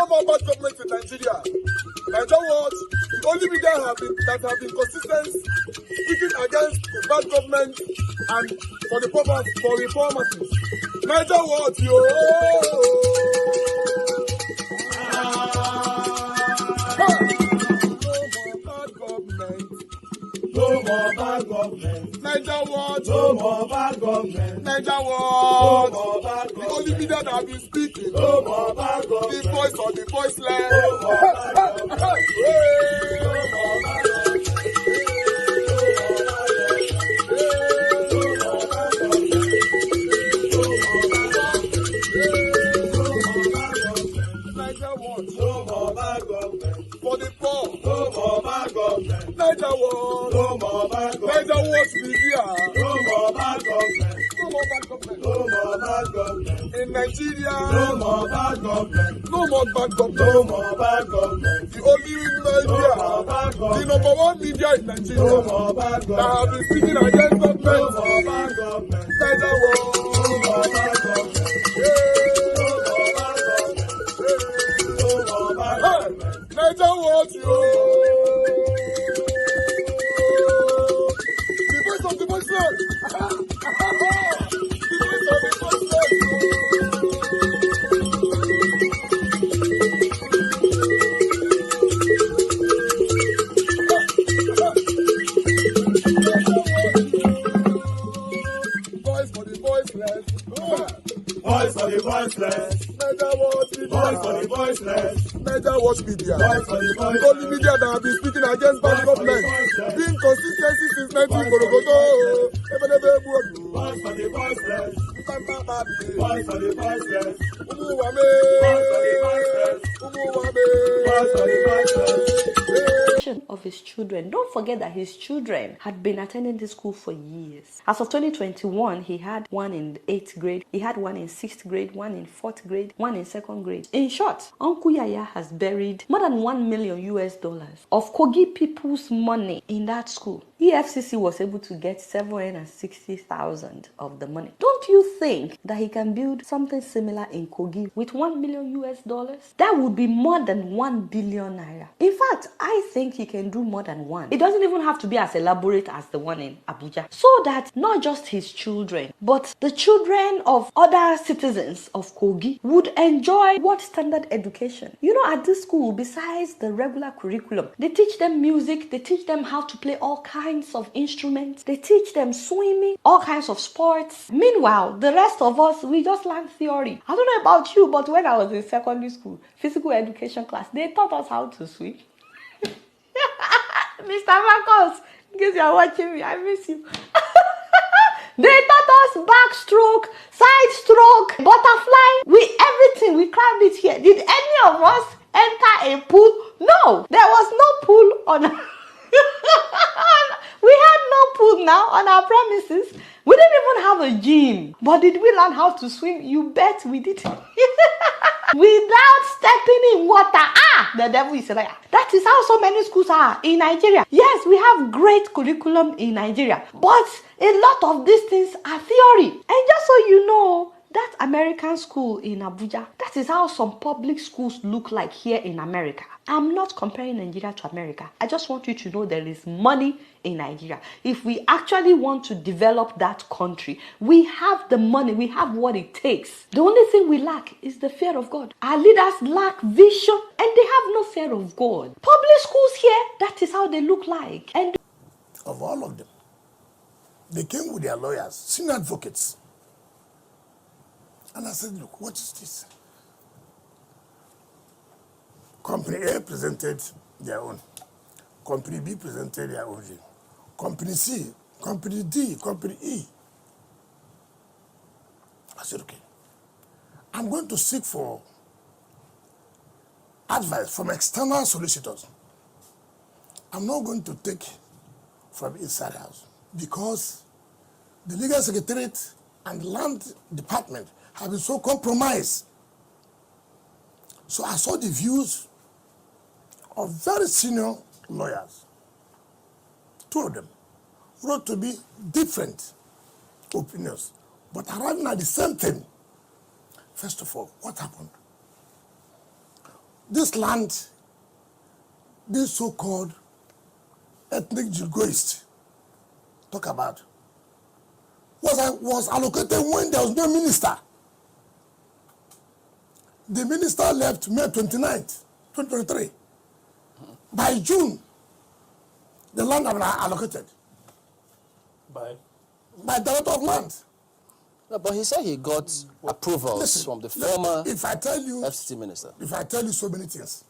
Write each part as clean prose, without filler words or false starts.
No more bad government in Nigeria. Nigeria what? The only media that have been consistent speaking against the bad government and for the purpose for reformers. Nigeria what? Yo! No more bad government. Niger what? No more bad government. Niger what? No more bad government. The only media that have been speaking. No more bad government. The voice of the voiceless. No more bad government. No more bad government. Niger what? No more bad government. For the poor. No more bad government. Niger what? No more bad government. Niger what media? No more bad government. No more bad government. No more bad government. In Nigeria. No more bad government. No more bad government. No more bad government. The only media. No more bad government. The number one media in Nigeria. No more bad government. That have been speaking against government. No more bad government. Niger what? No more bad government. Niger what you? The voice of the voiceless. The voice of the voiceless. Voice for the voiceless. Voice for the voiceless. Niger what media? Voice for the voiceless. Niger what media? Voice for the voiceless. The only media that have been speaking against bad government. Being consistency since 1944. Voice for the voiceless. Voice for the voiceless. Of his children. Don't forget that his children had been attending this school for years. As of 2021, he had one in 8th grade, he had one in 6th grade, one in 4th grade, one in 2nd grade. In short, Uncle Yahaya has buried more than $1 million of Kogi people's money in that school. EFCC was able to get 760,000 of the money. Don't you think that he can build something similar in Kogi with $1 million? That would be more than 1 billion naira. In fact, I think he can do more than one. It doesn't even have to be as elaborate as the one in Abuja. So that not just his children, but the children of other citizens of Kogi would enjoy what standard education. You know, at this school, besides the regular curriculum, they teach them music, they teach them how to play all kinds of instruments, they teach them swimming, all kinds of sports. Meanwhile, the rest of us, we just learn theory. I don't know about you, but when I was in secondary school, physical education class, they taught us how to swim. Mr. Marcos, in case you are watching me, I miss you. They taught us backstroke, side stroke, butterfly, everything. We crammed it here. Did any of us enter a pool? No, there was no pool on. We had no pool now on our premises. We didn't even have a gym. But did we learn how to swim? You bet we did. Without stepping in water. The devil is a liar. That is how so many schools are in Nigeria. Yes, we have great curriculum in Nigeria. But a lot of these things are theory. And just so you know, that American school in Abuja, that is how some public schools look like here in America. I'm not comparing Nigeria to America. I just want you to know there is money in Nigeria. If we actually want to develop that country, we have the money, we have what it takes. The only thing we lack is the fear of God. Our leaders lack vision and they have no fear of God. Public schools here, that is how they look like. And of all of them, they came with their lawyers, senior advocates. And I said, look, what is this? Company A presented their own. Company B presented their own view. Company C, Company D, Company E. I said, okay. I'm going to seek for advice from external solicitors. I'm not going to take from inside house because the legal secretariat and the land department have been so compromised. So I saw the views of very senior lawyers. Two of them wrote to be different opinions, but arriving at the same thing. First of all, what happened? this land, this so-called ethnic Jingoist talk about, was allocated when there was no minister. The minister left May 29th, 2023. By June, the land had been allocated. By Director of Land. No, but he said he got approvals from the former if I tell you, FCT minister. If I tell you so many things,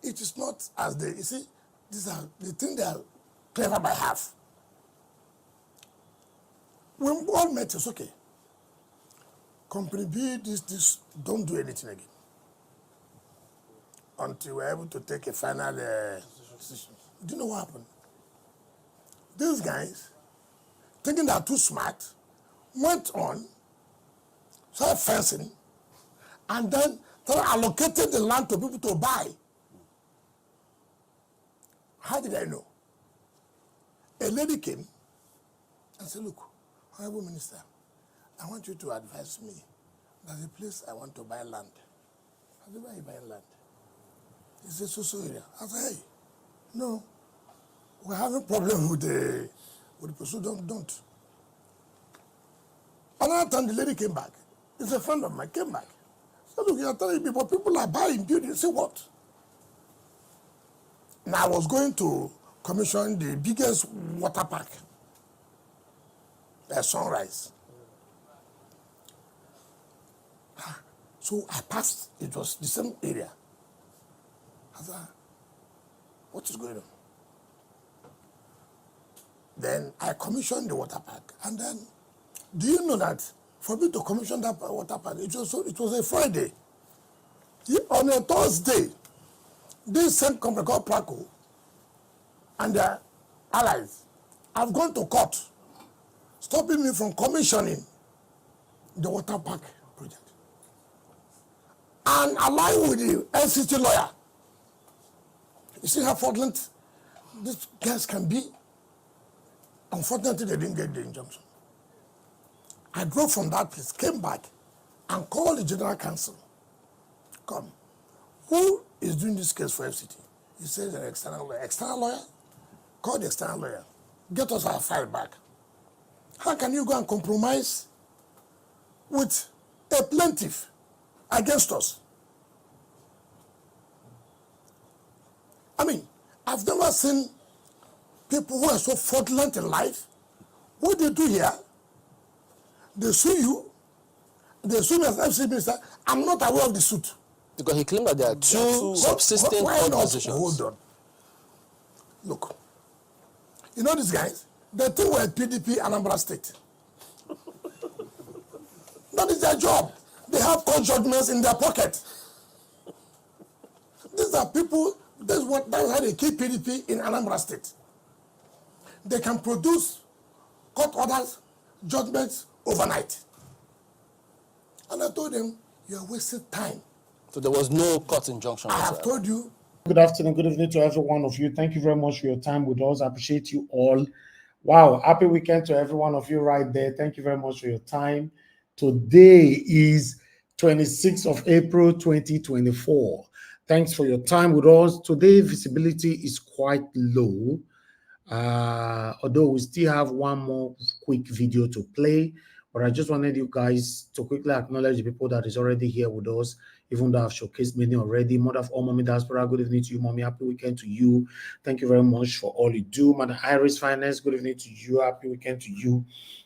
it is not as they, you see, these are the things they are clever by half. When we all met, it's okay. Company B, this, don't do anything again. Until we're able to take a final decision. Do you know what happened? These guys, thinking they are too smart, went on, started fencing, and then started allocating the land to people to buy. How did I know? A lady came and said, look, Honorable Minister, I want you to advise me. There's a place I want to buy land. I said, where are you buying land? He said, so area. I said, hey, no, we're having a problem with the person. Don't. Another time the lady came back. It's a friend of mine, came back. So look, you're telling people are buying buildings. Say what? Now I was going to commission the biggest water park at Sunrise. So I passed, it was the same area. I said, what is going on? Then I commissioned the water park. And then, do you know that for me to commission that water park, it was a Friday. On a Thursday, this same company called Praco and their allies have gone to court, stopping me from commissioning the water park project. And align with the LCT lawyer. You see how fraudulent these guys can be? Unfortunately, they didn't get the injunction. I drove from that place, came back, and called the general counsel. Come, who is doing this case for FCT? He says an external lawyer. External lawyer? Call the external lawyer. Get us our file back. How can you go and compromise with a plaintiff against us? I mean, I've never seen people who are so fraudulent in life. What they do here, they sue you, they sue me as FCT minister. I'm not aware of the suit. Because he claimed that there are two subsisting court positions. Hold on. Look, you know these guys? They think we're PDP Anambra State. That is their job. They have court judgments in their pocket. These are people, that's how they keep PDP in Anambra State. They can produce court orders, judgments overnight. And I told them, you are wasting time. So there was no court injunction. I have told you. Good afternoon, good evening to every one of you. Thank you very much for your time with us. I appreciate you all. Wow, happy weekend to every one of you right there. Thank you very much for your time. Today is 26th of April, 2024. Thanks for your time with us. Today, visibility is quite low. Although we still have one more quick video to play, but I just wanted you guys to quickly acknowledge the people that is already here with us, even though I've showcased many already. Mother of all, Mommy Diaspora, good evening to you, Mommy. Happy weekend to you. Thank you very much for all you do. Madam Iris Finance, good evening to you. Happy weekend to you.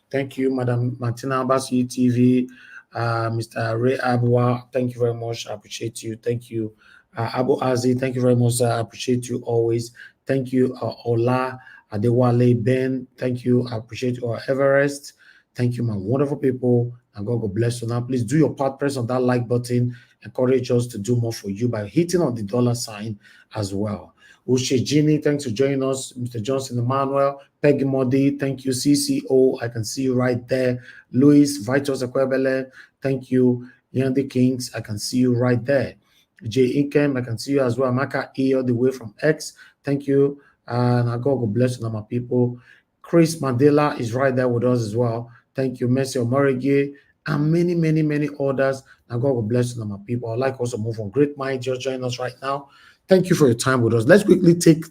Thank you, Madam Martina Abasi TV, Mr. Ray Abua. Thank you very much. I appreciate you. Thank you. Abu Azi, thank you very much. I appreciate you always. Thank you, Ola Adewale Ben. Thank you. I appreciate you, Everest. Thank you, my wonderful people. And God bless you. Now, please do your part. Press on that like button. Encourage us to do more for you by hitting on the dollar sign as well. Ushe Gini, thanks for joining us. Mr. Johnson Emmanuel, Peggy Modi, thank you. CCO, I can see you right there. Luis, Vitus Ekwebele, thank you. Yandi Kings, I can see you right there. J. Inkem, I can see you as well. Maka E, all the way from X, thank you. And God bless you, my people. Chris Mandela is right there with us as well. Thank you. Messi Omorigi, and many, many, many others. And God will bless them, my people. I'd like also move on. Great minds just join us right now. Thank you for your time with us. Let's quickly take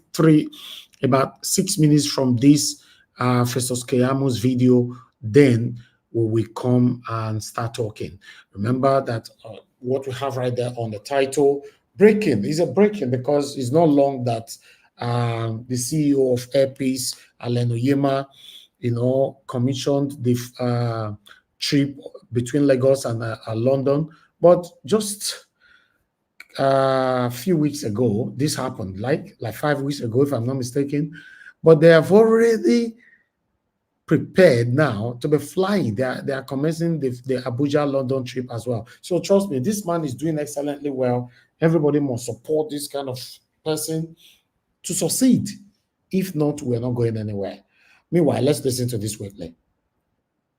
about 6 minutes from this Festus Keyamo's video. Then we will come and start talking. Remember that what we have right there on the title, breaking, is a breaking because it's not long that the CEO of Airpeace, Alain Oyema, commissioned the trip between Lagos and London. But just a few weeks ago, this happened, like 5 weeks ago, if I'm not mistaken. But they have already prepared now to be flying. They are commencing the Abuja-London trip as well. So trust me, this man is doing excellently well. Everybody must support this kind of person to succeed. If not, we're not going anywhere. Meanwhile, let's listen to this quickly.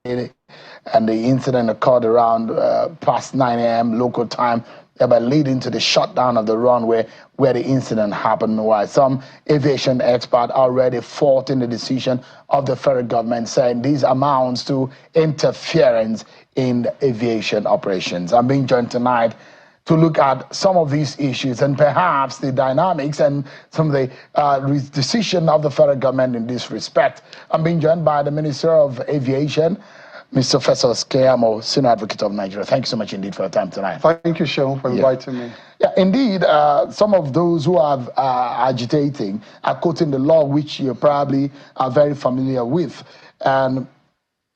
And the incident occurred around past 9 a.m. local time, thereby leading to the shutdown of the runway where the incident happened. While some aviation experts are already faulting the decision of the federal government, saying this amounts to interference in aviation operations. I'm being joined tonight to look at some of these issues and perhaps the dynamics and some of the decision of the federal government in this respect. I'm being joined by the Minister of Aviation, Mr. Festus Keyamo, Senior Advocate of Nigeria. Thank you so much indeed for your time tonight. Thank you, Sean, for inviting me. Yeah, indeed, some of those who are agitating are quoting the law, which you probably are very familiar with. And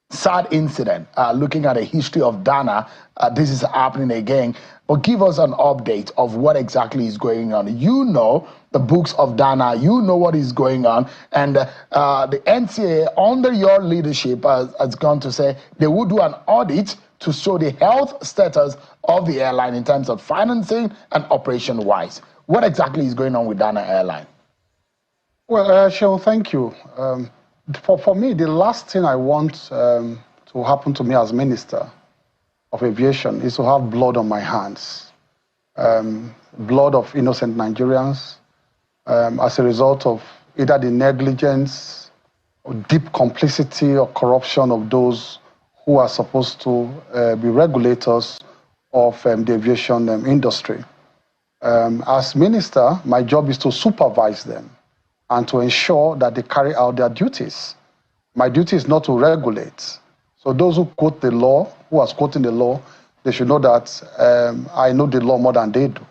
sad incident, looking at the history of Dana, this is happening again. But give us an update of what exactly is going on. You know the books of Dana, you know what is going on, and the NCA, under your leadership, has gone to say they will do an audit to show the health status of the airline in terms of financing and operation-wise. What exactly is going on with Dana Airline? Well, Sean, thank you. For me, the last thing I want to happen to me as Minister of Aviation is to have blood on my hands, blood of innocent Nigerians, as a result of either the negligence or deep complicity or corruption of those who are supposed to be regulators of the aviation industry. As Minister, my job is to supervise them and to ensure that they carry out their duties. My duty is not to regulate. So those who quote the law, who are quoting the law, they should know that I know the law more than they do.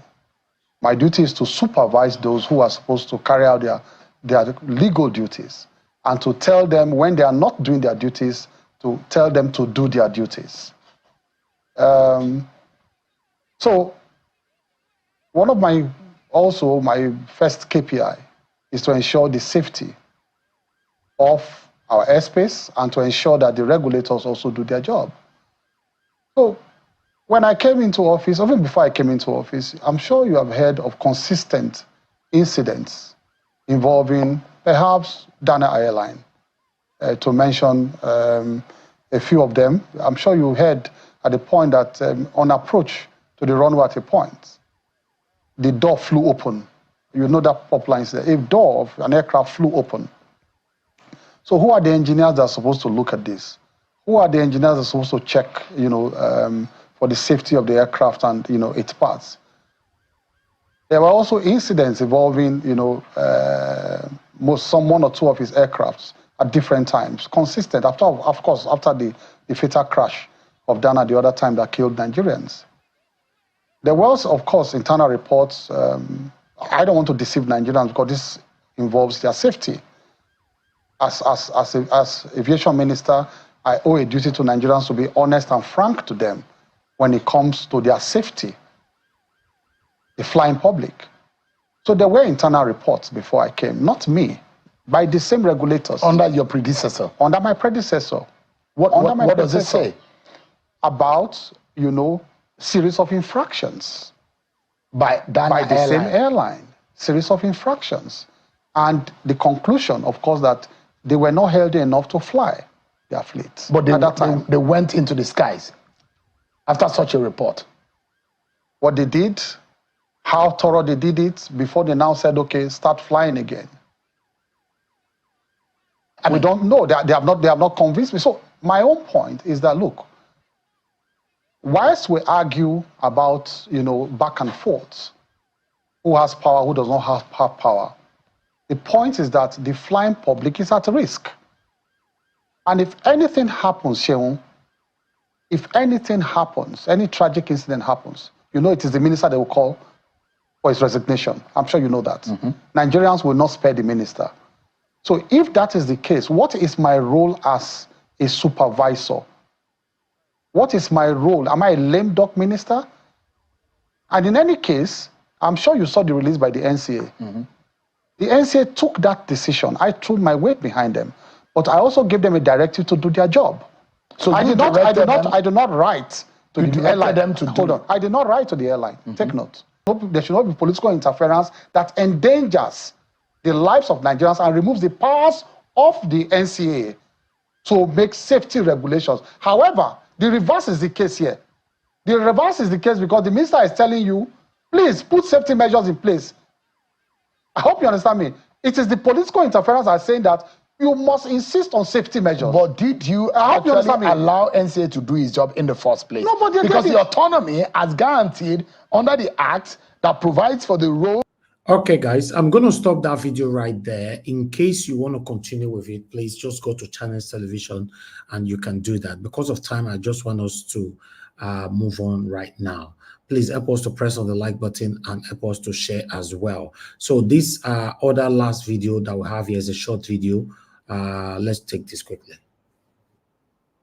My duty is to supervise those who are supposed to carry out their legal duties and to tell them when they are not doing their duties, to tell them to do their duties. So one of my first KPI is to ensure the safety of our airspace and to ensure that the regulators also do their job. So when I came into office, even before I came into office, I'm sure you have heard of consistent incidents involving perhaps Dana Airline, to mention a few of them. I'm sure you heard at the point that on approach to the runway at a point, the door flew open. You know that popular incident. A door of an aircraft flew open. So who are the engineers that are supposed to look at this? Who are the engineers that are supposed to check, for the safety of the aircraft and, its parts? There were also incidents involving, one or two of his aircrafts at different times, consistent, after the fatal crash of Dana the other time that killed Nigerians. There was, of course, internal reports. I don't want to deceive Nigerians because this involves their safety. As aviation minister, I owe a duty to Nigerians to be honest and frank to them when it comes to their safety, the flying public. So there were internal reports before I came, not me, by the same regulators. Under your predecessor? Under my predecessor. What does it say? About, series of infractions. By the same airline, series of infractions. And the conclusion, of course, that they were not healthy enough to fly their fleets. But at that time, they went into the skies after such a report. What they did, how thorough they did it, before they now said, okay, start flying again. We don't know. They have not convinced me. So my own point is that, look, whilst we argue about, back and forth, who has power, who does not have power, the point is that the flying public is at risk. And if anything happens, Sheung, if anything happens, any tragic incident happens, it is the minister they will call for his resignation. I'm sure you know that. Nigerians will not spare the minister. So if that is the case, what is my role as a supervisor? What is my role? Am I a lame duck minister? And in any case, I'm sure you saw the release by the NCA. The NCA took that decision. I threw my weight behind them. But I also gave them a directive to do their job. So I did not write to the airline. Hold on. I did not write to the airline. Take note. There should not be political interference that endangers the lives of Nigerians and removes the powers of the NCA to make safety regulations. However, the reverse is the case here. The reverse is the case because the minister is telling you, please put safety measures in place. I hope you understand me. It is the political interference that is saying that you must insist on safety measures. But did you actually allow NCA to do his job in the first place? No, but because the autonomy as guaranteed under the Act that provides for the role. Okay, guys, I'm going to stop that video right there. In case you want to continue with it, please just go to Channels Television and you can do that. Because of time, I just want us to move on right now. Please help us to press on the like button and help us to share as well. So this other last video that we have here is a short video. Let's take this quickly.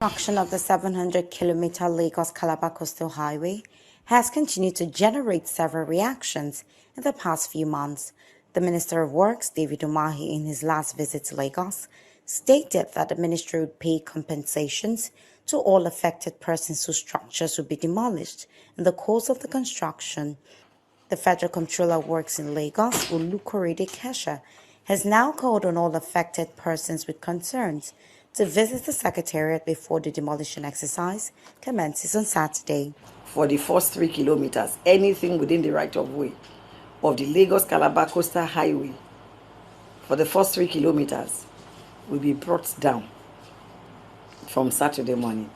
Construction of the 700-kilometer Lagos-Calabar Coastal Highway has continued to generate several reactions in the past few months. The Minister of Works, David Umahi, in his last visit to Lagos, stated that the ministry would pay compensations to all affected persons whose structures would be demolished in the course of the construction. The Federal Comptroller of Works in Lagos, Olukorede Kesha, has now called on all affected persons with concerns to visit the Secretariat before the demolition exercise commences on Saturday. For the first 3 kilometers, anything within the right-of-way of the Lagos-Calabar Coastal Highway, for the first 3 kilometers, will be brought down from Saturday morning.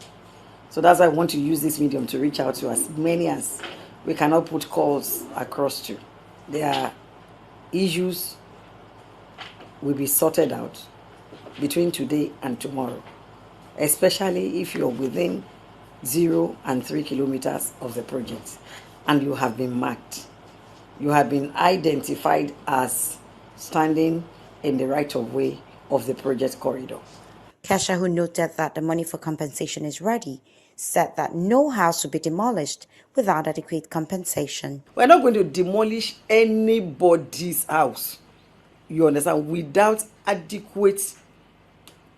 So that's why I want to use this medium to reach out to as many as we cannot put calls across to. There are issues will be sorted out between today and tomorrow, especially if you're within 0 and 3 kilometers of the project and you have been marked. You have been identified as standing in the right-of-way of the project corridor. Kesha, who noted that the money for compensation is ready, said that no house will be demolished without adequate compensation. We're not going to demolish anybody's house, you understand, without adequate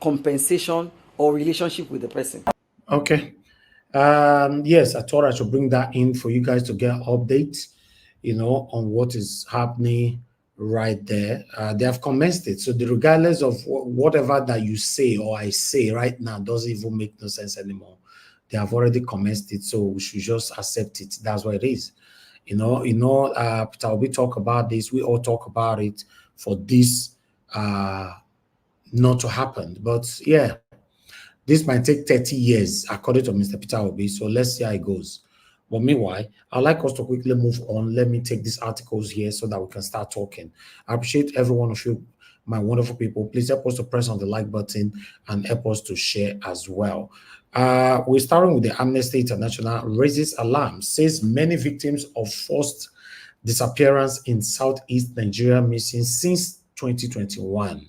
compensation or relationship with the person. Okay. Yes, I thought I should bring that in for you guys to get updates, on what is happening right there. They have commenced it. So regardless of whatever that you say or I say right now doesn't even make no sense anymore. They have already commenced it. So we should just accept it. That's what it is. Peter Obi talk about this. We all talk about it for this not to happen. But yeah, this might take 30 years, according to Mr. Peter Obi. So let's see how it goes. But meanwhile, I'd like us to quickly move on. Let me take these articles here so that we can start talking. I appreciate every one of you, my wonderful people. Please help us to press on the like button and help us to share as well. We're starting with the Amnesty International raises alarm, says many victims of forced disappearance in Southeast Nigeria missing since 2021.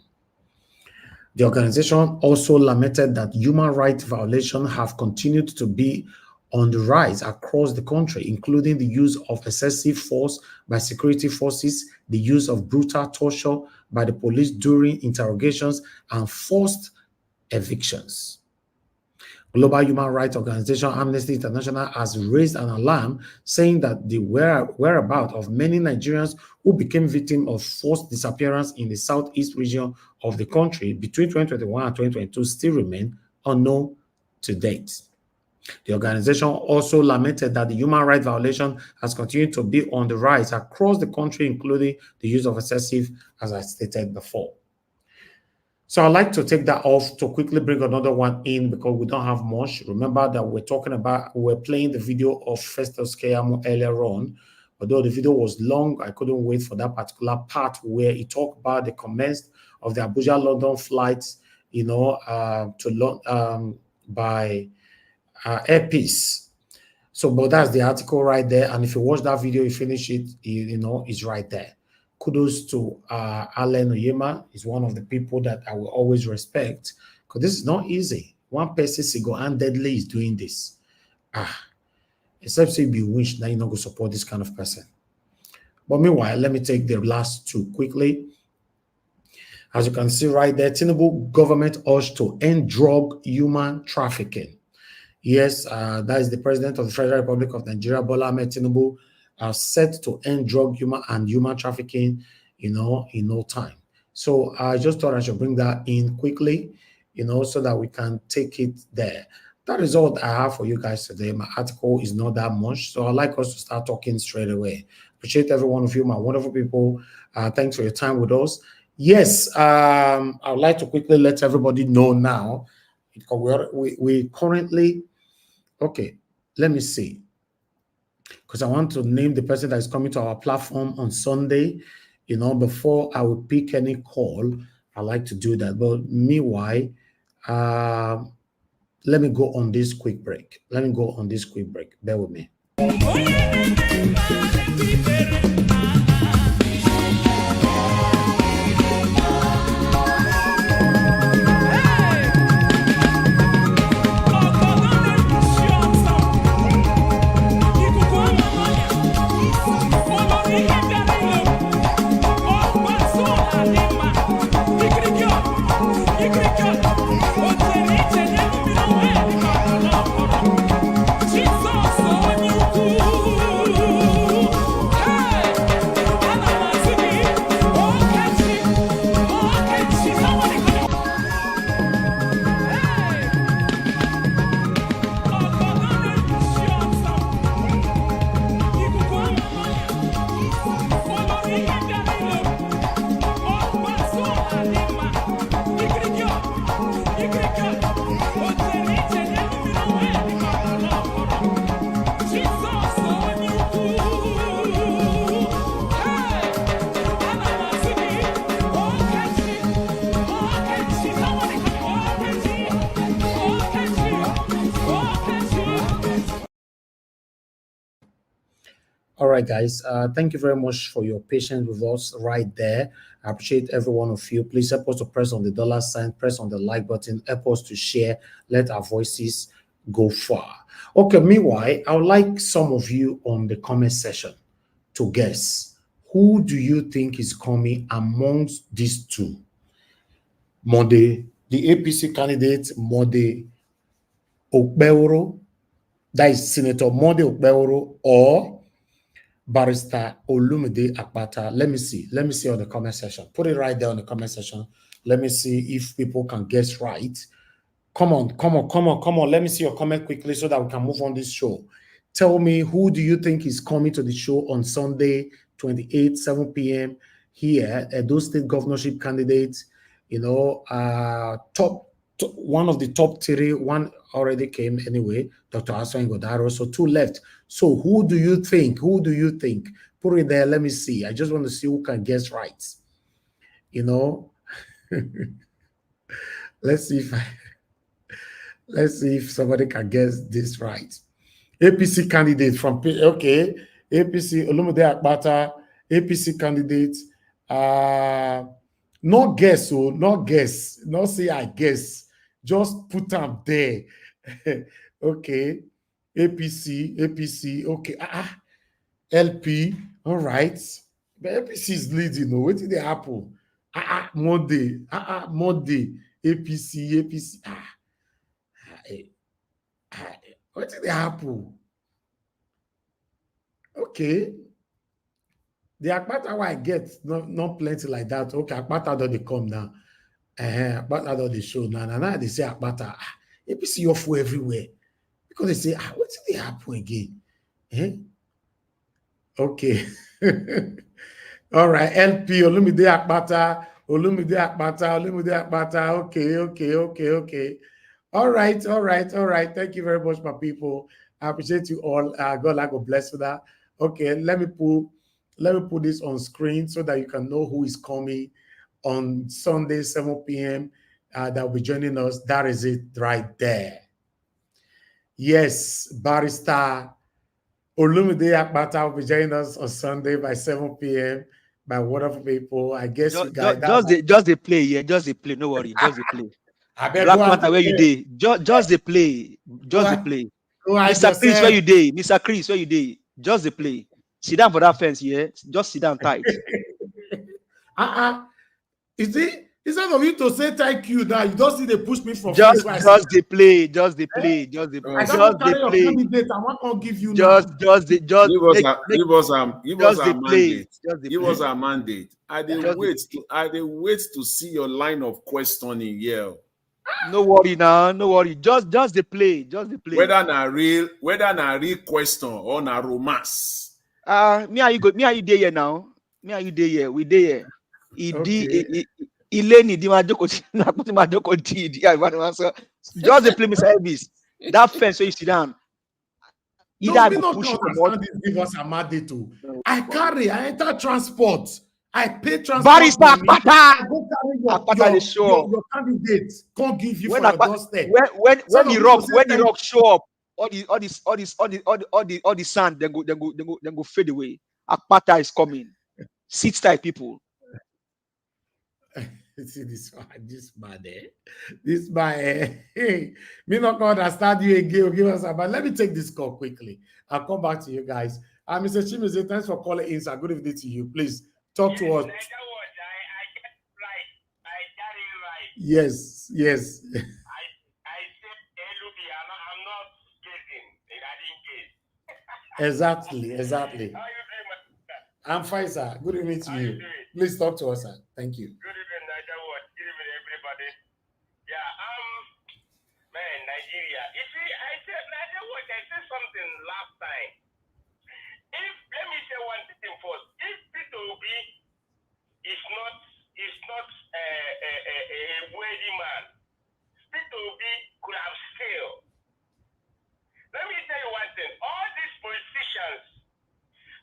The organization also lamented that human rights violations have continued to be on the rise across the country, including the use of excessive force by security forces, the use of brutal torture by the police during interrogations, and forced evictions. Global human rights organization Amnesty International has raised an alarm, saying that the whereabouts of many Nigerians who became victims of forced disappearance in the southeast region of the country between 2021 and 2022 still remain unknown to date. The organization also lamented that the human rights violation has continued to be on the rise across the country, including the use of excessive, as I stated before. So I'd like to take that off to quickly bring another one in because we don't have much. Remember that we're playing the video of Festus Keyamo earlier on. Although the video was long, I couldn't wait for that particular part where he talked about the commencement of the Abuja-London flights, by Air Peace. So, but that's the article right there. And if you watch that video, you finish it, it's right there. Kudos to Alan Oyema. He's one of the people that I will always respect because this is not easy. One person single-handedly is doing this. Except say be wish that you're not going to support this kind of person. But meanwhile, let me take the last two quickly. As you can see right there, Tinubu government urged to end drug human trafficking. Yes, that is the president of the Federal Republic of Nigeria, Bola Ahmed Tinubu, set to end drug human trafficking, in no time. So I just thought I should bring that in quickly, so that we can take it there. That is all I have for you guys today. My article is not that much, so I'd like us to start talking straight away. Appreciate every one of you, my wonderful people. Thanks for your time with us. Yes, I would like to quickly let everybody know now, because we currently, okay, let me see, because I want to name the person that is coming to our platform on Sunday. Before I would pick any call, I like to do that. But meanwhile, let me go on this quick break. Bear with me. All right, guys. Thank you very much for your patience with us right there. I appreciate every one of you. Please help us to press on the $sign, press on the like button, help us to share, let our voices go far. Okay, meanwhile, I would like some of you on the comment section to guess, who do you think is coming amongst these two? Mode, the APC candidate, Mode Okbeoro, that is Senator Mode Okbeoro, or Barrister Olumide Akpata. Let me see on the comment section. Put it right there on the comment section. Let me see if people can guess right. Come on. Let me see your comment quickly so that we can move on this show. Tell me, who do you think is coming to the show on Sunday, 28, 7 p.m. here? Those state governorship candidates, one of the top three, one already came anyway, Dr. Asan Godaro, so two left. So who do you think? Put it there, let me see. I just want to see who can guess right. Let's see if somebody can guess this right. APC candidate from, okay, APC, Olumide Akpata, APC candidate, not guess, not say I guess, just put them there. Okay, APC, okay, LP, all right, but APC is leading, what did they happen? Monday, APC, what did they happen? Okay. The Akpata I get, not plenty like that. Okay, Akpata don't they come now. Akpata don't they show now. Now they say Akpata, APC you're for everywhere. Because they say, what did they happen again? Okay. All right, LP, Olumide Akpata, Olumide Akpata. Okay. All right. Thank you very much, my people. I appreciate you all. God bless you that. Okay, let me put this on screen so that you can know who is coming on Sunday, 7 p.m. That will be joining us. That is it right there. Yes, Barrister Olumide Akpata will be joining us on Sunday by 7 p.m. by wonderful people. I guess you guys just the play, yeah. Just the play. No worry, just the play. I beg Black Panther, where you day? Just the play. Just the play. Mr. Chris, where you day? Mr. Chris, where you day? Just the play. Sit down for that fence, yeah. Just sit down tight. Is it? Instead of you to say thank you now, you just need to push me for Just face. the play. Just the play. Just the I don't carry your candidate. I want to give you just now. Give us our mandate. Give us our mandate. I did wait to see your line of questioning here. No worry now. No worry. Just the play. Just the play. Whether na real question or na romance. Me are you there here now? Me are you there here? We there here. Ileni di majoko na put majoko di just the play, Mr. Elvis. That fence where you sit down. Either I go push you from give us a mandate too. I enter transport. I pay transport. Barrister Akpata. I go carry your candidate. Can't give you for your doorstep. When the rock show up, all the sand then go fade away. Akpata is coming. Sit tight, people. See this man, This man, me not gonna understand you again. Give us but let me take this call quickly. I'll come back to you guys. Mr. Chimize, thanks for calling in, sir. Good evening to you. Please talk to us. Yes. I said, I'm not guessing. I didn't guess. Exactly. I'm fine, sir. Good evening to you. Please talk to us, sir. Thank you. Good evening, Good evening, everybody. Yeah, man, Nigeria. You see, I said something last time. Let me say one thing first. If P2B is not a worthy man, P2B could have failed. Let me tell you one thing. All these politicians,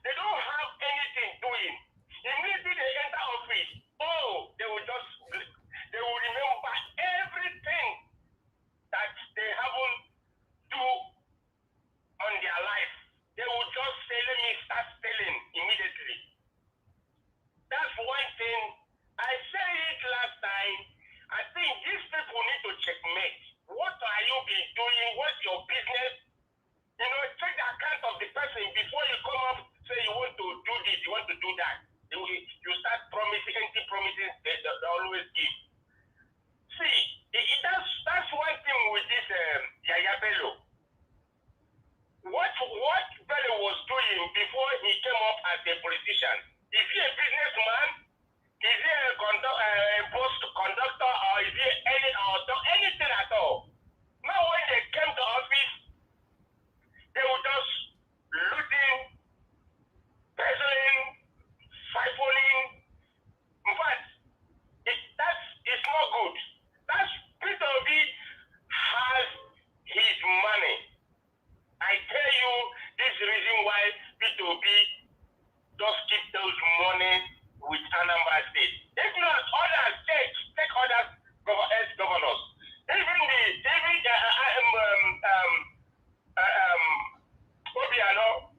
they don't have anything doing. Immediately they enter office, they will remember everything that they haven't do on their life. They will just say, let me start stealing immediately. That's one thing. I said it last time. I think these people need to checkmate. What are you doing? What's your business? Check the account of the person before you come up, say you want to do this, you want to do that. You start promising, empty promises they always give. See, that's one thing with this Yahaya Bello. What Bello was doing before he came up as a politician? Is he a businessman? Is he a bus conductor, or is he anything at all? Now when they came to office, they were just looting, peddling, siphoning. In fact, it's not good. That's P2B has his money. I tell you, this is the reason why P2B just keep those money with Anambra State. If not, other states, take other governors. Obiano,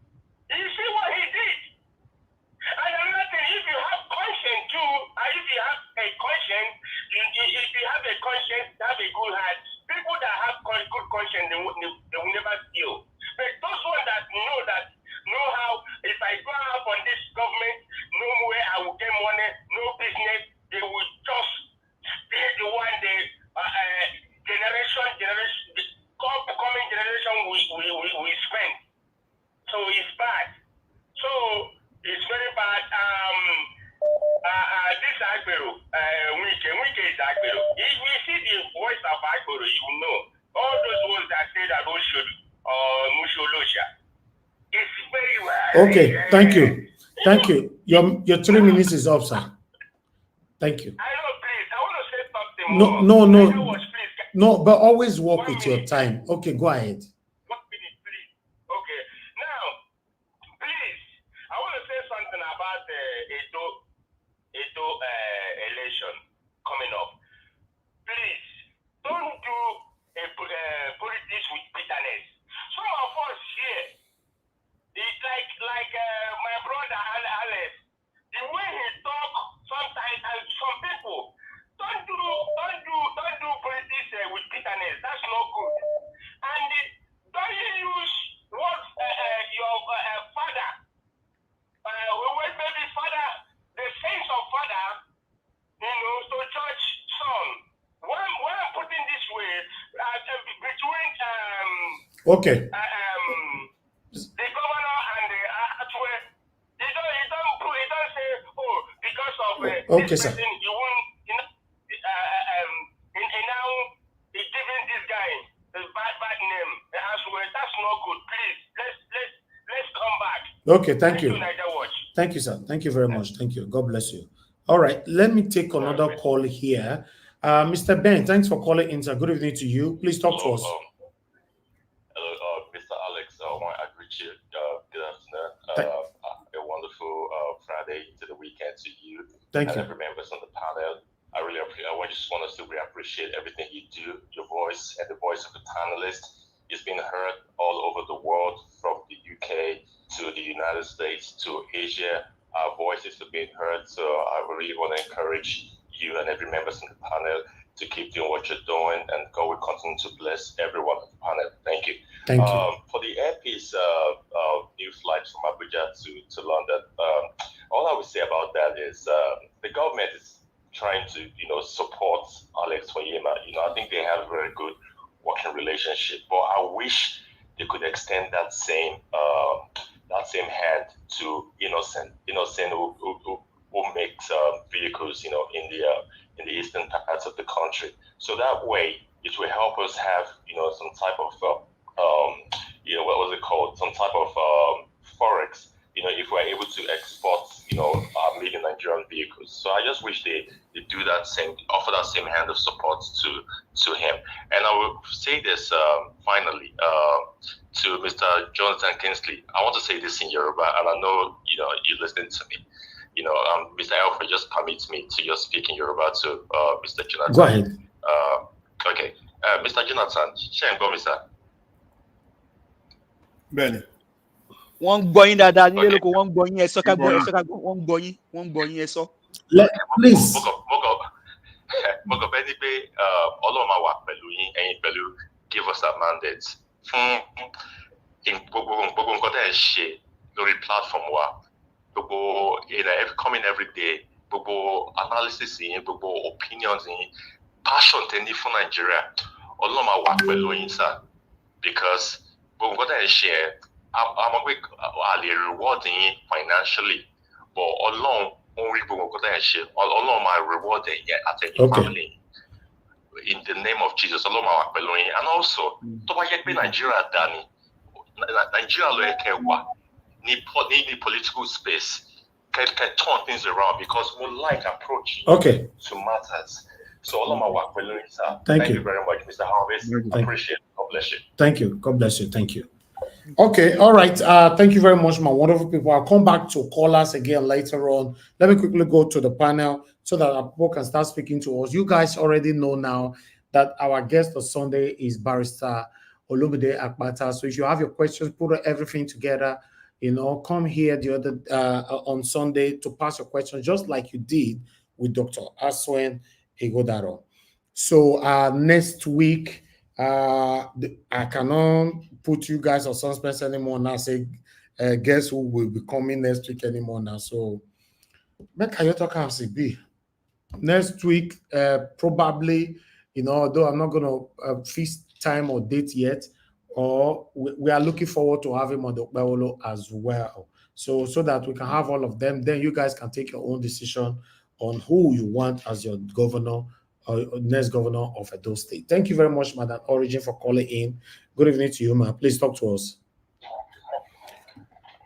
you see what he did. And another thing, if you have conscience too, and if you have a conscience, if you have a conscience, have a good heart. People that have good conscience, they will never steal. But those ones that know how, if I go up on this government, no way I will get money, no business, they will just stay the one the coming generation we spend. So it's bad. So it's very bad. This Agbero, Wike is Agbero. If we see the voice of Agbero, you know all those ones that say that Oshodu or Musholosha. It's very well. Okay, thank you. Your 3 minutes is up, sir. Thank you. I know. No, no, no. No, but always work with your time. Okay, go ahead. 1 minute, please. Okay. Now, please, I want to say something about the Edo election coming up. Please, don't do politics with bitterness. Some of us here, it's like my brother Alex, the way he talk sometimes, and some people don't do politics with bitterness. That's not good. And don't use what your father, maybe father, the sense of father, to judge son. When I'm putting this way, between Okay. the governor and the Atwe, he don't say, oh, because of Okay, this sir. person, you won't, now he's giving this guy a bad name. That's not good. Please, let's come back. Okay, thank you. Thank you, sir. Thank you very much. Thank you. God bless you. All right, let me take another call here. Mr. Ben, thanks for calling in, sir. Good evening to you. Please talk to us. Hello, Mr. Alex. I greet you. Good afternoon. A wonderful Friday into the weekend to you. Thank you. And every members on the panel. I really appreciate. I just want us to really appreciate everything you do. Your voice and the voice of the panelists is being heard all over the world, from the UK to the United States to Asia. Our voices are being heard. So I really want to encourage you and every members on the panel to keep doing what you're doing, and God will continue to bless everyone on the panel. Thank you. Thank you. For the airpiece new flights from Abuja to London, all I would say about that is the government is trying to, support Alex Onyema. I think they have a very good working relationship, but I wish they could extend that same hand to Innocent who makes vehicles, in the eastern parts of the country. So that way, it will help us have, some type of, what was it called? Some type of forex. If we're able to export, our made in Nigerian vehicles. So I just wish they do that offer that same hand of support to him. And I will say this finally to Mr. Jonathan Kingsley. I want to say this in Yoruba, and I know you're listening to me. Mr. Alfred just permits me to just speak in Yoruba to Mr. Jonathan. Go ahead. Okay. Mr. Jonathan, Mr. Benny. Wọ́n gbọ́ yín dáadáa nílé lóko, wọ́n gbọ́ yín ẹ̀sọ́ ká gbọ́ ẹ̀sọ́ ká gbọ́, wọ́n gbọ́ yín ẹ̀sọ́. Please. Mo kàn fẹ́ ní pé Ọlọ́run máa wà pẹ̀lú yín, ẹ̀yin pẹ̀lú give us that mandate fún gbogbo nǹkan tẹ́ ẹ̀ ṣe lórí platform wa, gbogbo coming every day, gbogbo analysis yín, gbogbo opinions yín, passion tẹ́ ní fún Nigeria. Ọlọ́run máa wà pẹ̀lú yín, sir, because gbogbo nǹkan tẹ́ ẹ̀ ṣe I'm pé a lè reward yín financially, but Ọlọ́run ó rí gbogbo nǹkan tẹ́ ẹ̀ ṣe. Ọlọ́run máa reward yín àtẹ̀yìn family. In the name of Jesus, Ọlọ́run máa wà pẹ̀lú yín. And also, tó bá yẹ pé Nigeria dání, Nigeria ló yẹ kẹ́ wà ní political space, can turn things around, because we like approach to matters. So Ọlọ́run máa wà pẹ̀lú yín, sir. Thank you very much, Mr. Harvest. Appreciate it. God bless you. Thank you. God bless you. Thank you. Okay, all right. Thank you very much, my wonderful people. I'll come back to call us again later on. Let me quickly go to the panel so that our people can start speaking to us. You guys already know now that our guest on Sunday is Barrister Olumide Akpata. So if you have your questions, put everything together, come here the other on Sunday to pass your questions, just like you did with Dr. Aswen Igodaro. So next week, I cannot put you guys on suspense anymore now. Say, guess who will be coming next week anymore now? So, make Kayota Council be next week. Probably, although I'm not gonna fix time or date yet, or we are looking forward to having Bello as well. So that we can have all of them. Then you guys can take your own decision on who you want as your governor. Next governor of Edo State. Thank you very much, Madam Origin, for calling in. Good evening to you, ma'am. Please talk to us.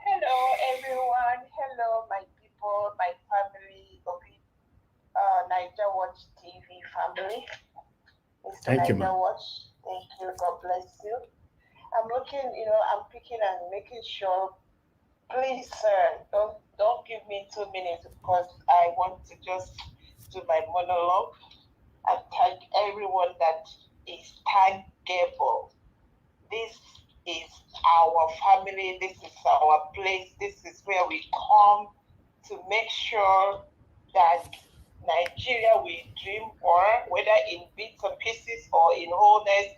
Hello, everyone. Hello, my people, my family of Niger Watch TV family. Mr. Thank you, Niger ma'am. Watch, thank you. God bless you. I'm looking, I'm picking and making sure. Please, sir, don't give me 2 minutes because I want to just do my monologue and thank everyone that is tangible. This is our family. This is our place. This is where we come to make sure that Nigeria we dream for, whether in bits and pieces or in wholeness,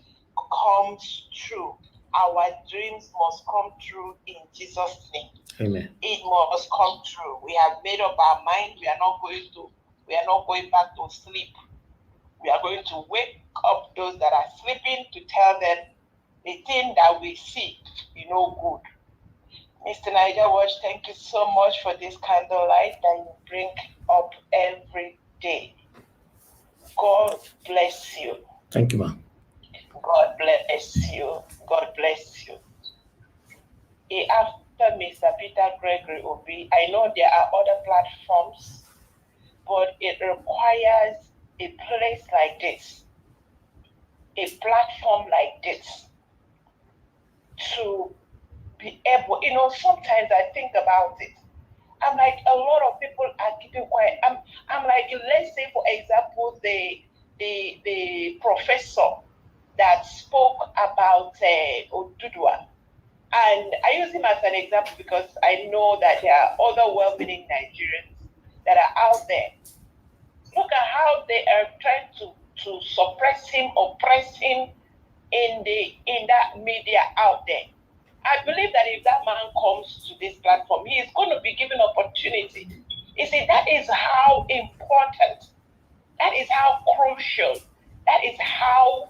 comes true. Our dreams must come true in Jesus' name. Amen. It must come true. We have made up our mind. We are not going back to sleep. We are going to wake up those that are sleeping to tell them the thing that we see, good. Mr. Niger Watch, thank you so much for this candlelight that you bring up every day. God bless you. Thank you, ma'am. God bless you. God bless you. After Mr. Peter Gregory Obi, I know there are other platforms, but it requires a place like this, a platform like this, to be able, sometimes I think about it. I'm like, a lot of people are keeping quiet. I'm like, let's say, for example, the professor that spoke about Odudua. And I use him as an example because I know that there are other well-meaning Nigerians that are out there. Look at how they are trying to suppress him, oppress him in that media out there. I believe that if that man comes to this platform, he is going to be given opportunity. You see, that is how important, that is how crucial, that is how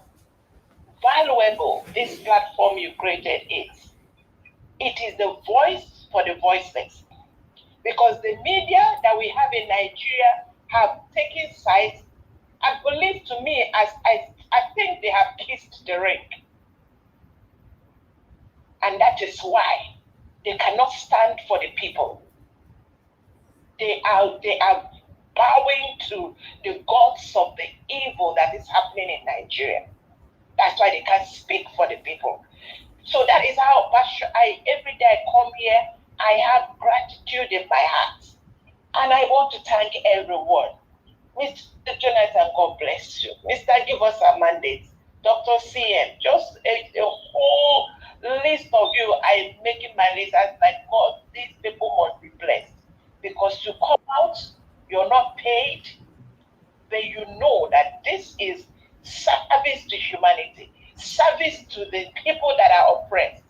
valuable this platform you created is. It is the voice for the voiceless. Because the media that we have in Nigeria have taken sides, and believe to me, as I think they have kissed the ring. And that is why they cannot stand for the people. They are bowing to the gods of the evil that is happening in Nigeria. That's why they can't speak for the people. So that is how every day I come here, I have gratitude in my heart. And I want to thank everyone. Mr. Jonathan, God bless you. Mr. Give us a mandate. Dr. CM, just a whole list of you. I'm making my list. I was like, God, these people must be blessed. Because you come out, you're not paid, but you know that this is service to humanity, service to the people that are oppressed.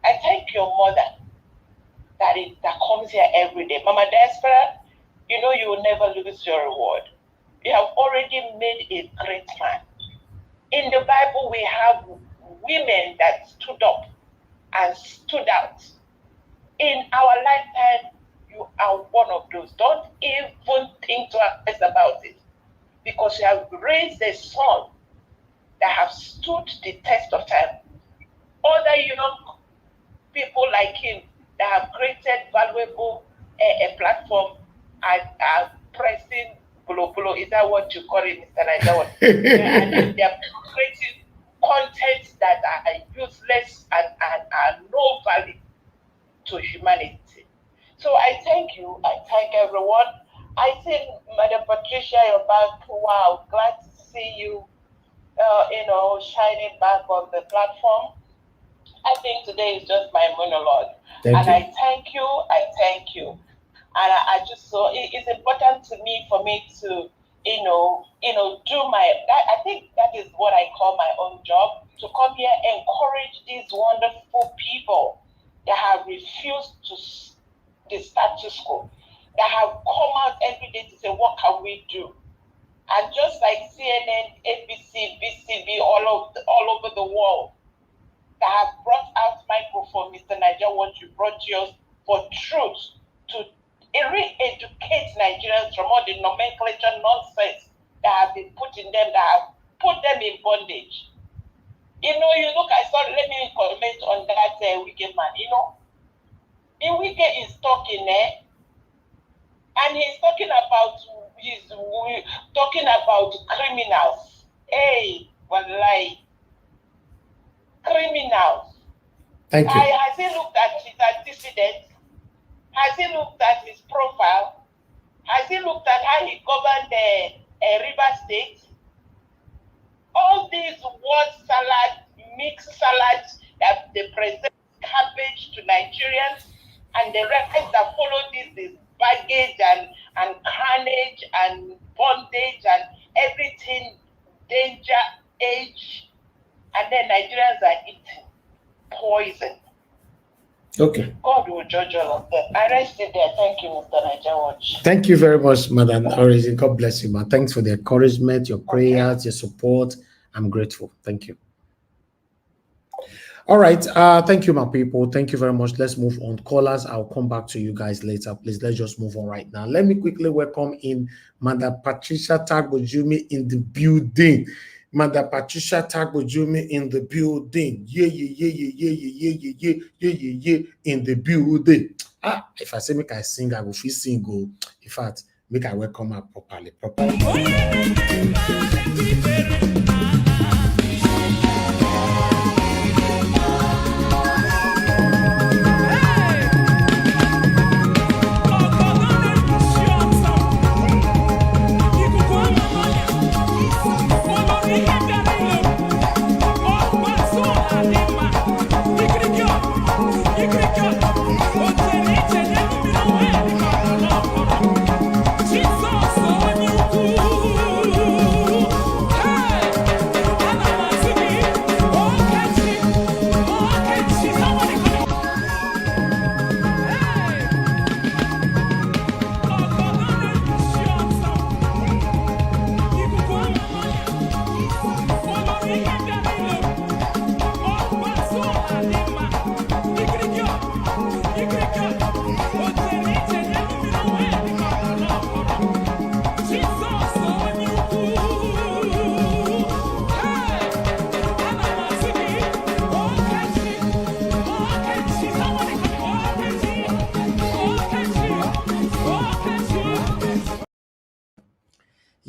I thank your mother that comes here every day. Mama Diaspora, you know you will never lose your reward. You have already made a great man. In the Bible, we have women that stood up and stood out. In our lifetime, you are one of those. Don't even think twice about it. Because you have raised a son that have stood the test of time. Other young people like him that have created valuable a platform are pressing bulo. Is that what you call it, Mr. Niger? And they are creating content that are useless and are no value to humanity. So I thank you. I thank everyone. I think, Madam Patricia, you're back. Wow, glad to see you, shining back on the platform. I think today is just my monologue. Thank you. I thank you. I thank you. And I just so it's important to me for me to, do I think that is what I call my own job, to come here, encourage these wonderful people that have refused to the status quo, that have come out every day to say, what can we do? And just like CNN, ABC, BCB, all over the world, that have brought out microphone, Mr. Niger, what you brought yours for truth, to re-educate Nigerians from all the nomenclature nonsense that have been put in them, that have put them in bondage. You look, let me comment on that Wike man. The Wike is talking, and he's talking about he's talking about criminals. Hey, wallahi, criminals. Thank you. Has he looked at his antecedents? Has he looked at his profile? Has he looked at how he governed the River State? All these word salad, mixed salads that they present cabbage to Nigerians, and the rest that follow this is baggage and carnage and bondage and everything, danger, age, and then Nigerians are eating poison. Okay. God will judge all of them. I rest it there. Thank you, Mr. Niger Watch. Thank you very much, Madam Origin. God bless you, man. Thanks for the encouragement, your prayers, your support. I'm grateful. Thank you. All right. Thank you, my people. Thank you very much. Let's move on. Callers, I'll come back to you guys later. Please, let's just move on right now. Let me quickly welcome in Madam Patricia Tagbojumi in the building. Madam Patricia Tagbojumi in the building. Yeah, in the building. If I say make I sing, I will feel sing. Go. In fact, make I welcome her properly.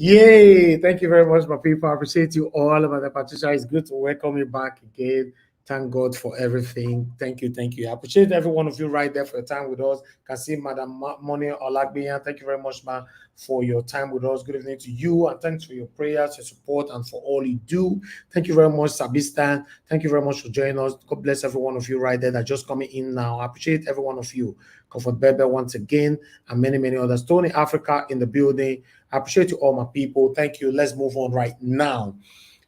Yay! Thank you very much, my people. I appreciate you all. Madam Patricia, it's good to welcome you back again. Thank God for everything. Thank you, thank you. I appreciate every one of you right there for your time with us. Can see Madam Moni Olagbiyan. Thank you very much, ma, for your time with us. Good evening to you, and thanks for your prayers, your support, and for all you do. Thank you very much, Sabistan. Thank you very much for joining us. God bless every one of you right there that just coming in now. I appreciate every one of you. Comfort Bebe once again, and many, many others. Tony Africa in the building. I appreciate you all, my people. Thank you. Let's move on right now.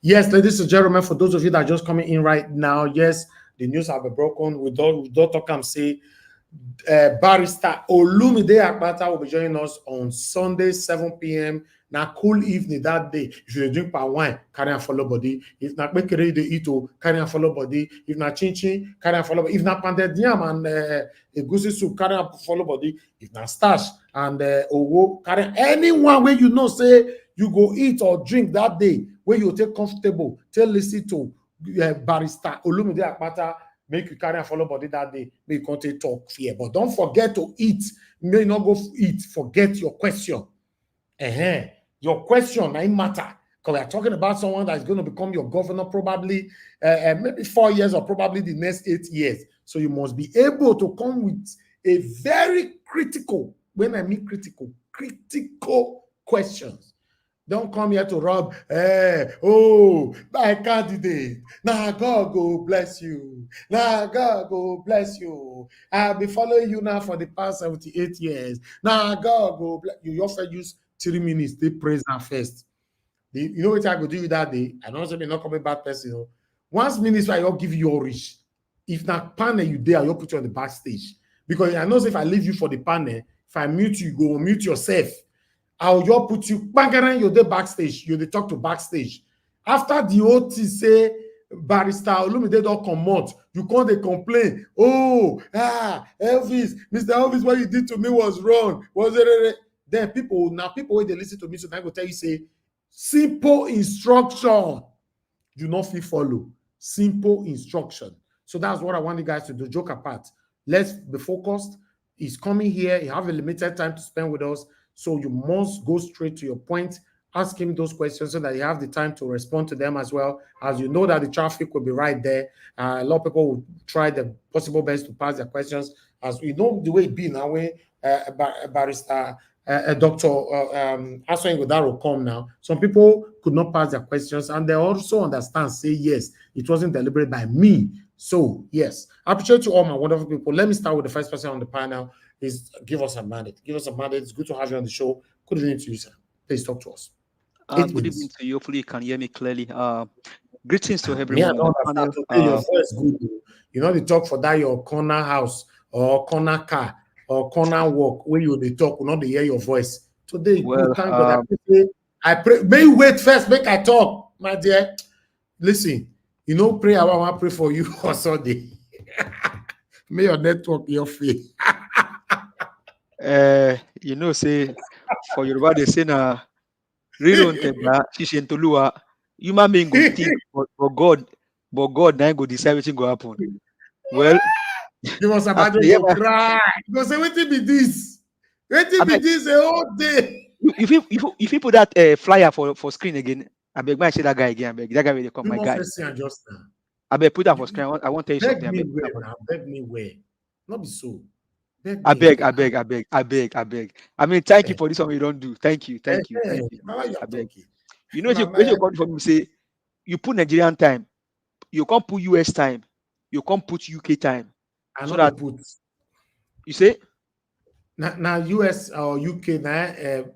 Yes, ladies and gentlemen, for those of you that are just coming in right now, yes, the news have been broken. We don't talk and say Barrister Olumide Akpata will be joining us on Sunday, 7 p.m. Now, cool evening that day. If you drink palm wine, carry and follow body. If not make ready to eat, carry and follow body. If not chin, carry and follow body. If not pounded yam and egusi soup, carry and follow body. If not stash and owo, carry anyone where you know say you go eat or drink that day, where you take comfortable, tell listen to Barrister Olumide Akpata. Make you carry and follow body that day. Make you continue talk fear. But don't forget to eat. May not go eat. Forget your question. Your question might matter. Because we are talking about someone that is going to become your governor probably maybe 4 years or probably the next 8 years. So you must be able to come with a very critical, when I mean critical questions. Don't come here to rob. My candidate. Now God go bless you. Now God go bless you. I've been following you now for the past 78 years. Now God go bless you. You often use 3 minutes. They praise and first. You know what I go do you that day? I don't say they're not coming back person. You know. Once minister, I'll give you your rich. If not panel you there, I'll put you on the backstage. Because I know if I leave you for the panel, if I mute you, go mute yourself. I'll just put you bangering you're the backstage. You talk to backstage. After the OT say Barrister Olumide don't come out, you can't they complain. Elvis, Mr. Elvis, what you did to me was wrong. Was it? Then people when they listen to me, so I go tell you say simple instruction. You not feel follow. Simple instruction. So that's what I want you guys to do. Joke apart. Let's be focused. He's coming here. He have a limited time to spend with us. So you must go straight to your point, ask him those questions so that you have the time to respond to them as well. As you know that the traffic will be right there. A lot of people will try the possible best to pass their questions. As we know the way it be now, when barrister Dr. Asoyin Godaro come now, some people could not pass their questions and they also understand, say, yes, it wasn't deliberate by me. So, yes, I appreciate you all, my wonderful people. Let me start with the first person on the panel. Is give us a mandate. Give us a mandate. It's good to have you on the show. Good evening to you, sir. Please talk to us. Good evening to you. Hopefully you can hear me clearly. Greetings to Me, I everyone in the don't panel. understand. Today, your voice good. You know, they talk for that your corner house or corner car or corner walk where you they talk, will not they hear your voice. Today, Well, good. Thank God. I pray. May you wait first. Make I talk, my dear. Listen, you know, pray. I want to pray for you on Sunday. May your network be your faith. you know, say for Yoruba they say na Riro Nteba, Shishentoluwa, human being go think, but God now go decide what go happen. Well, you must imagine you cry. You go say, what be this? What be this the whole day? If you put that flyer for screen again, I beg my say that guy again. I beg that guy will come, my guy. Just now. I beg put that for screen. I want to tell you beg something. Me where now. Beg me where? Not be so. I beg. I mean, thank you for this one you don't do. Thank you. I beg. You know, you come from me say you put Nigerian time, you can't put US time, you can't put UK time. So that put. You say now US or UK now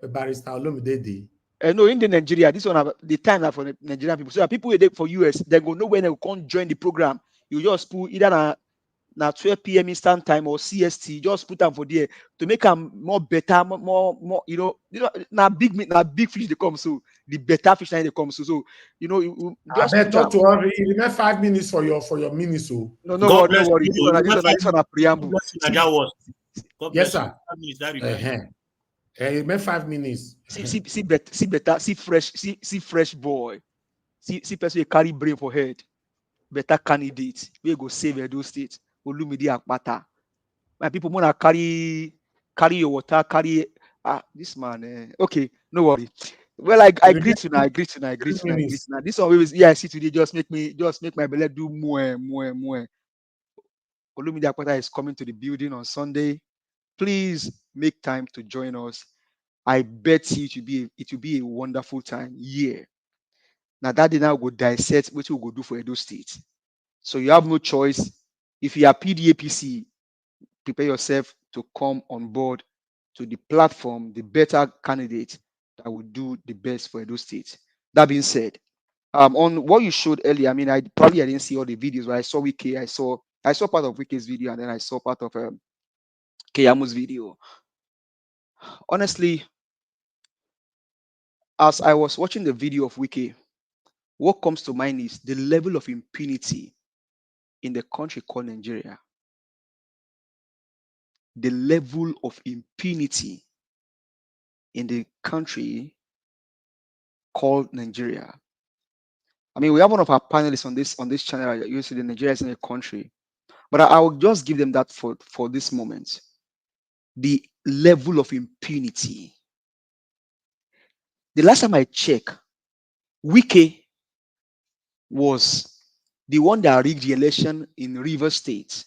barrister Olomide. No, in the Nigeria, this one the time for the Nigerian people. So that people wait for US, they go nowhere, they can't join the program. You just put either na 12 p.m. Eastern time or CST, just put them for there to make them more better, more, you know, now big fish they come, so the better fish they come, so you know, you just I talk to her. You remain 5 minutes for your minutes, so no worry. This one a preamble. Yes, sir. 5 minutes, it meant 5 minutes. See fresh boy. See person carry brain for head. Better candidate. We go save Edo State. Olumide Akpata. My people wanna carry your water, carry this man. Okay, no worry. Well, I greet you now. I greet you now. This one I see today just make my belly do more. Olumide Akpata is coming to the building on Sunday. Please make time to join us. I bet you it will be a wonderful time. Yeah. Now that day now go dissect what we go do for Edo State. So you have no choice. If you are PDAPC, prepare yourself to come on board to the platform, the better candidate that will do the best for Edo State. That being said, on what you showed earlier, I mean, I didn't see all the videos, but I saw Wike, I saw part of Wike's video, and then I saw part of Keyamo's video. Honestly, as I was watching the video of Wike, what comes to mind is the level of impunity in the country called Nigeria. The level of impunity in the country called Nigeria. I mean, we have one of our panelists on this channel. You see, the Nigeria is in a country, but I will just give them that for this moment. The level of impunity. The last time I checked, Wike was the one that rigged the election in Rivers State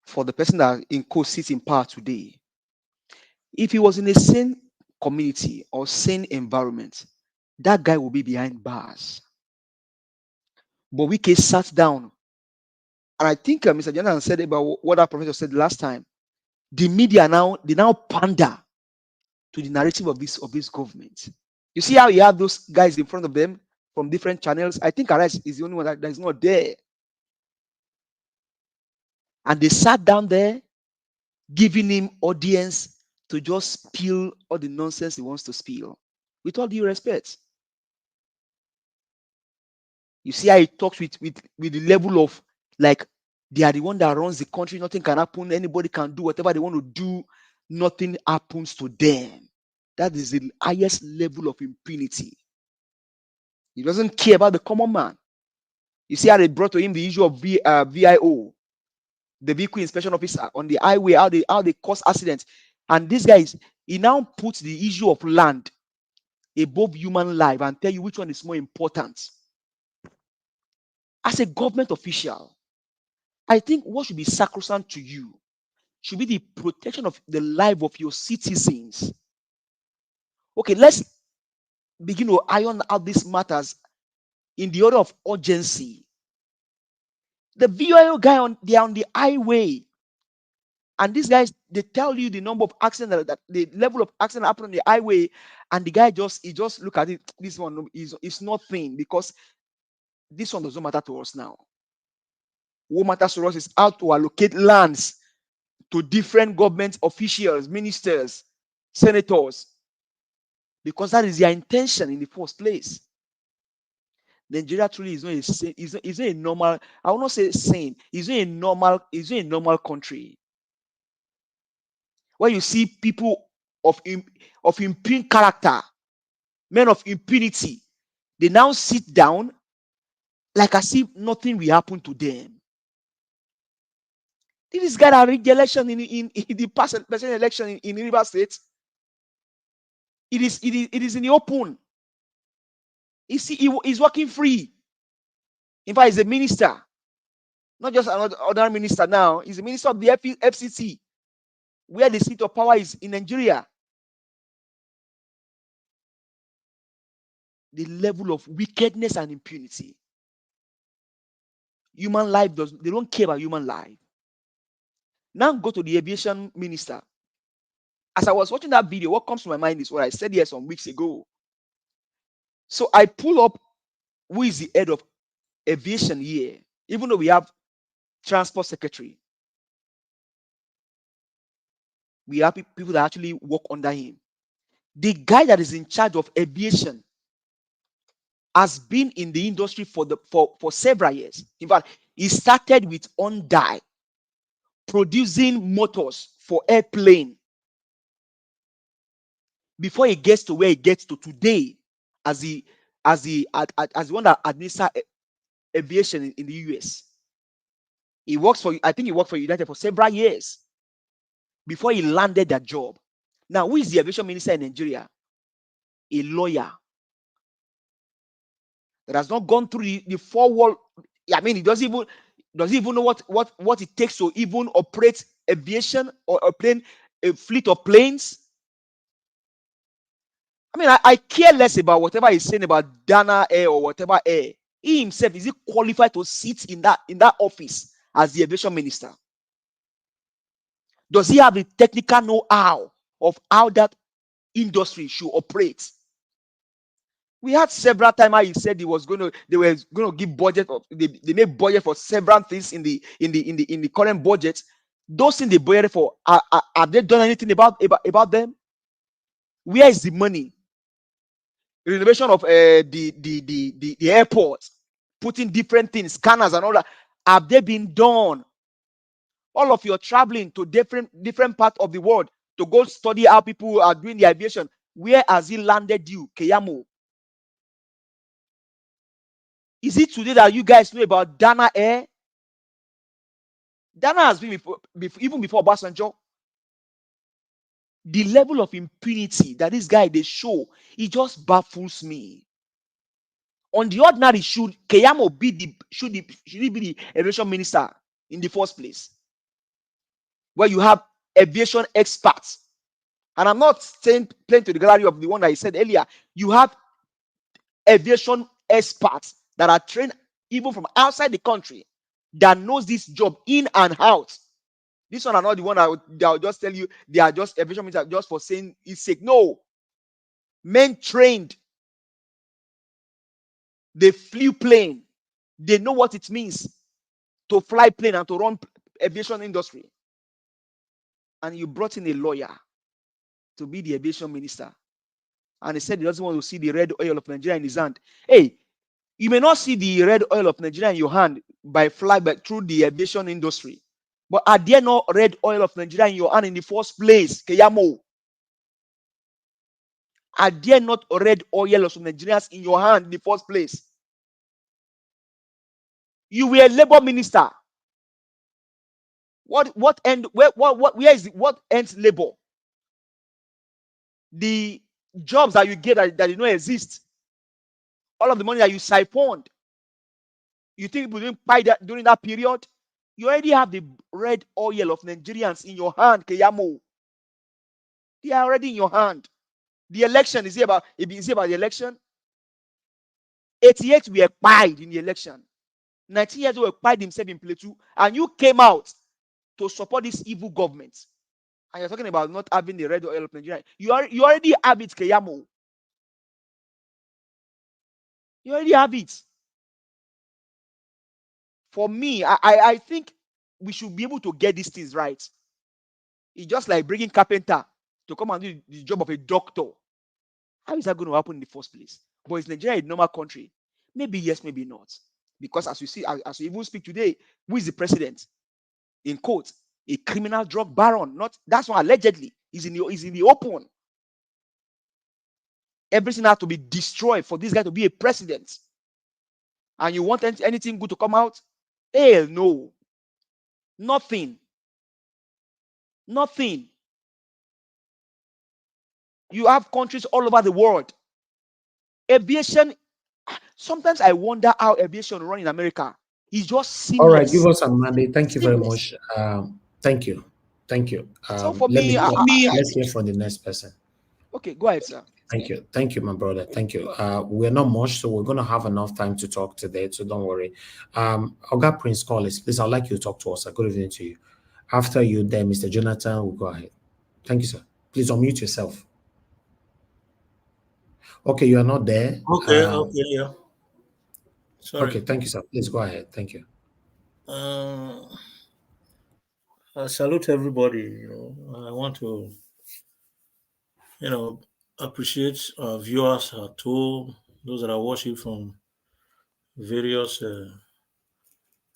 for the person that in quote sits in power today. If he was in a sane community or sane environment, that guy will be behind bars. But Wike sat down, and I think Mr. Jonathan said about what that professor said last time. The media now pander to the narrative of this government. You see how you have those guys in front of them from different channels. I think Arise is the only one that is not there. And they sat down there, giving him audience to just spill all the nonsense he wants to spill. With all due respect. You see how he talks with the level of like they are the one that runs the country, nothing can happen, anybody can do whatever they want to do, nothing happens to them. That is the highest level of impunity. He doesn't care about the common man. You see how they brought to him the issue of VIO, the vehicle inspection officer on the highway, how they cause accidents. And this guy he now puts the issue of land above human life and tell you which one is more important. As a government official, I think what should be sacrosanct to you should be the protection of the life of your citizens. Okay, let's begin to iron out these matters in the order of urgency. The VIO guy they're on the highway, and these guys they tell you the number of accidents that the level of accident happen on the highway, and the guy just look at it. This one is nothing because this one doesn't matter to us now. What matters to us is how to allocate lands to different government officials, ministers, senators, because that is their intention in the first place. Nigeria truly is not a normal. I will not say sane. It's not a normal country where you see people of impure character, men of impunity. They now sit down like as if nothing will happen to them. This guy that rigged the election in the past presidential election in River State. It is in the open. He's working free. In fact, he's a minister, not just another minister now. He's a minister of the FCC, where the seat of power is in Nigeria. The level of wickedness and impunity. Human life they don't care about human life. Now go to the aviation minister. As I was watching that video, what comes to my mind is what I said here some weeks ago. So I pull up who is the head of aviation here, even though we have transport secretary. We have people that actually work under him. The guy that is in charge of aviation has been in the industry for several years. In fact, he started with Hyundai, producing motors for airplane before he gets to where he gets to today as the one that administers aviation in the US. I think he worked for United for several years before he landed that job. Now, who is the aviation minister in Nigeria? A lawyer that has not gone through the four wall. I mean, he doesn't even know what it takes to even operate aviation or a fleet of planes. I mean, I care less about whatever he's saying about Dana Air or whatever air. He himself, is he qualified to sit in that office as the aviation minister? Does he have the technical know-how of how that industry should operate? We had several times how he said they were going to give budget they made budget for several things in the current budget. Those things they budgeted for, have they done anything about them? Where is the money? Renovation of the airport, putting different things, scanners and all that. Have they been done? All of your traveling to different parts of the world to go study how people are doing the aviation. Where has he landed you, Keyamo? Is it today that you guys know about Dana Air? Dana has been even before Obasanjo. The level of impunity that this guy they show, it just baffles me. On the ordinary, should Keyamo should he be the aviation minister in the first place? Where you have aviation experts. And I'm not saying playing to the gallery of the one that I said earlier. You have aviation experts that are trained even from outside the country that knows this job in and out. This one are not the one that will just tell you they are just aviation ministers just for saying it's sake. No. Men trained. They flew plane. They know what it means to fly plane and to run aviation industry. And you brought in a lawyer to be the aviation minister. And he said he doesn't want to see the red oil of Nigeria in his hand. Hey, you may not see the red oil of Nigeria in your hand by through the aviation industry. But are there no red oil of Nigeria in your hand in the first place, Keyamo? Are there not red oil of Nigerians in your hand in the first place? You were a labor minister. What ends labor? the jobs that you get that did not exist, all of the money that you siphoned, you think people didn't buy that during that period? You already have the red oil of Nigerians in your hand, Keyamo. They are already in your hand. The election, is it about the election? 88 were pied in the election. 19 years were pied himself in Plateau, and you came out to support this evil government. And you're talking about not having the red oil of Nigeria. You already have it, Keyamo. You already have it. For me, I think we should be able to get these things right. It's just like bringing carpenter to come and do the job of a doctor. How is that going to happen in the first place? But is Nigeria a normal country? Maybe yes, maybe not. Because as you see, as we even speak today, who is the president? In quote, a criminal drug baron. Not that's not allegedly. Is in the open. Everything has to be destroyed for this guy to be a president. And you want anything good to come out? Hell no. Nothing. Nothing. You have countries all over the world. Aviation, sometimes I wonder how aviation run in America. It's just All right, give seamless. us a mandate. Thank you very Seamless. much. Thank you. Thank you. So for Let me me, let's hear from the next person. okay, go ahead, sir. Thank you. Thank you, my brother. Thank you. We're not much, so we're going to have enough time to talk today, so don't worry. Oga Prince Collins, please, I'd like you to talk to us. Good evening to you. After you, then Mr. Jonathan will go ahead. Thank you, sir. Please unmute yourself. Okay, you are not there. Okay, yeah. Sorry. Okay, thank you, sir. Please go ahead. Thank you. I salute everybody. I want to, appreciate our viewers at home, those that are watching from various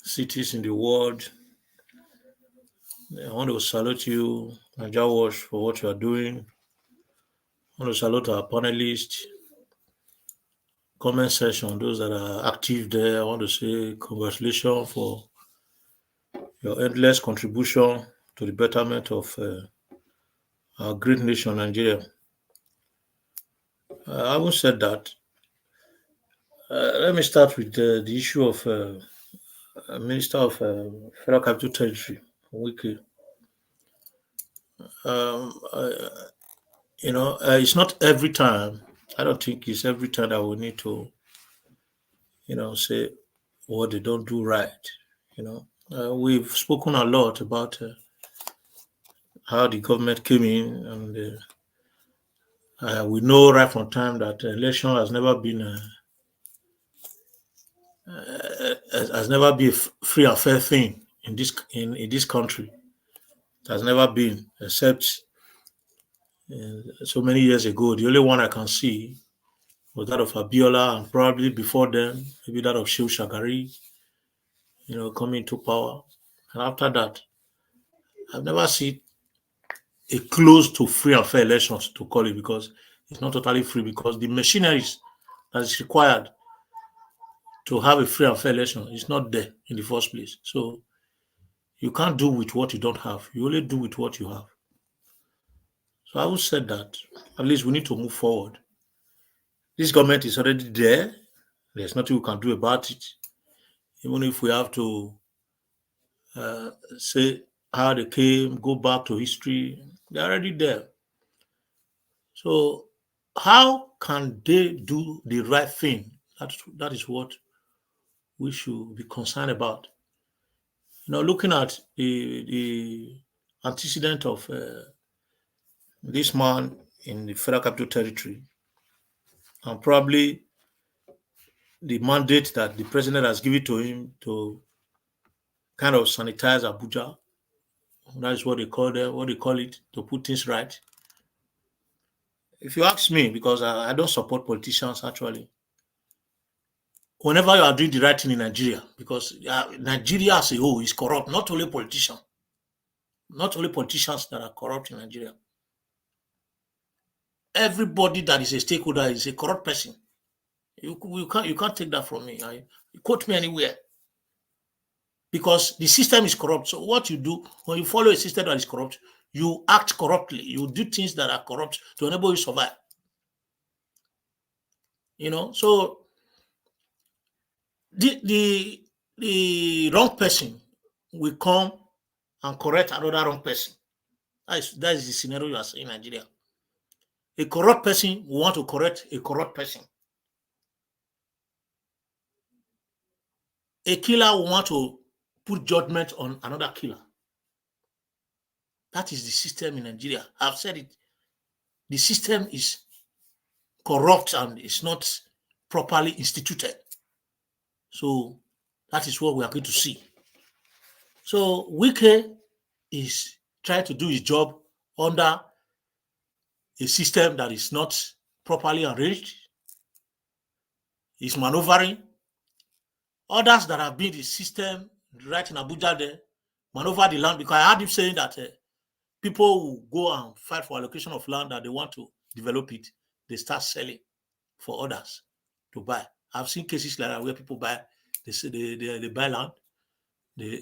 cities in the world. I want to salute you, Naija Watch, for what you are doing. I want to salute our panelists, comment section, those that are active there. I want to say congratulations for your endless contribution to the betterment of our great nation, Nigeria. Having said that, let me start with the issue of Minister of Federal Capital Territory, Wike. It's not every time. I don't think it's every time that we need to, say what they don't do right. We've spoken a lot about how the government came in, and we know right from time that election has never been a free and fair thing in this country. It has never been, except so many years ago. The only one I can see was that of Abiola, and probably before then, maybe that of Shehu Shagari, coming to power. And after that, I've never seen a close to free and fair elections, to call it, because it's not totally free, because the machineries that is required to have a free and fair election is not there in the first place. So you can't do with what you don't have. You only do with what you have. So I would say that at least we need to move forward. This government is already there. There's nothing we can do about it. Even if we have to say how they came, go back to history, they're already there. So how can they do the right thing? That is what we should be concerned about. Looking at the antecedent of this man in the Federal Capital Territory, and probably the mandate that the president has given to him to kind of sanitize Abuja. That is what they call it, to put things right. If you ask me, because I don't support politicians actually, whenever you are doing the right thing in Nigeria, because Nigeria as a whole is corrupt, not only politicians that are corrupt in Nigeria. Everybody that is a stakeholder is a corrupt person. You can't take that from me. You quote me anywhere. Because the system is corrupt. So what you do when you follow a system that is corrupt, You act corruptly. You do things that are corrupt to enable you to survive. So the wrong person will come and correct another wrong person. That is the scenario you are seeing in Nigeria. A corrupt person will want to correct a corrupt person. A killer will want to put judgment on another killer. That is the system in Nigeria. I've said it. The system is corrupt and is not properly instituted. So that is what we are going to see. So Wike is trying to do his job under a system that is not properly arranged. He's maneuvering. Others that have been the system right in Abuja there maneuver the land, because I heard him saying that people will go and fight for allocation of land that they want to develop it. They start selling for others to buy. I've seen cases like that where people buy, they buy land. The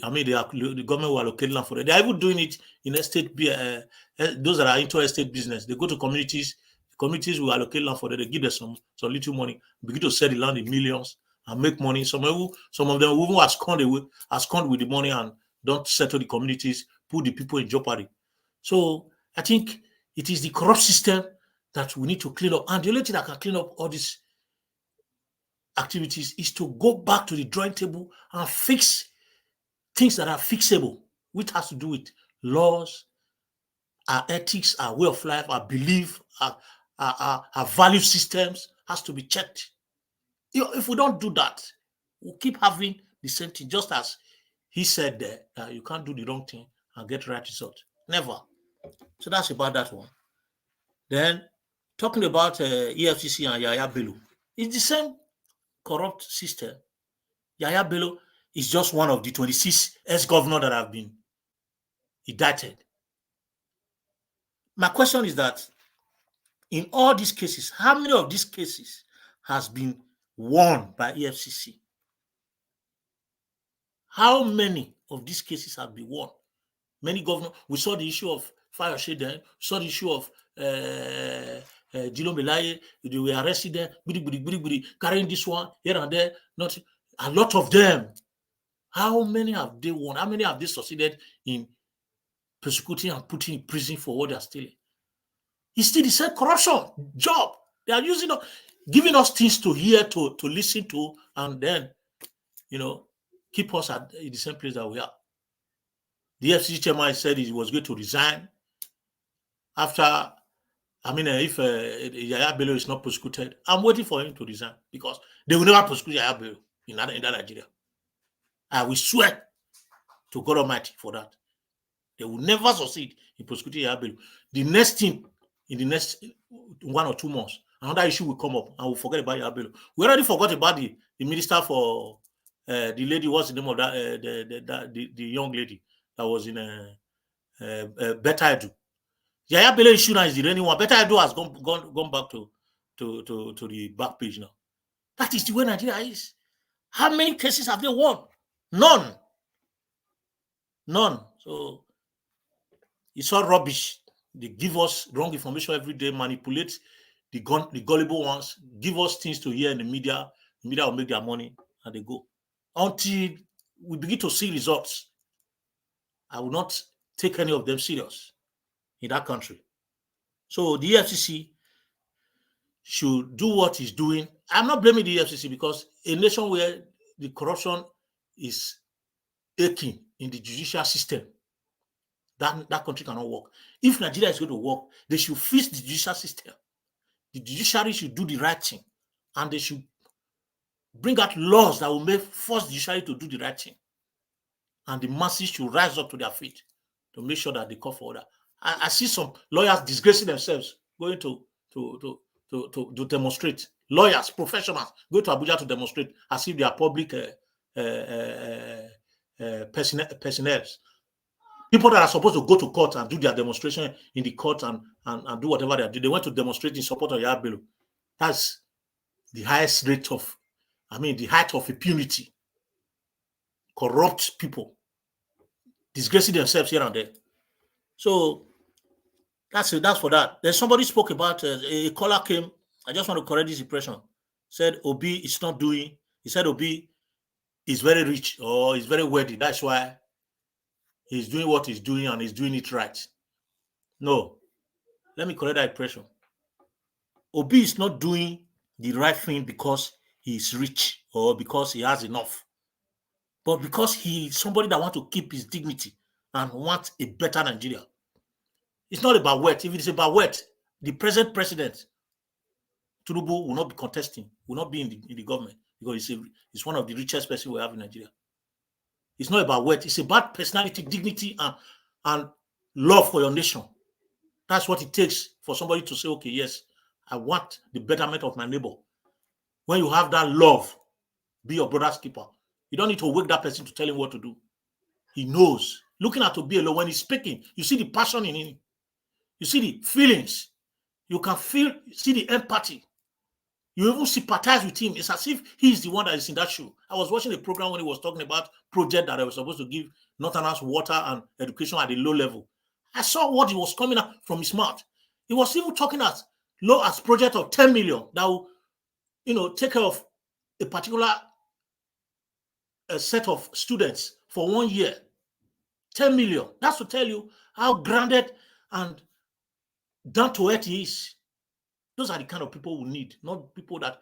government will allocate land for it. They are even doing it in estate. Those that are into estate business, they go to communities. Communities will allocate land for them. They give them some little money, begin to sell the land in millions and make money. Some of them even abscond with the money and don't settle the communities, put the people in jeopardy. So I think it is the corrupt system that we need to clean up. And the only thing that can clean up all these activities is to go back to the drawing table and fix things that are fixable, which has to do with laws, our ethics, our way of life, our belief, our value systems has to be checked. If we don't do that, we'll keep having the same thing, just as he said there, that you can't do the wrong thing and get right result. Never. So that's about that one. Then, talking about EFCC and Yahaya Bello, it's the same corrupt system. Yahaya Bello is just one of the 26 ex-governors that have been indicted. My question is that in all these cases, how many of these cases has been won by EFCC? How many of these cases have been won? Many governors, we saw the issue of Fire Shaden, saw the issue of Dilo Melaye, they were arrested there, carrying this one here and there. Not a lot of them. How many have they won? How many have they succeeded in persecuting and putting in prison for what they are stealing? It's still the same corruption job. They are using, giving us things to hear, to listen to, and then, keep us at the same place that we are. The FCC chairman said he was going to resign after, if Yahaya Bello is not prosecuted. I'm waiting for him to resign because they will never prosecute Yahaya Bello in Nigeria. I will swear to God Almighty for that. They will never succeed in prosecuting Yahaya Bello. The next thing, in the next 1 or 2 months, another issue will come up and we'll forget about Yahaya Bello. We already forgot about the minister for the lady, what's the name of that, the young lady that was in Better Edu. Yahaya Bello issue now is the reigning one. Better Edu has gone back to the back page now. That is the way Nigeria is. How many cases have they won? None. So it's all rubbish. They give us wrong information every day, manipulate the gullible ones, give us things to hear in the media. The media will make their money and they go. Until we begin to see results, I will not take any of them serious in that country. So the EFCC should do what it's doing. I'm not blaming the EFCC because a nation where the corruption is aching in the judicial system, that country cannot work. If Nigeria is going to work, they should fix the judicial system. The judiciary should do the right thing, and they should bring out laws that will force the judiciary to do the right thing. And the masses should rise up to their feet to make sure that they call for order. I see some lawyers disgracing themselves, going to demonstrate. Lawyers, professionals, go to Abuja to demonstrate as if they are public personnel. People that are supposed to go to court and do their demonstration in the court and do whatever they do, they went to demonstrate in support of Yahaya Bello. That's the highest rate of, the height of impunity. Corrupt people disgracing themselves here and there. So That's it. That's for that. Then somebody spoke about a caller came. I just want to correct this impression. Said Obi is not doing. He said Obi is very rich or is very wealthy. That's why he's doing what he's doing and he's doing it right. No, let me correct that impression. Obi is not doing the right thing because he's rich or because he has enough, but because he's somebody that wants to keep his dignity and wants a better Nigeria. It's not about wealth. If it is about wealth, the present president, Tinubu, will not be contesting, will not be in the government because he's one of the richest person we have in Nigeria. It's not about wealth. It's about personality, dignity, and love for your nation. That's what it takes for somebody to say, okay, yes, I want the betterment of my neighbor. When you have that love, be your brother's keeper. You don't need to wake that person to tell him what to do. He knows. Looking at Bello when he's speaking, you see the passion in him. You see the feelings. You can see the empathy. You even sympathize with him. It's as if he's the one that is in that shoe. I was watching a program when he was talking about project that I was supposed to give Northerners water and education at a low level. I saw what he was coming out from his mouth. He was even talking as low as project of 10 million that will, take care of a particular set of students for 1 year. 10 million. That's to tell you how grounded and down to earth he is. Those are the kind of people we need, not people that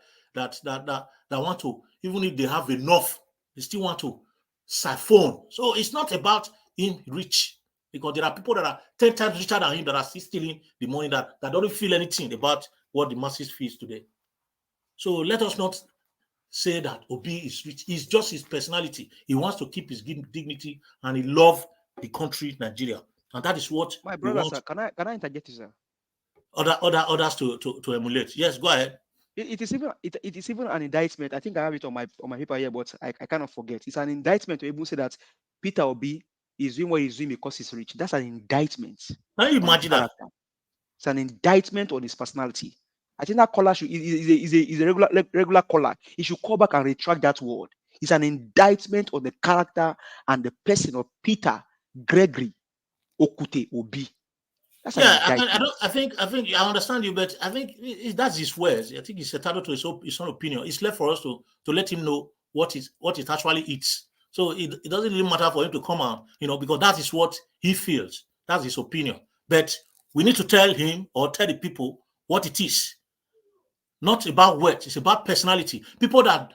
want to, even if they have enough, they still want to siphon. So it's not about him rich, because there are people that are 10 times richer than him that are still stealing the money that don't feel anything about what the masses feels today. So let us not say that Obi is rich. It's just his personality. He wants to keep his dignity and he loves the country, Nigeria. And that is what My we brother, want sir, can I interject you, sir? others to emulate. Yes, go ahead. It is even an indictment. I think I have it on my paper here, but I cannot forget. It's an indictment to even say that Peter Obi is doing what he's doing because he's rich. That's an indictment. Can you imagine that? It's an indictment on his personality. I think that caller is a regular caller. He should call back and retract that word. It's an indictment on the character and the person of Peter Gregory Okute Obi. That's an indictment. I think I understand you, but I think that's his words. I think he's entitled to his own opinion. It's left for us to let him know what it actually is. So it doesn't really matter for him to come out, because that is what he feels. That's his opinion. But we need to tell him or tell the people what it is. Not about words. It's about personality. People that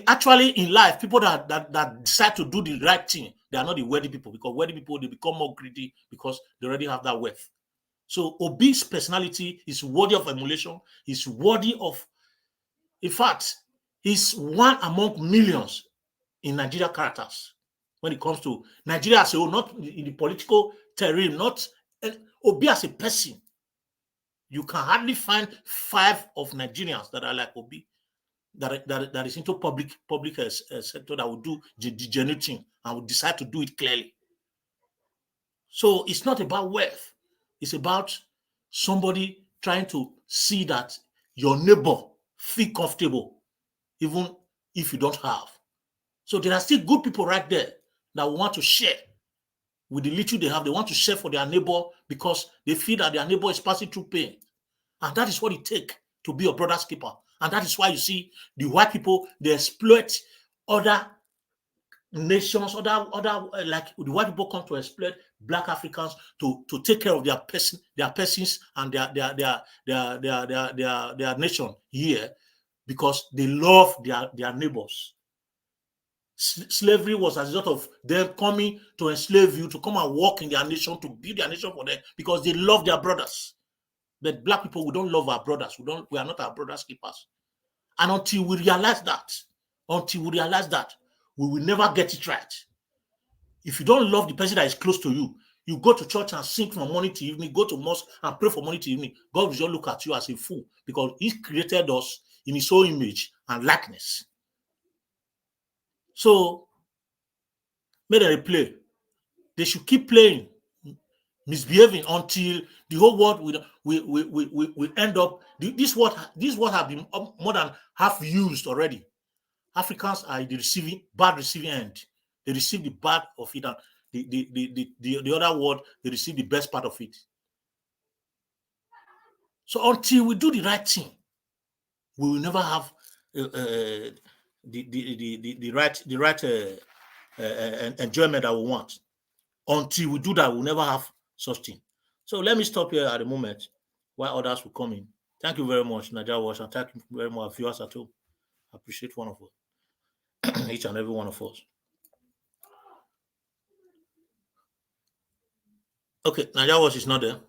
actually in life, people that decide to do the right thing, they are not the wealthy people, because wealthy people, they become more greedy because they already have that wealth. So Obi's personality is worthy of emulation. He's worthy of, in fact, he's one among millions in Nigeria characters when it comes to Nigeria as a whole, not in the political terrain, not Obi as a person. You can hardly find 5 of Nigerians that are like Obi, that is into public sector, that will do the generating and will decide to do it clearly. So it's not about wealth. It's about somebody trying to see that your neighbor feel comfortable, even if you don't have. So there are still good people right there that want to share with the little they have. They want to share for their neighbor because they feel that their neighbor is passing through pain. And that is what it takes to be a brother's keeper. And that is why you see the white people, they exploit other nations, other like the white people come to exploit black Africans to take care of their persons and their nation here, because they love their neighbors. Slavery was as a result of them coming to enslave you, to come and work in their nation, to build their nation for them, because they love their brothers. But black people, we don't love our brothers. We are not our brothers' keepers. And until we realize that, we will never get it right. If you don't love the person that is close to you, you go to church and sing from morning to evening, go to mosque and pray from morning to evening, God will just look at you as a fool, because he created us in his own image and likeness. So, may they play. They should keep playing, misbehaving until the whole world will end up. This what have been more than half used already. Africans are the bad receiving end. They receive the bad of it, and the other world, they receive the best part of it. So until we do the right thing, we will never have the right enjoyment that we want. Until we do that, we'll never have such thing. So let me stop here at the moment while others will come in. Thank you very much, Nadia Wash, and thank you very much, viewers at home. I appreciate one of us, each and every one of us. Okay, Nadia Wash is not there.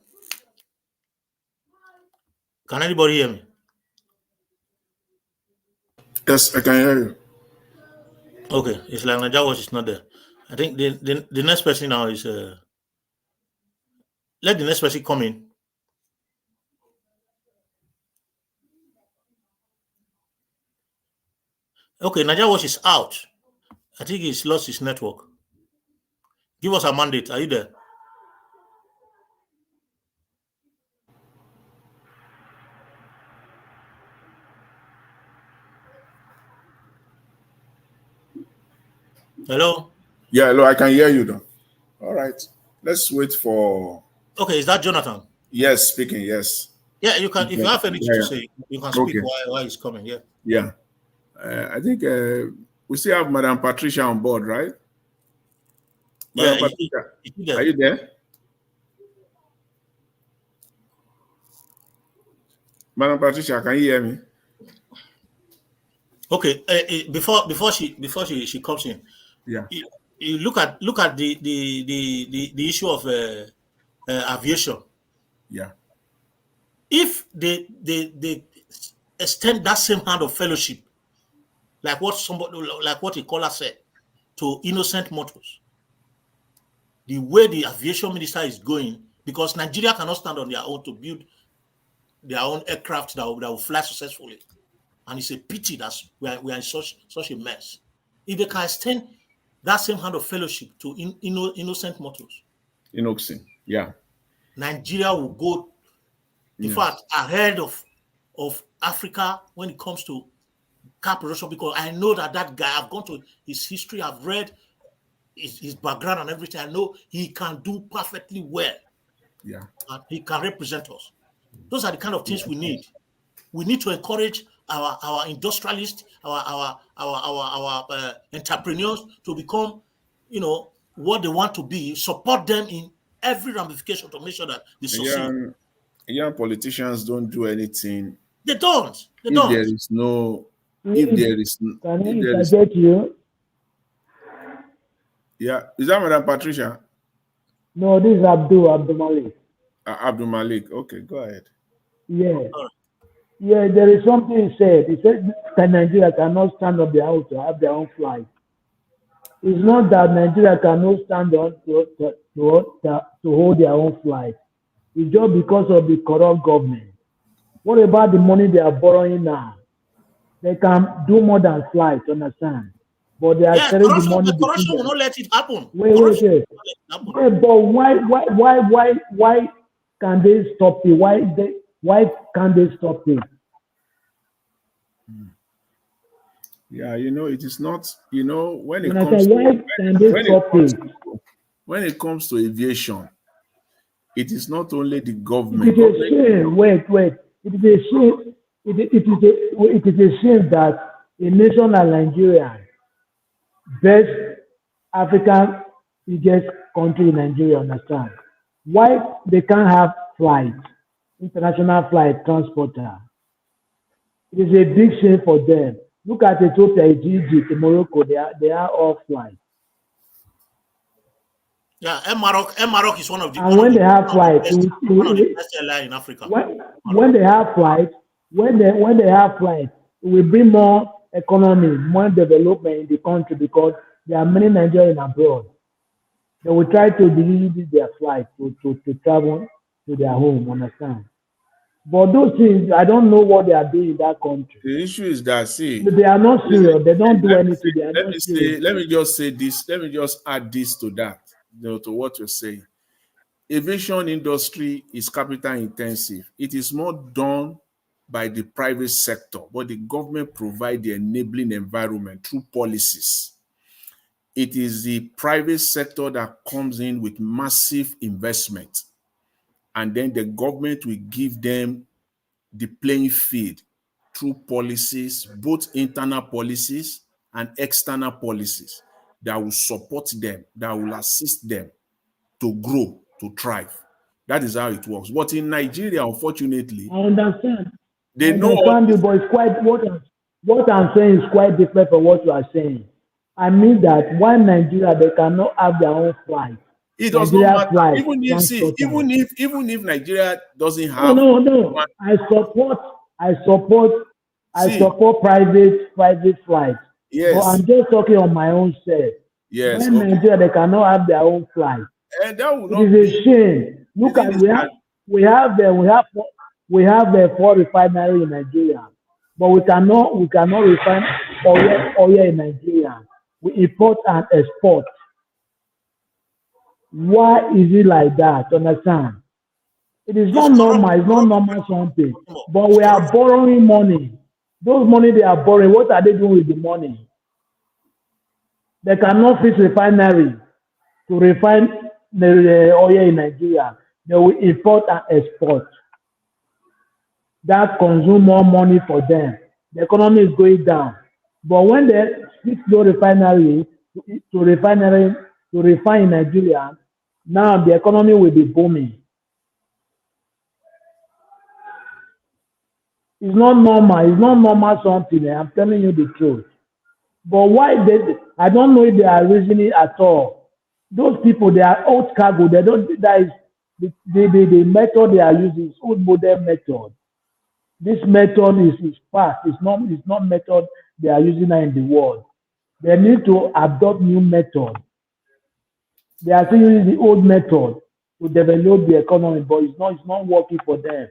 Can anybody hear me? Yes, I can hear you. Okay, it's like Nadia Wash is not there. I think the next person now is let the next person come in. Okay, Nadia Wash is out. I think he's lost his network. Give us a mandate. Are you there? Hello? Yeah, hello, I can hear you though. All right. Let's wait for. Okay, is that Jonathan? Yes, speaking, yes. Yeah, you can. If you have anything to say, you can speak Okay. while he's coming. Yeah. Yeah. I think we still have Madam Patricia on board, right? Madam Patricia, are you there? Madam Patricia, can you hear me? Okay. Before she comes in, Yeah. You look at the issue of aviation. Yeah. If they extend that same kind of fellowship, like what a caller said, to innocent mortals, the way the aviation minister is going, because Nigeria cannot stand on their own to build their own aircraft that will fly successfully, and it's a pity that we are in such a mess. If they can extend that same kind of fellowship to innocent mortals, Innocent, yeah. Nigeria will go, in fact, ahead of Africa when it comes to car production, because I know that guy, I've gone to his history, I've read his background and everything. I know he can do perfectly well. Yeah. And he can represent us. Those are the kind of things we need. We need to encourage our industrialists, our entrepreneurs to become, what they want to be. Support them in every ramification to make sure that they succeed. Young politicians don't do anything. They don't. If there is no, Can I interject you? Yeah, is that Madam Patricia? No, this is Abdul Malik. Abdul Malik. Okay, go ahead. Yeah. Yeah, there is something he said. He said that Nigeria cannot stand on their own to have their own flight. It's not that Nigeria cannot stand on to hold their own flight. It's just because of the corrupt government. What about the money they are borrowing now? They can do more than flight, understand? But they are carrying the money. The corruption will not let it happen. Wait. Yeah, but why can they stop it? Why can't they stop it? Yeah, it is not, when it comes to aviation, it is not only the government. It is a shame. Wait. It is a shame. It is a shame that a nation like Nigeria, best African biggest country in Nigeria, understand? Why they can't have flight, international flight transporter? It is a big shame for them. Look at Ethiopia, Egypt, Morocco. They are all flight. Yeah, Maroc is one of the. And when they have flight, one of the best airlines in Africa. When they have flight, when they have flight, it will bring more economy, more development in the country because there are many Nigerians abroad. They will try to delete their flight to travel to their home, understand? But those things, I don't know what they are doing in that country. The issue is that, they are not serious. They don't do anything. They are not serious. Let me just say this. Let me just add this to that, to what you're saying. Aviation industry is capital intensive. It is not done by the private sector, but the government provide the enabling environment through policies. It is the private sector that comes in with massive investment, and then the government will give them the playing field through policies, both internal policies and external policies that will support them, that will assist them to grow, to thrive. That is how it works. But in Nigeria, unfortunately, I understand. they I know all understand you, this. but it's quite what I'm saying is quite different from what you are saying. I mean that why Nigeria they cannot have their own flight. It does not Nigeria matter. flight Even if see, transport out. even if Nigeria doesn't No, have no, no. I see, support private flights. But yes, I'm just talking on my own self. yes, When okay. Nigeria they cannot have their own flight. And that will It not is be a shame. the Look thing at is that we have the 4 refinery in Nigeria, but we cannot refine oil in Nigeria. We import and export. Why is it like that? Understand? It is it's not normal. It's not corruption. normal something. But It's we are corruption. borrowing money. Those money they are borrowing, what are they doing with the money? They cannot fix refinery to refine the oil in Nigeria. They will import and export. That consume more money for them. The economy is going down. But when they fix the refinery to refine in Nigeria, now the economy will be booming. It's not normal. It's not normal something. I'm telling you the truth. But I don't know if they are reasoning at all. Those people, they are old cargo. They don't, that is, the method they are using is old modern method. This method is past. It's not method they are using now in the world. They need to adopt new method. They are still using the old method to develop the economy, but it's not working for them.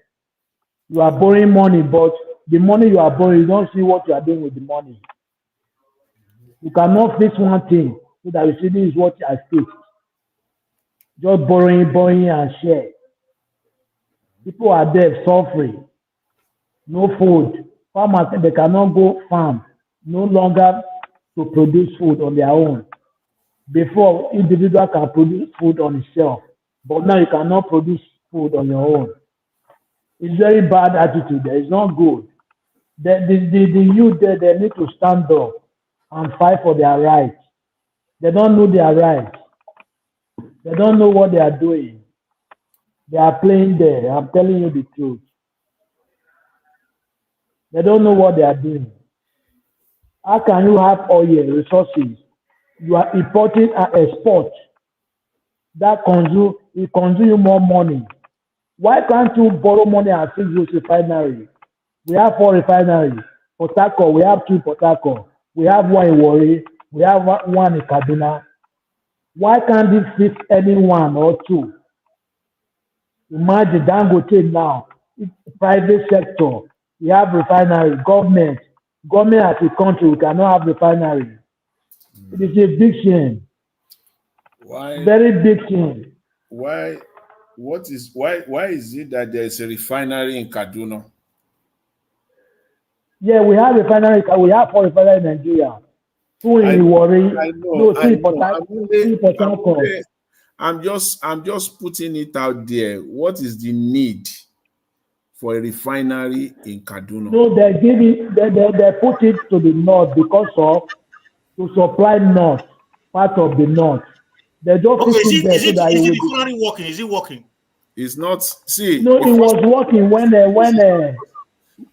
You are borrowing money, but the money you are borrowing, you don't see what you are doing with the money. You cannot fix one thing so that you see this is what I fixed. Just borrowing and share. People are there suffering. No food. Farmers, they cannot go farm no longer to produce food on their own. Before, individual can produce food on itself, but now you cannot produce food on your own. It's very bad attitude there. It's not good. The youth there, they need to stand up and fight for their rights. They don't know their rights. They don't know what they are doing. They are playing there. I'm telling you the truth. They don't know what they are doing. How can you have oil resources? You are importing and export. That consume you more money. Why can't you borrow money and fix those refineries? We have 4 refineries. Port Harcourt, we have 2 Port Harcourt. We have 1 in Warri. We have 1 in Kaduna. Why can't this fix any 1 or 2? Imagine Dangote now, it's private sector. We have refinery, government as a country, we cannot have refinery. It is a big shame. Why? Very big shame. Why? Why is it that there is a refinery in Kaduna? Yeah, we have refinery. We have 4 refineries in Nigeria. 2 in Warri. No, 2 in Port Harcourt. I'm just putting it out there. What is the need for a refinery in Kaduna? No, they give it. They put it to the north because of to supply north, part of the north. They just Okay, fix it there so that it will the be. refinery working? Is it working? It's not. See, No, it was working when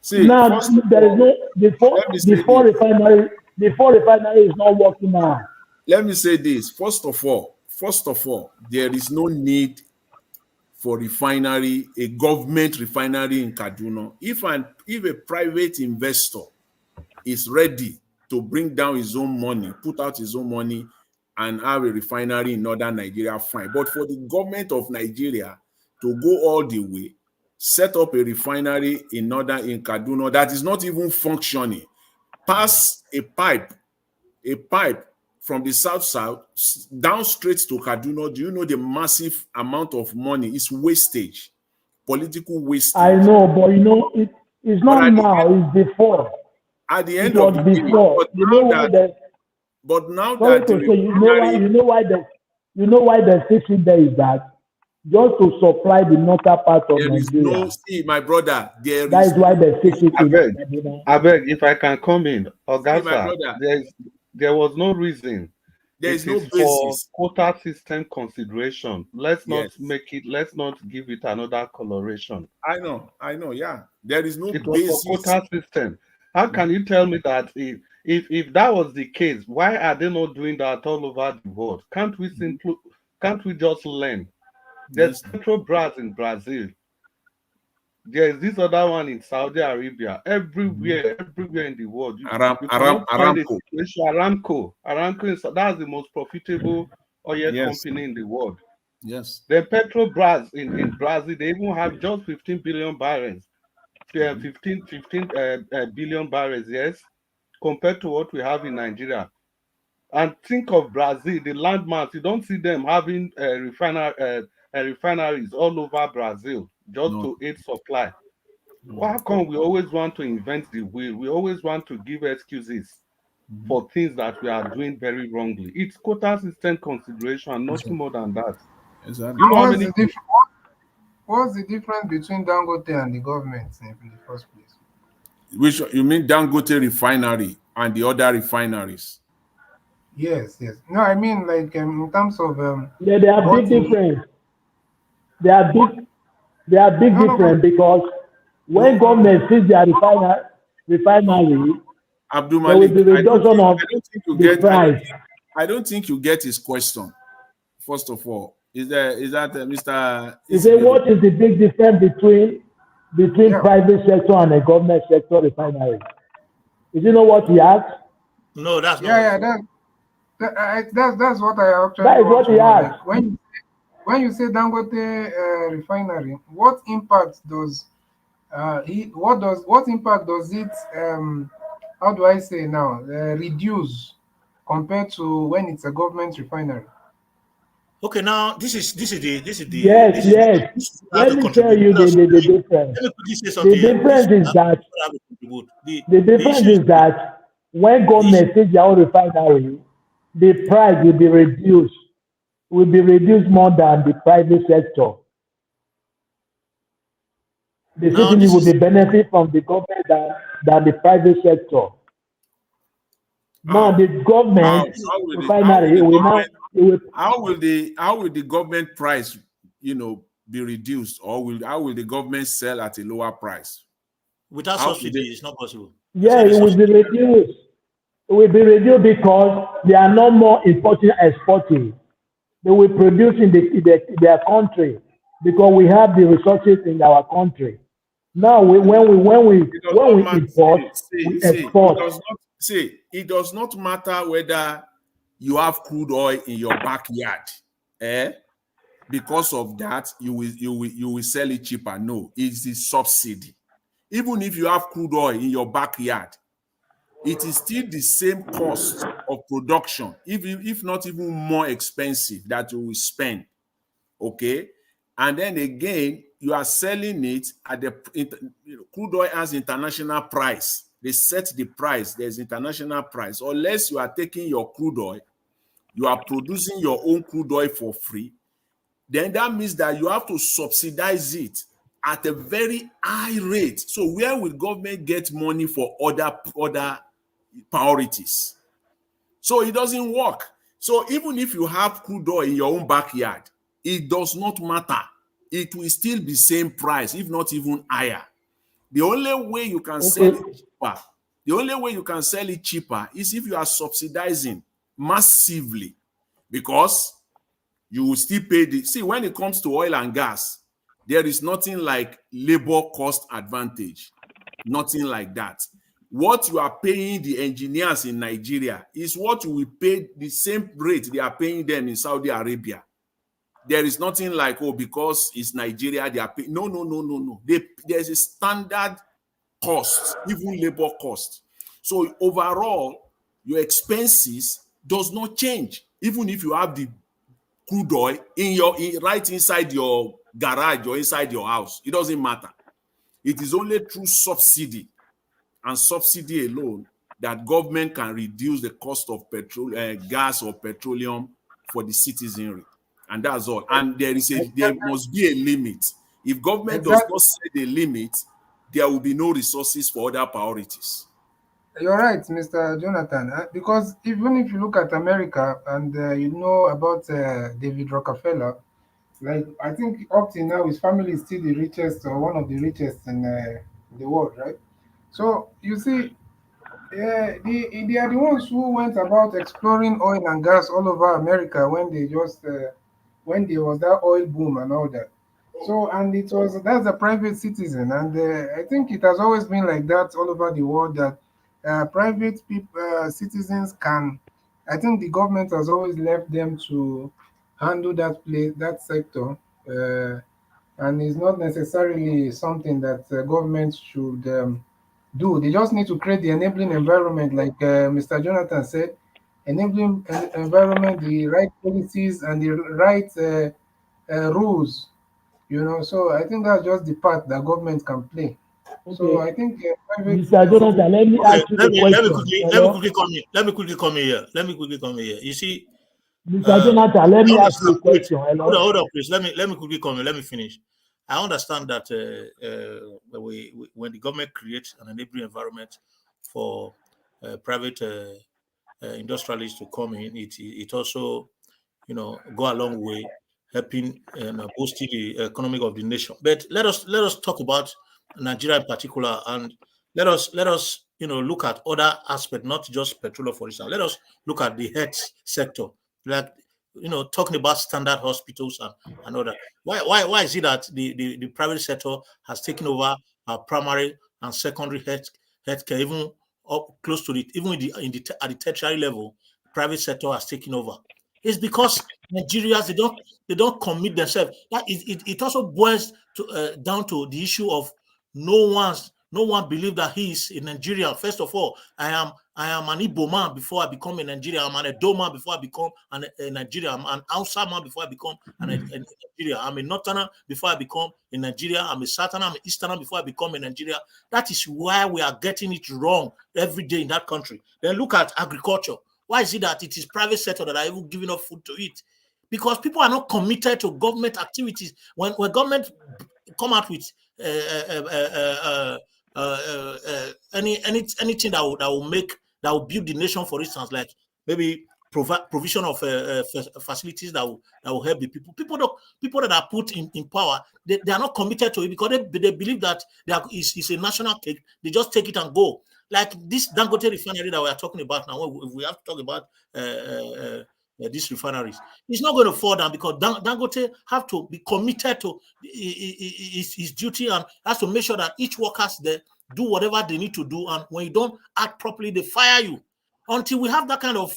see, now there is no before refinery is not working now. Let me say this. First of all, there is no need for a government refinery in Kaduna. If a private investor is ready to bring down his own money, put out his own money, and have a refinery in northern Nigeria, fine. But for the government of Nigeria to go all the way, set up a refinery in Kaduna that is not even functioning, pass a pipe from the south down straight to Kaduna. Do you know the massive amount of money? It's wastage, political wastage. I know, but it's not now. It's before. At the It end was of the day, before. but now sorry that to say, you know why they fix it there is that just to supply the northern part of There is no, Nigeria. see, my brother, there That is is why no they fix it in Abeg, Kaduna. abeg, if I can come in, see, my Ogasa, brother, there was no reason. there is It no is for basis. quota system consideration. Yes, Let's not give it another coloration. I know, yeah. There is no It was for basis. quota system. How can you tell me that if that was the case, why are they not doing that all over the world? Can't we just learn? There's Yes. Petrobras in Brazil. There is this other one in Saudi Arabia. Everywhere in the world, you cannot find a Aramco. situation. Aramco that's the most profitable oil Yes, company in the world. yes. Then Petrobras in Brazil, they even have just 15 billion barrels, 15 billion barrels, yes, compared to what we have in Nigeria. And think of Brazil, the landmass. You don't see them having refineries all over Brazil just No, to aid supply. no. How come we always want to invent the wheel? We always want to give excuses for things that we are doing very wrongly. It's quota system consideration, nothing more than that. Exactly. You And know how many what's the difference between Dangote and the government in the first place? Which you mean Dangote refinery and the other refineries? Yes, yes. No, I mean like in terms of Yeah, there are big what in difference. There are big no no go difference because when No, government sees their refinery, Abdul there will Malik, be reduction of the price. I don't think you get his question. First of all, is that Mr. You say Isibiri? what is the big difference between yeah. private sector and a government sector refinery? Is you know what he asked? No, that's not Yeah, what it yeah, is. that's what I actually That is want what to he know. asked. Like when you say Dangote refinery, what impact does what impact does it how do I say now reduce compared to when it's a government refinery? Okay, now Yes, yes. this is what I have Let to me tell contribute. you the difference. Let me quickly say The something here. This is difference is that what I have to contribute. the The issue difference is is that when the issue government sees their own refinery, the price will be reduced more than the private sector. The now citizen this will be is benefit from the government than the private sector. Now How? the government refinery will now it will, How will the government price, be reduced, or how will the government sell at a lower price? without How will subsidy, they? it's not possible. yeah, Except the it will be subsidy. reduced. It will be reduced because they are no more importing exporting. They will produce in their country because we have the resources in our country. Now It does when not we matter. import, we export. It does not matter whether you have crude oil in your backyard. Eh? Because of that, you will sell it cheaper. No, it's the subsidy. Even if you have crude oil in your backyard, it is still the same cost of production, if not even more expensive, that you will spend. Okay, and then again, you are selling it at crude oil has international price. They set the price. There's international price. Unless you are taking your crude oil, you are producing your own crude oil for free, then that means that you have to subsidize it at a very high rate. So where will government get money for other priorities? So it doesn't work. So even if you have crude oil in your own backyard, it does not matter. It will still be same price, if not even higher. The only way you can sell Okay, it cheaper, is if you are subsidizing massively, because you will still pay when it comes to oil and gas, there is nothing like labor cost advantage. Nothing like that. What you are paying the engineers in Nigeria is what you will pay, the same rate they are paying them in Saudi Arabia. There is nothing like, oh, because it's Nigeria, they are paying. No, no, no, no, no. There's a standard cost, even labor cost. So overall, your expenses does not change, even if you have the crude oil right inside your garage or inside your house. It doesn't matter. It is only through subsidy and subsidy alone that government can reduce the cost of gas or petroleum for the citizenry. and that's all. And there must be a limit. If government does Exactly. not set a limit, there will be no resources for other priorities. You're right, Mr. Jonathan. Because even if you look at America and you know about David Rockefeller, like I think up till now his family is still the richest or one of the richest in the world, right? So you see, they are the ones who went about exploring oil and gas all over America when they just when there was that oil boom and all that. So and that's a private citizen, and I think it has always been like that all over the world that private people citizens can. I think the government has always left them to handle that sector, and it's not necessarily something that government should do. They just need to create the enabling environment, like Mr. Jonathan said, enabling environment, the right policies and the right rules. So I think that's just the part that government can play. So Okay, I think private Mr. citizens. Jonathan, let me Okay, ask you a question. let me Hello, quickly come in. Let me quickly come in here. Let me quickly come in here. You see, Mr. uh, Jonathan, let I me ask you understand. a Wait, question. Hello. hold on, please. Let me quickly come in. Let me finish. I understand that when the government creates an enabling environment for private industrialists to come in, it also go a long way helping boosting the economic of the nation. But let us talk about Nigeria in particular, and let us look at other aspects, not just petroleum, for instance. Let us look at the health sector, like talking about standard hospitals and other. Why is it that the private sector has taken over primary and secondary healthcare, even up close to it, even at the tertiary level, private sector has taken over? It's because Nigerians they don't commit themselves. It also boils down to the issue of no one believe that he is a Nigerian. First of all, I am an Igbo man before I become a Nigerian. I'm an Edo man before I become a Nigerian. I'm an Hausa man before I become a Nigerian. I'm a Northerner before I become a Nigerian. I'm a Southerner. I'm an Easterner before I become a Nigerian. That is why we are getting it wrong every day in that country. Then look at agriculture. Why is it that it is private sector that are even giving up food to eat? Because people are not committed to government activities. When government come out with anything that will build the nation, for instance, like maybe provision of facilities that will help the people. People that are put in power, they are not committed to it because they believe that it's a national cake. They just take it and go. Like this Dangote refinery that we are talking about now, we have to talk about these refineries. It's not going to fall down because Dangote have to be committed to his duty and has to make sure that each workers there do whatever they need to do. And when you don't act properly, they fire you. Until we have that kind of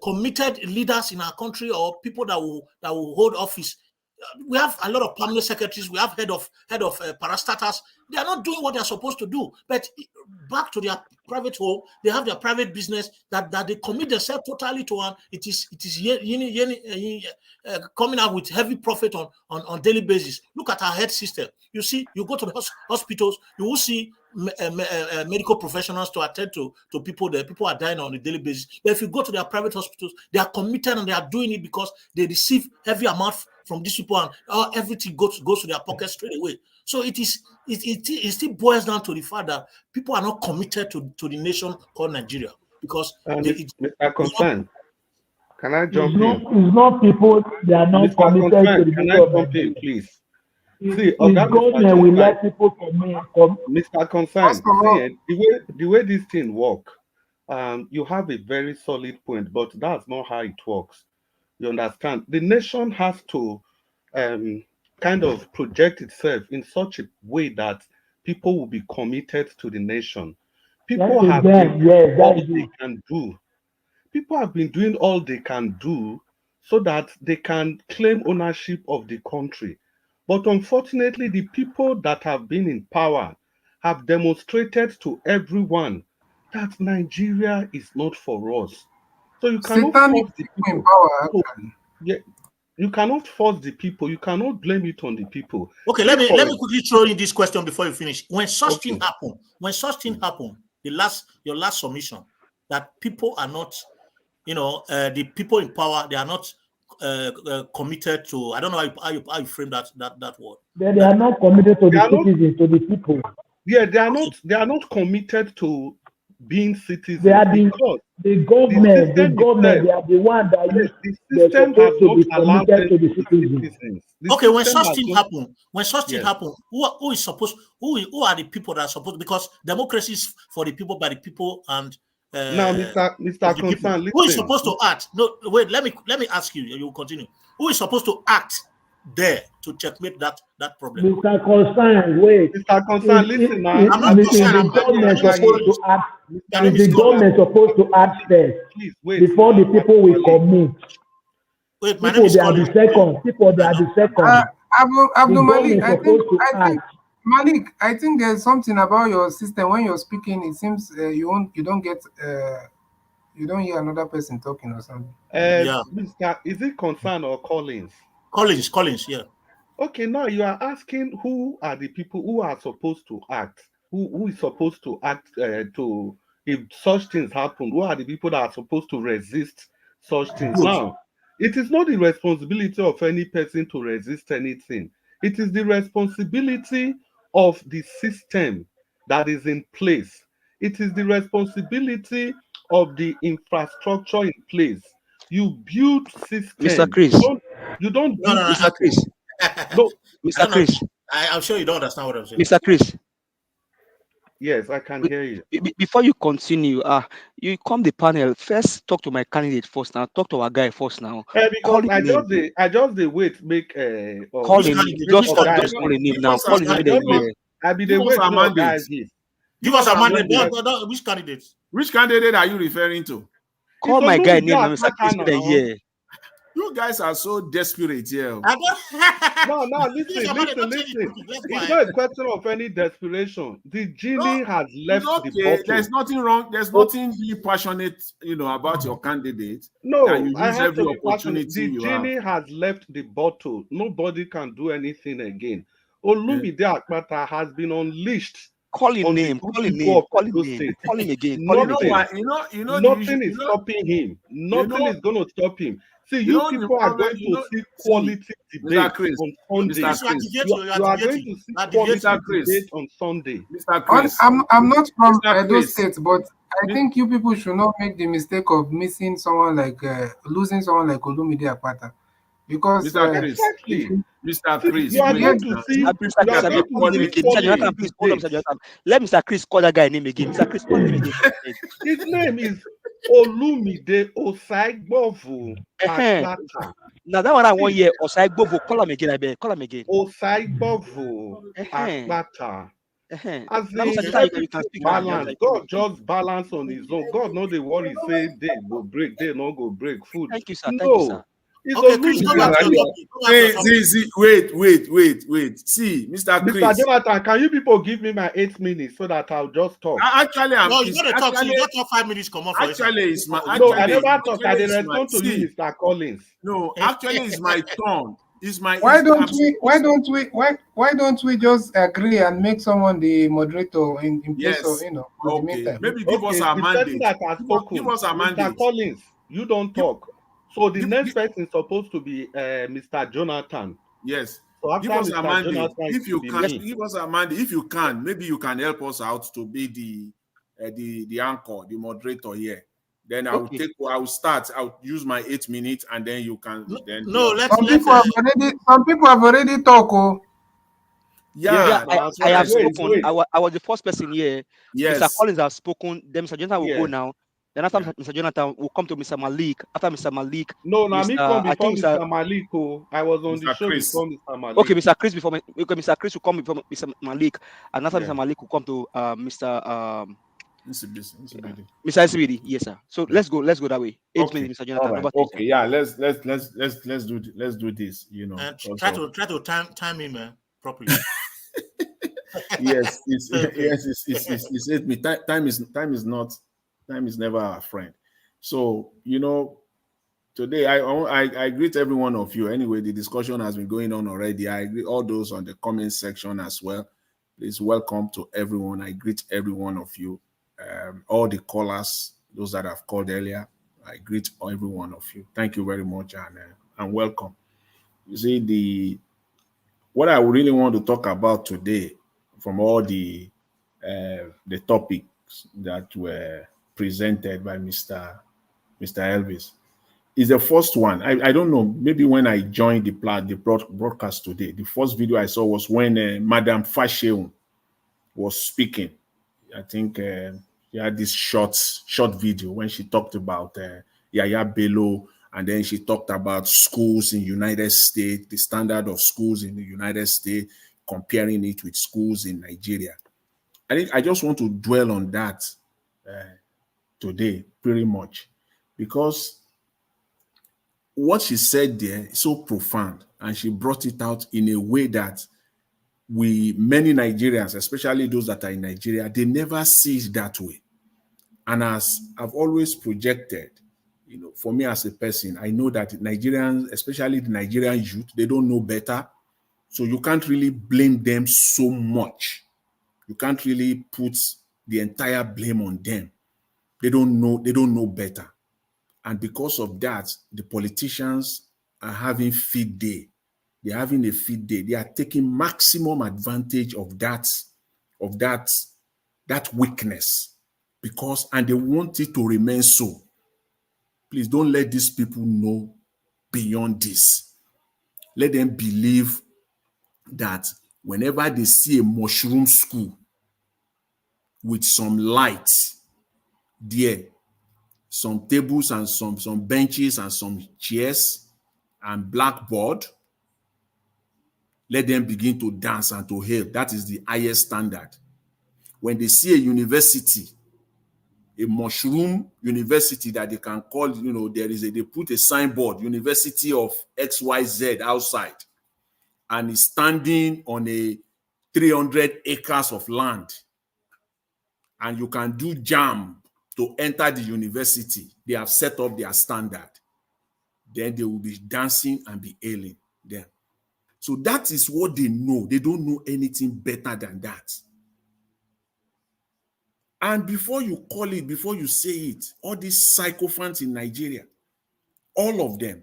committed leaders in our country or people that will hold office. We have a lot of permanent secretaries. We have head of parastatals. They are not doing what they are supposed to do. But back to their private home, they have their private business that they commit themselves totally to, and it is coming out with heavy profit on daily basis. Look at our health system. You see, you go to the hospitals, you will see medical professionals to attend to people there. People are dying on a daily basis. But if you go to their private hospitals, they are committed and they are doing it because they receive heavy amount from these people, and everything goes to their pocket straight away. So it still boils down to the fact that people are not committed to the nation called Nigeria because Mr. Concern, can I jump in? It's not people they are not Mr. committed to Concern, the can nation I of jump in, Nigeria. please? See, It's government will let people come. Mr. First Concern, of see, all, the way this thing work, you have a very solid point, but that's not how it works. You understand? The nation has to kind of project itself in such a way that people will be committed to the nation. Yes, People to have been them, doing yes, all that is they it. can do. People have been doing all they can do so that they can claim ownership of the country. But unfortunately, the people that have been in power have demonstrated to everyone that Nigeria is not for us. So you cannot satanic force the people in people. power, So actually. yeah, you cannot force the people. You cannot blame it on the people. okay, let Take me for let me quickly throw in this question before you finish. When such thing okay. happen, your last submission that people are not, the people in power, they are not committed to. I don't know how you frame that word. They are not committed to the citizens, to the people. Yeah, they are not committed to being citizens. They are because the government. The government. They are the one that they're system has supposed to not be allowed committed them to the to be citizens. citizens. Okay, when system such has thing not- happen, who is supposed? Who are the people that are supposed? Because democracy is for the people, by the people, and Now, of Mr. the people. Concern, Who is listen. supposed to act? No, wait. Let me ask you. You will continue. Who is supposed to act there to checkmate that problem? Mr. Concern, wait. Mr. Concern, listen now. I'm not Is concerned. the government supposed to act? Your name Is is the Collins. government supposed to act first Please wait before now. the people will commit? Wait, my name People is they are Collins. the second. People they are the second. Abdul The Malik, government supposed to act. Malik, I think there's something about your system when you're speaking. It seems you don't get you don't hear another person talking or something. Yeah. Mr. Is it Concern or Collins? Collins, yeah. Okay, now you are asking who are the people who are supposed to act? Who is supposed to act to if such things happen? Who are the people that are supposed to resist such things? Good. Now, it is not the responsibility of any person to resist anything. It is the responsibility of the system that is in place. It is the responsibility of the infrastructure in place. You build systems. Mr. Chris. You don't build No, Mr. Chris. No, Mr. Chris. I'm sure you don't understand what I'm saying. Mr. Chris. Yes, I can hear you. Before you continue, you come the panel first. Talk to my candidate first now. Talk to our guy first now. Because I just the wait make call him. Just call a name now. Call his name here. I be the wait no guys. Give us a mandate. Which candidate? Which candidate are you referring to? Call my guy name now, Mr. Chris. Here. You guys are so desperate here. No, listen. It's not a question of any desperation. The genie has left the bottle. There's nothing wrong. There's nothing be passionate, about your candidate. No, that you I use have every to be passionate. The you genie has left the bottle. Nobody can do anything again. Olumide Akpata has been unleashed. Call him name. Call him name. Call him name. Call him again. Call him again. Nothing is stopping him. Nothing is going to stop him. See, you people are going to see quality debate on Sunday. You are going to see quality debate on Sunday. I'm not from Edo State, but I think you people should not make the mistake of missing someone like losing someone like Olumide Akpata. Because Mr. Chris, you are going to see. Please hold on, Mr. Jonathan. Let Mr. Chris call that guy name again. Mr. Chris, call him again. His name is Olumide Osaigbovo Akpata. Now that one I want here, Osaigbovo. Call him again, I beg. Call him again. Osaigbovo Akpata. As you can speak balance, God just balance on his own. God know the worry say they go break, they no go break food. Thank you, sir. Thank you, sir. Okay, Chris, wait. See, Mr. Chris. Mr. Jonathan, can you people give me my 8 minutes so that I'll just talk? Actually, no, you got to talk. You got to 5 minutes. Come on. Actually, it's my. No, I never talk. I didn't respond to you, Mr. Collins. No, actually, it's my turn. It's my. Why don't we just agree and make someone the moderator in place of for the meantime? Maybe give us a mandate. Give us a mandate. Mr. Collins, you don't talk. So the next person is supposed to be Mr. Jonathan. Yes. So give us a mandate. Jonathan, if you can, give us a mandate. If you can, maybe you can help us out to be the anchor, the moderator here. Then I will start. I'll use my 8 minutes, and then you can. Some people have already talked. Oh. Yeah, I have spoken. I was the first person here. Yes. Mr. Collins has spoken. Then Mr. Jonathan will go now. Then after Mr. Jonathan, will come to Mr. Malik. After Mr. Malik, me come before Mr. Malik. I was on the show before Mr. Malik. Okay, Mr. Chris before Mr. Chris will come before Mr. Malik, and after Mr. Malik will come to Mr. SBD. Yes, sir. So let's go that way. 8 minutes, Mr. Jonathan. Right. Okay, yeah. Let's do this. And try to time him, man, properly. Yes, it's 8 minutes. Time is never our friend. So, today I greet every one of you. Anyway, the discussion has been going on already. I greet all those on the comment section as well. Please welcome to everyone. I greet every one of you. All the callers, those that have called earlier, I greet every one of you. Thank you very much, and and welcome. You see, what I really want to talk about today, from all the topics that were presented by Mr. Elvis, is the first one. I don't know, maybe when I joined the broadcast today, the first video I saw was when Madame Fasheun was speaking. I think she had this short video when she talked about Yahaya Bello, and then she talked about schools in United States, the standard of schools in the United States, comparing it with schools in Nigeria. I think I just want to dwell on that today pretty much, because what she said there is so profound, and she brought it out in a way that many Nigerians, especially those that are in Nigeria, they never see it that way. And as I've always projected, for me as a person, I know that Nigerians, especially the Nigerian youth, they don't know better. So you can't really blame them so much. You can't really put the entire blame on them. They don't know better. And because of that, the politicians are having feed day. They're having a feed day. They are taking maximum advantage of that weakness, and they want it to remain so. Please don't let these people know beyond this. Let them believe that whenever they see a mushroom school with some lights there, some tables and some benches and some chairs and blackboard, let them begin to dance and to hail. That is the highest standard. When they see a university, a mushroom university that they can call, they put a signboard, University of XYZ outside, and it's standing on a 300 acres of land, and you can do jam to enter the university. They have set up their standard. Then they will be dancing and be hailing them. So that is what they know. They don't know anything better than that. And before you call it, before you say it, all these sycophants in Nigeria, all of them,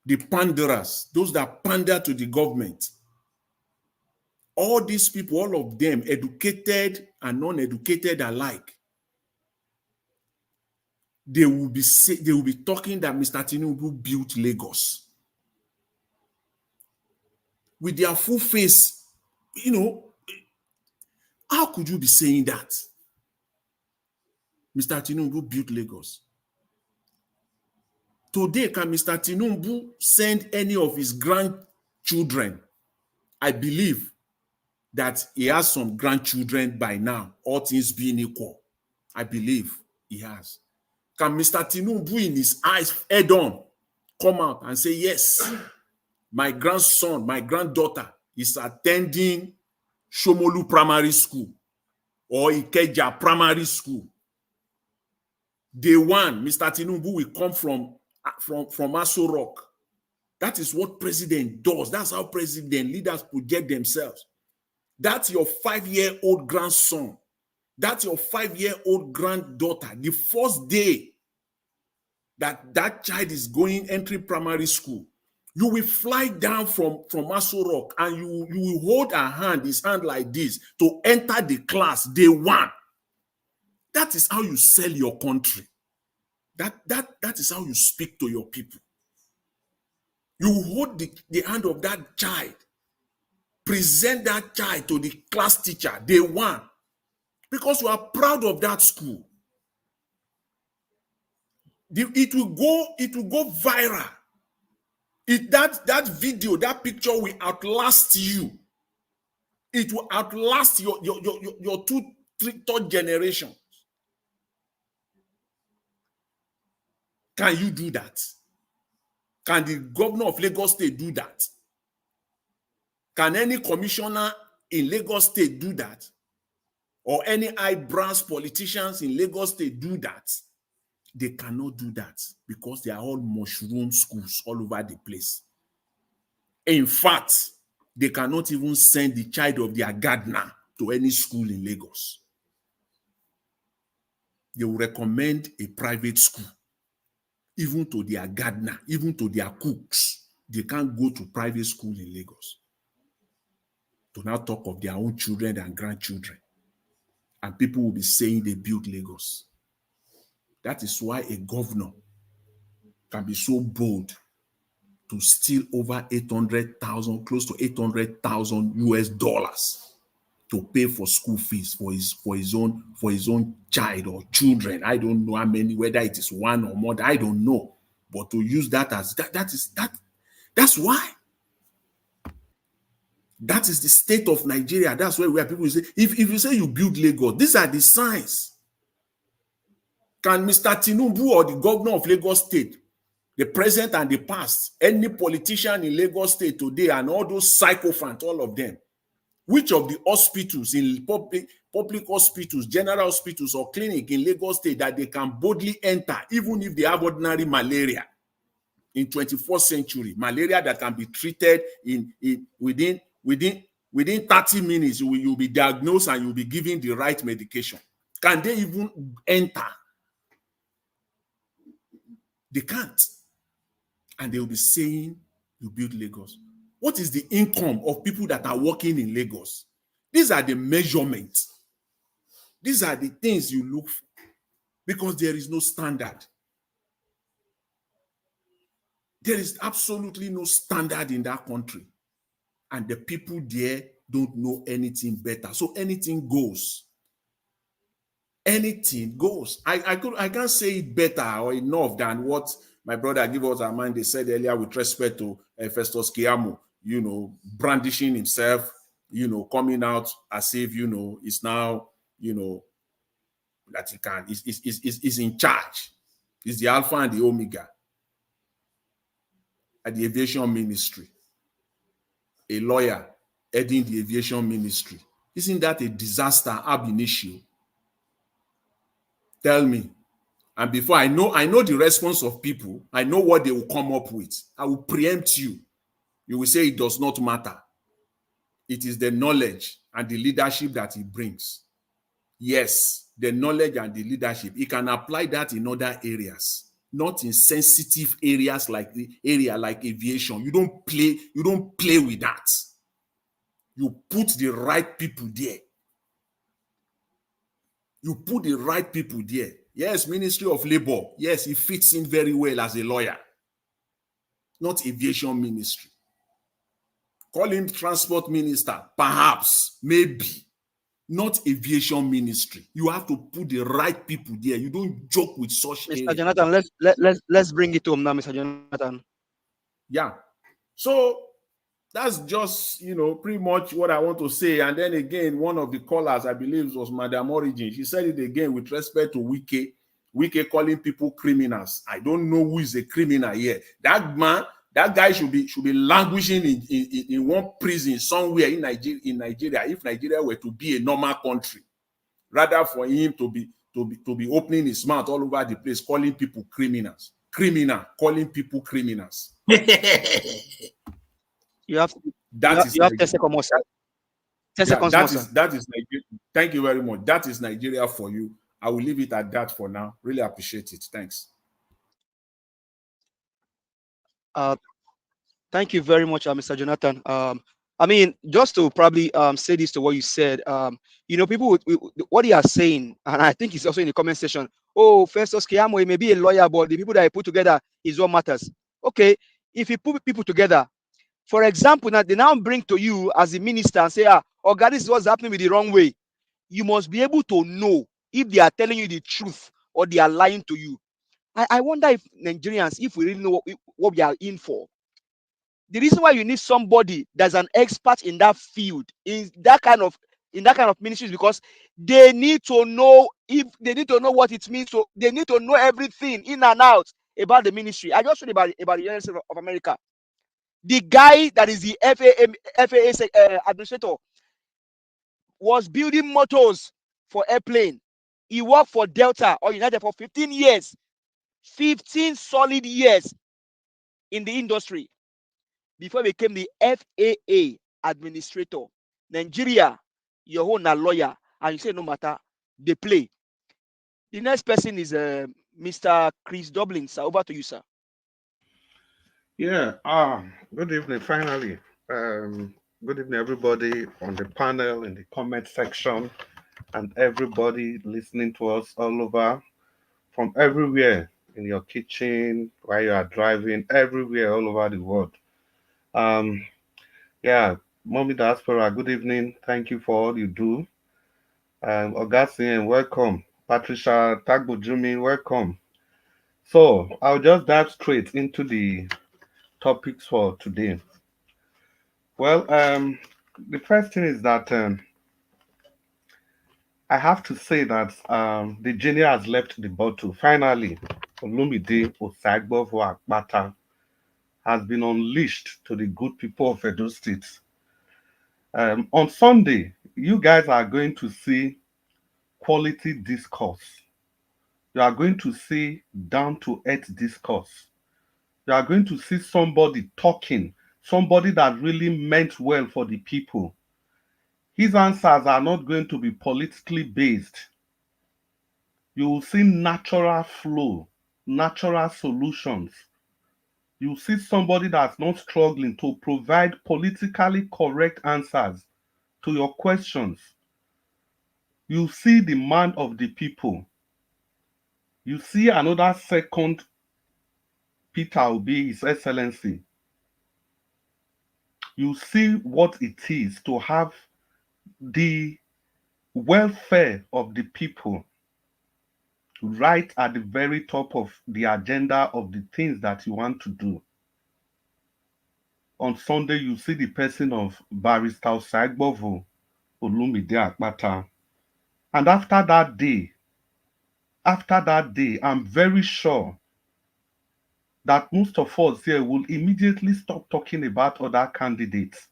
the panderers, those that pander to the government, all these people, all of them, educated and non-educated alike, they will be talking that Mr. Tinubu built Lagos with their full face. How could you be saying that? Mr. Tinubu built Lagos. Today, can Mr. Tinubu send any of his grandchildren? I believe that he has some grandchildren by now, all things being equal. I believe he has. Can Mr. Tinubu in his eyes head on come out and say, yes, my grandson, my granddaughter is attending Shomolu Primary School or Ikeja Primary School? Day one, Mr. Tinubu will come from Aso Rock. That is what president does. That's how president leaders project themselves. That's your 5-year-old grandson. That's your 5-year-old granddaughter. The first day that child is entering primary school, you will fly down from Aso Rock and you will hold his hand like this to enter the class day one. That is how you sell your country. That is how you speak to your people. You hold the hand of that child, present that child to the class teacher day one, because you are proud of that school. It will go viral. That video, that picture will outlast you. It will outlast your 2, 3, 3rd generation. Can you do that? Can the governor of Lagos State do that? Can any commissioner in Lagos State do that? Or any high-branch politicians in Lagos State do that? They cannot do that because they are all mushroom schools all over the place. In fact, they cannot even send the child of their gardener to any school in Lagos. They will recommend a private school. even to their gardener, even to their cooks. They can't go to private school in Lagos. To now talk of their own children and grandchildren. And people will be saying they built Lagos. That is why a governor can be so bold to steal over 800,000, close to 800,000 US dollars to pay for school fees for his own child or children. I don't know how many, whether it is one or more, I don't know. But to use that as that's why. That is the state of Nigeria. That's where people say, if you say you build Lagos, these are the signs. Can Mr. Tinubu or the governor of Lagos State, the present and the past, any politician in Lagos State today and all those sycophants, all of them, which of the hospitals, in public hospitals, general hospitals or clinic in Lagos State that they can boldly enter, even if they have ordinary malaria in 21st century, malaria that can be treated within 30 minutes, you'll be diagnosed and you'll be given the right medication. Can they even enter? They can't. And they will be saying, you build Lagos. What is the income of people that are working in Lagos? These are the measurements. These are the things you look for. Because there is no standard. There is absolutely no standard in that country. And the people there don't know anything better. So anything goes. Anything goes. I can't say it better or enough than what my brother Give Us Our Mind, they said earlier with respect to Festus Keyamo, brandishing himself, coming out as if, is now, that he can, is in charge. He's the Alpha and the Omega at the Aviation Ministry. A lawyer heading the Aviation Ministry. Isn't that a disaster ab initio? Tell me. And before I know the response of people, I know what they will come up with. I will preempt you. You will say it does not matter. It is the knowledge and the leadership that he brings. Yes, the knowledge and the leadership. He can apply that in other areas, not in sensitive areas like the area like aviation. You don't play with that. You put the right people there. You put the right people there. Yes, Ministry of Labor. Yes, he fits in very well as a lawyer. Not aviation ministry. Call him transport minister. Perhaps, maybe. Not aviation ministry. You have to put the right people there. You don't joke with such Mr. areas. Jonathan, let's bring it home now, Mr. Jonathan. Yeah. So that's just, pretty much what I want to say. And then again, one of the callers, I believe, was Madam Origin. She said it again with respect to Wike. Wike calling people criminals. I don't know who is a criminal here. That guy should be languishing in one prison somewhere in Nigeria. If Nigeria were to be a normal country, rather for him to be opening his mouth all over the place, calling people criminals. Calling people criminals. You have 10 seconds more. 10 seconds more. That is Nigeria. Thank you very much. That is Nigeria for you. I will leave it at that for now. Really appreciate it. Thanks. Thank you very much, Mr. Jonathan. I mean, just to probably say this to what you said, people, what they are saying, and I think it's also in the comment section. Oh, Festus Keyamo, he may be a lawyer, but the people that he put together is what matters. Okay, if you put people together, for example, now they now bring to you as a minister and say, oh God, this is what's happening with the wrong way. You must be able to know if they are telling you the truth or they are lying to you. I wonder if Nigerians, if we really know what we are in for. The reason why you need somebody that's an expert in that field, in that kind of ministry, is because they need to know what it means. So they need to know everything in and out about the ministry. I just read about the United States of America. The guy that is the FAA administrator was building motors for airplane. He worked for Delta or United for 15 years. 15 solid years in the industry before he became the FAA administrator. Nigeria, your own a lawyer, and you say no matter, they play. The next person is Mr. Chris Dublin, sir. Over to you, sir. Yeah, good evening, finally. Good evening, everybody on the panel, in the comment section, and everybody listening to us all over from everywhere, in your kitchen, while you are driving, everywhere, all over the world. Um, yeah, Mommy Diaspora, good evening. Thank you for all you do. Augustine, welcome. Patricia Tagbojumi, welcome. So I'll just dive straight into the topics for today. Well, the first thing is that I have to say that the genie has left the bottle. Finally, Olumide Osaigbovo Akpata has been unleashed to the good people of Edo State. On Sunday, you guys are going to see quality discourse. You are going to see down to earth discourse. You are going to see somebody talking, somebody that really meant well for the people. His answers are not going to be politically based. You will see natural flow, natural solutions. You will see somebody that's not struggling to provide politically correct answers to your questions. You see the man of the people. You see another second Peter Obi, His Excellency. You see what it is to have the welfare of the people right at the very top of the agenda of the things that you want to do. On Sunday, you see the person of Barrister Osaigbovo Olumide Akpata. And after that day, I'm very sure that most of us here will immediately stop talking about other candidates.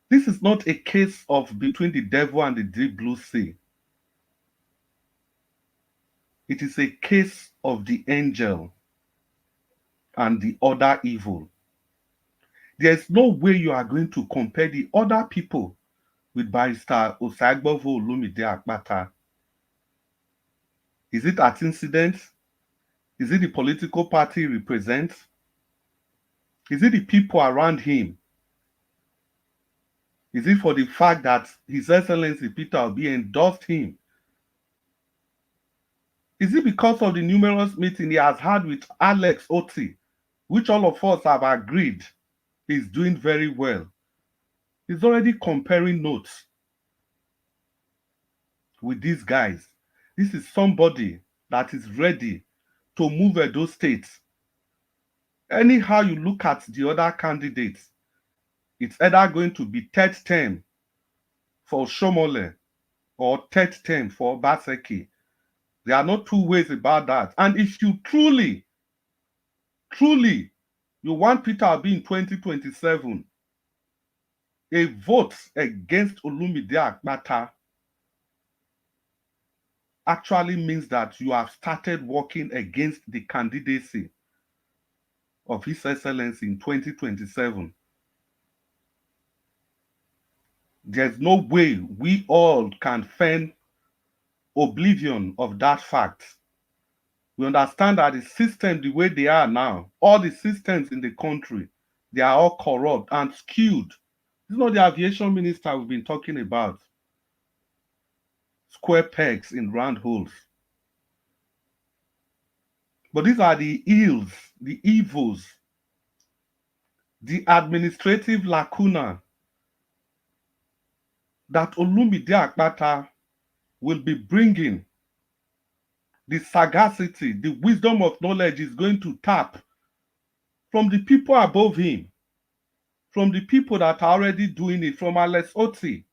This is not a case of between the devil and the deep blue sea. It is a case of the angel and the other evil. There's no way you are going to compare the other people with Barrister Osaigbovo Olumide Akpata. Is it at incidents? Is it the political party he represents? Is it the people around him? Is it for the fact that His Excellency Peter Obi endorsed him? Is it because of the numerous meetings he has had with Alex Oti, which all of us have agreed is doing very well? He's already comparing notes with these guys. This is somebody that is ready to move Edo State. Anyhow you look at the other candidates, it's either going to be third term for Shomole or third term for Baseki. There are no two ways about that. And if you truly you want Peter Obi in 2027, a vote against Olumide Akpata actually means that you have started working against the candidacy of His Excellency in 2027. There's no way we all can feign oblivion of that fact. We understand that the system, the way they are now, all the systems in the country, they are all corrupt and skewed. This is not the aviation minister we've been talking about. Square pegs in round holes. But these are the ills, the evils, the administrative lacuna that Olumide Akpata will be bringing. The sagacity, the wisdom of knowledge is going to tap from the people above him, from the people that are already doing it, from Alex Oti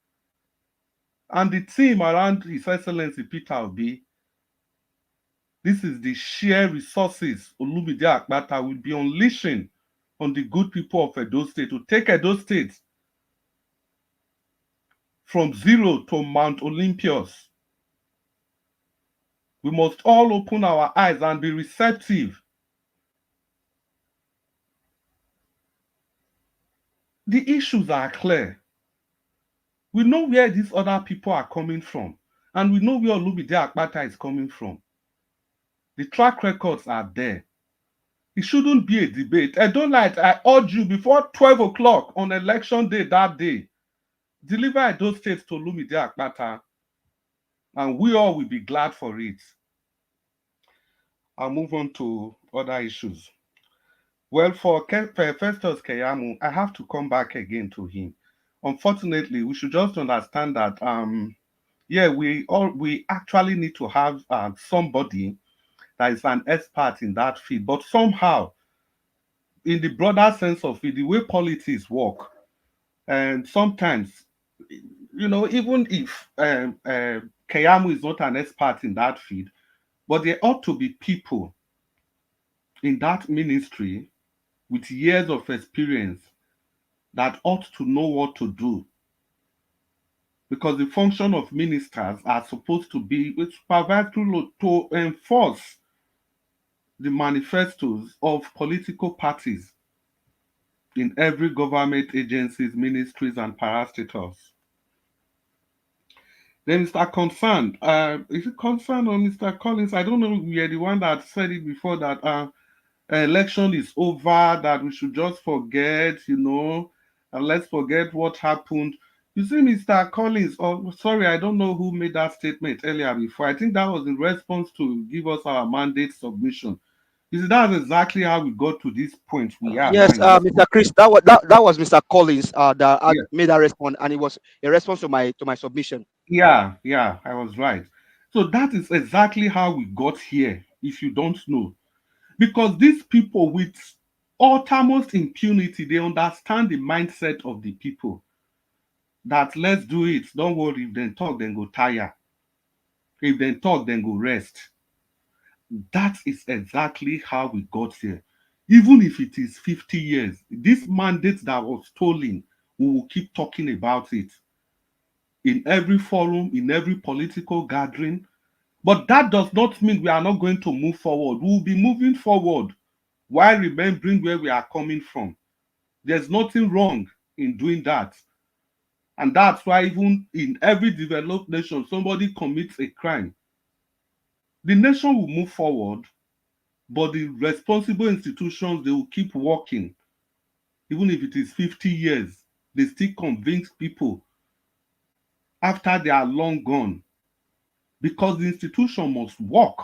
and the team around His Excellency Peter Obi. This is the sheer resources Olumide Akpata will be unleashing on the good people of Edo State to take Edo State from zero to Mount Olympus. We must all open our eyes and be receptive. The issues are clear. We know where these other people are coming from, and we know where Olumide Akpata is coming from. The track records are there. It shouldn't be a debate. I don't like. I urge you before 12 o'clock on election day that day, deliver those states to Lumide Akpata, and we all will be glad for it. I'll move on to other issues. Well, for Festus Keyamo, I have to come back again to him. Unfortunately, we should just understand that yeah, we actually need to have somebody that is an expert in that field. But somehow, in the broader sense of it, the way politics work, and sometimes, even if Keyamo is not an expert in that field, but there ought to be people in that ministry with years of experience that ought to know what to do. Because the function of ministers are supposed to be supervisory to enforce the manifestos of political parties in every government agencies, ministries, and parastatals. Then Mr. Concerned, is it Concerned or Mr. Collins? I don't know. We are the one that said it before that election is over, that we should just forget, and let's forget what happened. You see, Mr. Collins, sorry, I don't know who made that statement earlier before. I think that was in response to give us our mandate submission. You see, that's exactly how we got to this point we are Yes, now. Mr. Chris, that was Mr. Collins that made that response, and it was a response to my submission. Yeah, I was right. So that is exactly how we got here, if you don't know. Because these people with uttermost impunity, they understand the mindset of the people. That let's do it. Don't worry, if they talk, then go tire. If they talk, then go rest. That is exactly how we got here. Even if it is 50 years, this mandate that was stolen, we will keep talking about it in every forum, in every political gathering. But that does not mean we are not going to move forward. We will be moving forward while remembering where we are coming from. There's nothing wrong in doing that. And that's why even in every developed nation, somebody commits a crime. The nation will move forward, but the responsible institutions, they will keep working. Even if it is 50 years, they still convince people after they are long gone. Because the institution must work.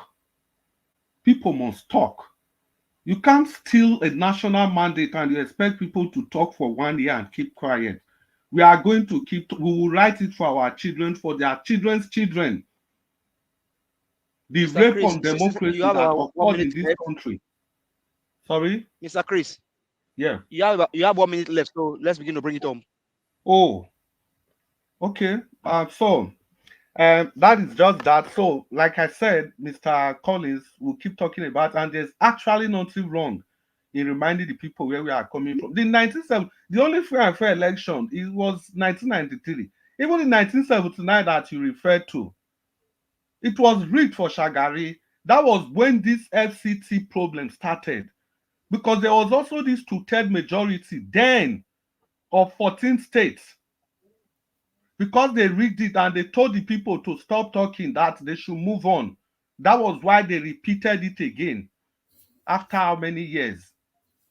People must talk. You can't steal a national mandate and you expect people to talk for 1 year and keep quiet. We are going to we will write it for our children, for their children's children. The Mr. rape Chris, on democracy you have that about 1 occurs minute in this left. country. Sorry? Mr. Chris. Yeah. You have 1 minute left, so let's begin to bring it home. Oh, okay. That is just that. So, like I said, Mr. Collins will keep talking about, and there's actually nothing wrong in reminding the people where we are coming from. The only free and fair election, it was 1993. Even in 1979 that you referred to, it was rigged for Shagari. That was when this FCT problem started. Because there was also this two-third majority then of 14 states. Because they rigged it and they told the people to stop talking, that they should move on. That was why they repeated it again. After how many years?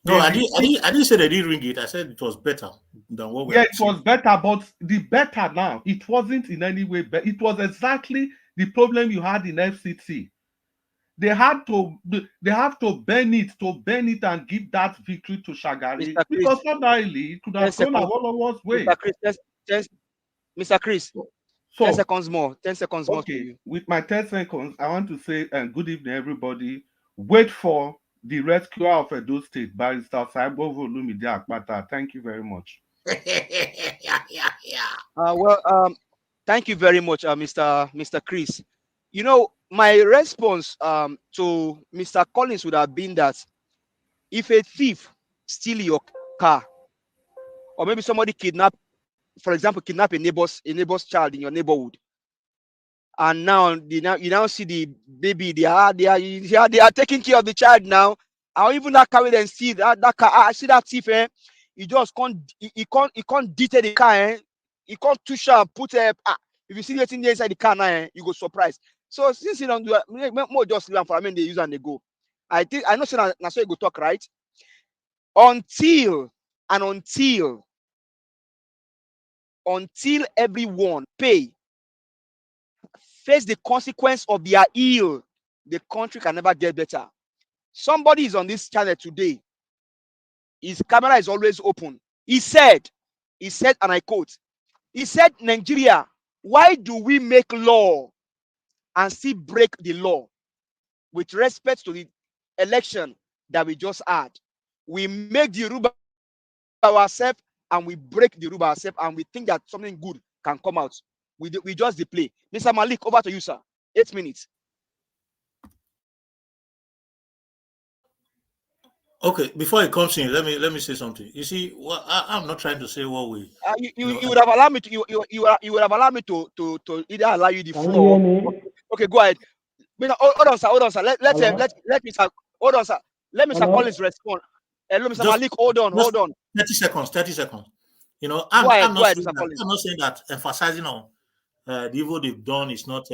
No, I didn't say they didn't ring it. I said it was better than what we Yeah, are it was better, but the better now, it wasn't in any way better. It was exactly the problem you had in FCT. They have to burn it and give that victory to Shagari. Because ordinarily it could have gone Awolowo's way. Mr. Chris, 10 seconds more. 10 seconds more to you. With my 10 seconds, I want to say good evening, everybody. Wait for the rescuer of Edo State, Barrister Saibo Volumide Akpata. Thank you very much. Thank you very much, Mr. Chris. My response to Mr. Collins would have been that if a thief steal your car, or maybe somebody kidnap a neighbor's child in your neighborhood, and now you now see the baby, they are taking care of the child now. I'll even not carry them see that car. I see that thief, he just can't detail the car, he can't touch and put if you see anything inside the car now, you go surprised. So since you don't do it, more just leave for they use and they go. I think I know so now so you go talk right until everyone face the consequence of their ill, the country can never get better. Somebody is on this channel today. His camera is always open. He said, and I quote, he said, Nigeria, why do we make law and still break the law? With respect to the election that we just had, we make the rule ourselves and we break the rule ourselves and we think that something good can come out. We just play. Mr. Malik, over to you, sir. 8 minutes. Okay, before it comes in, let me say something. You see, I'm not trying to say what we. You would have allowed me to you would have allowed me to either allow you the floor. Okay, go ahead. Hold on, sir. Let Mr. Hold on, sir. Let Mr. Collins respond. Hello, Mr. Malik. Hold on. 30 seconds. You know, go ahead, I'm not Mr. saying that emphasizing on the evil they've done is not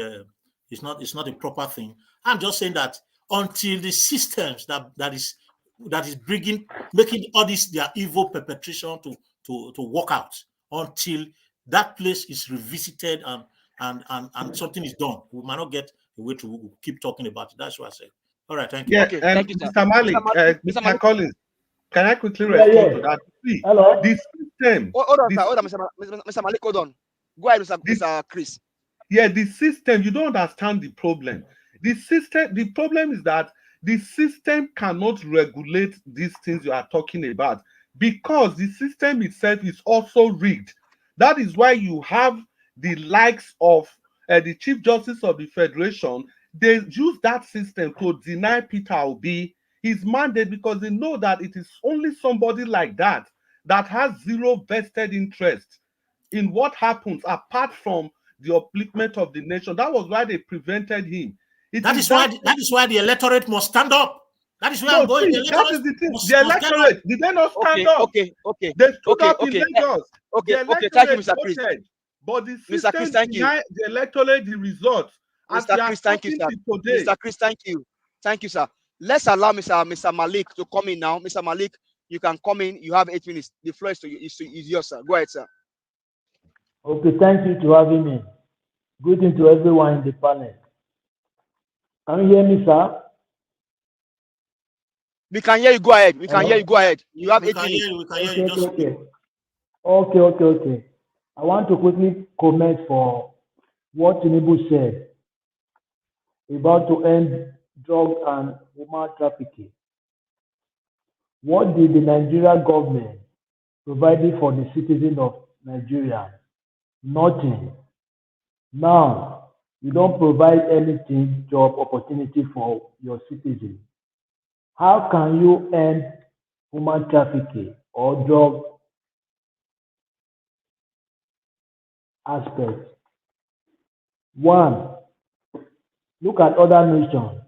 it's not a proper thing. I'm just saying that until the systems that is making all this their evil perpetration to work out, until that place is revisited and something is done, we might not get a way to keep talking about it. That's what I said. All right, thank you. Yeah, okay, thank you, sir. Mr. Malik, Mr. Collins, can I quickly respond to that? See, hello. The system. Hold on, Mr. Malik, hold on. Go ahead, Mr. Chris. Yeah, the system, you don't understand the problem. The problem is that the system cannot regulate these things you are talking about because the system itself is also rigged. That is why you have the likes of the Chief Justice of the Federation. They use that system to deny Peter Obi his mandate because they know that it is only somebody like that that has zero vested interest in what happens apart from the upliftment of the nation. That was why they prevented him. That is why the electorate must stand up. That is where I'm going. That is the thing. The electorate, did they not stand up? Okay. They stood up in Lagos. The electorate thank you, Mr. Chris. voted, but the system Mr. Chris, thank you. denied the electorate the results. Mr. Chris, thank you, sir. Mr. Chris, thank you. Thank you, sir. Let's allow Mr. Malik to come in now. Mr. Malik, you can come in. You have 8 minutes. The floor is yours, sir. Go ahead, sir. Okay, thank you to having me. Greeting to everyone in the panel. Can you hear me, sir? We can hear you. Go ahead. We can hear you. Go ahead. You have 8 minutes. We can hear you. Okay. I want to quickly comment for what Tinubu said about to end drug and human trafficking. What did the Nigerian government provide for the citizens of Nigeria? Nothing. Now, you don't provide anything, job opportunity for your citizens. How can you end human trafficking or drug aspects? One, look at other nations.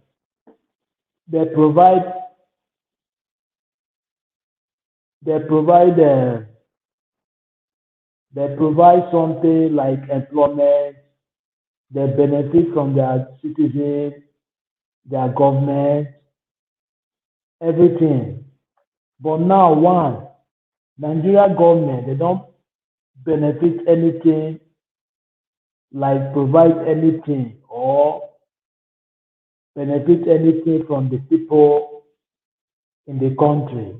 They provide something like employment. They benefit from their citizens, their government, everything. But now, Nigeria government, they don't benefit anything, like provide anything or benefit anything from the people in the country.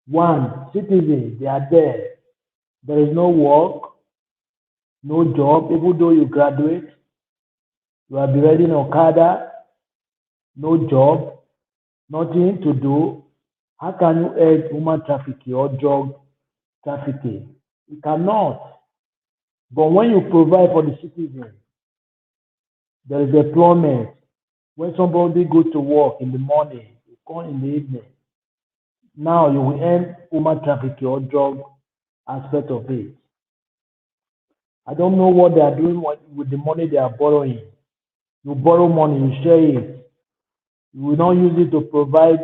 One, citizens, they are there. There is no work, no job, even though you graduate, you are riding Okada, no job, nothing to do. How can you end human trafficking or drug trafficking? You cannot. But when you provide for the citizens, there is employment. When somebody goes to work in the morning, you come in the evening. Now you will end human trafficking or drug aspect of it. I don't know what they are doing with the money they are borrowing. You borrow money, you share it. You will not use it to provide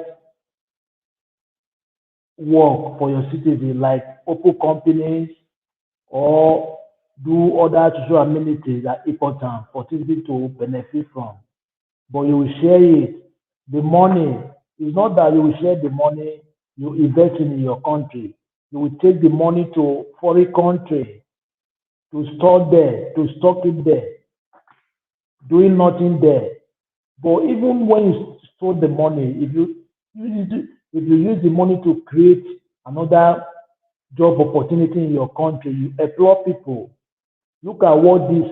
work for your citizens, like open companies or do other social amenities that are important for people to benefit from. But you will share it. The money is not that you will share the money you invest in your country. You will take the money to foreign country to store there, to stock it there, doing nothing there. But even when you store the money, if you use the money to create another job opportunity in your country, you employ people. Look at what this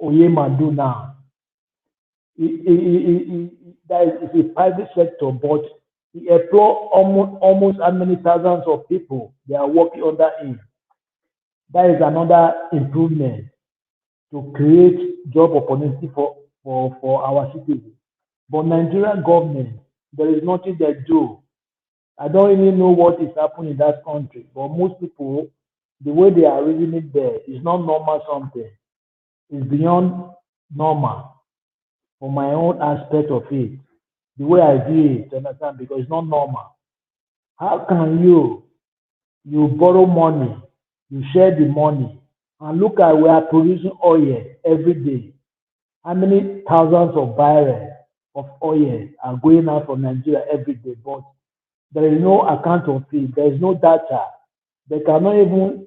Oyema do now. That is a private sector, but he employ almost how many thousands of people they are working under him. That is another improvement to create job opportunity for our citizens. But Nigerian government, there is nothing they do. I don't even know what is happening in that country. But most people, the way they are reasoning there is not normal something. It's beyond normal for my own aspect of it. The way I view it, understand? Because it's not normal. How can you borrow money, you share the money, and look at we are producing oil every day. How many thousands of barrels of oil are going out from Nigeria every day? But there is no account of it. There is no data. They cannot even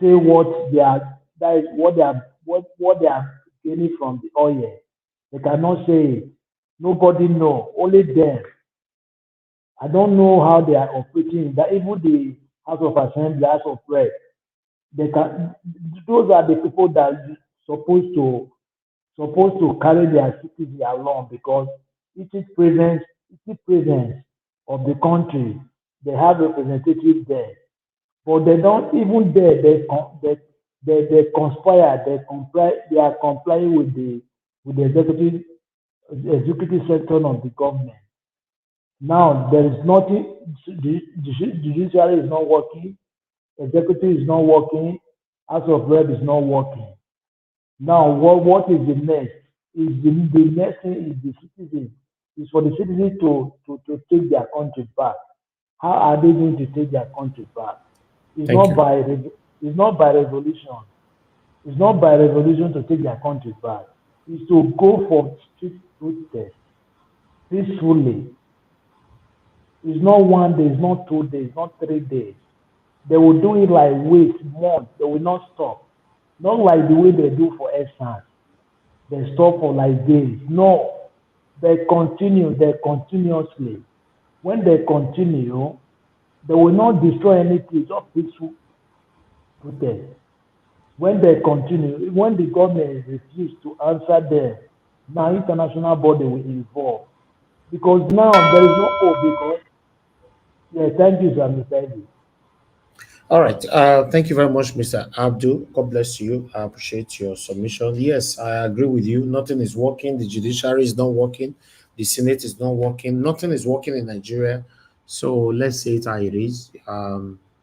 say what they are. That is what they are gaining from the oil. They cannot say it. Nobody know. Only them. I don't know how they are operating. That even the House of Assembly, House of Reps, they can. Those are the people that are supposed to carry their citizens along because it is presence of the country. They have representatives there, but they don't even there. They conspire. They are complying with the executive section of the government. Now there is nothing. The judiciary is not working. Executive is not working. House of Rep is not working. Now, what is the next? The next thing is the citizens. Is for the citizens to take their country back. How are they going to take their country back? It's Thank not you. by it's not by revolution. It's not by revolution to take their country back. It's to go for street protest peacefully. It's not 1 day, it's not 2 days, not 3 days. They will do it like weeks, months. They will not stop. Not like the way they do for EFCC. They stop for like days. No, they continue. They continuously. When they continue, they will not destroy anything. Just peaceful protest. When they continue, when the government refuse to answer them, now international body will involve. Because now there is no hope. Because thank you, sir, Mr. Eddie. All right. Thank you very much, Mr. Abdul. God bless you. I appreciate your submission. Yes, I agree with you. Nothing is working. The judiciary is not working. The Senate is not working. Nothing is working in Nigeria. So let's say it how it is.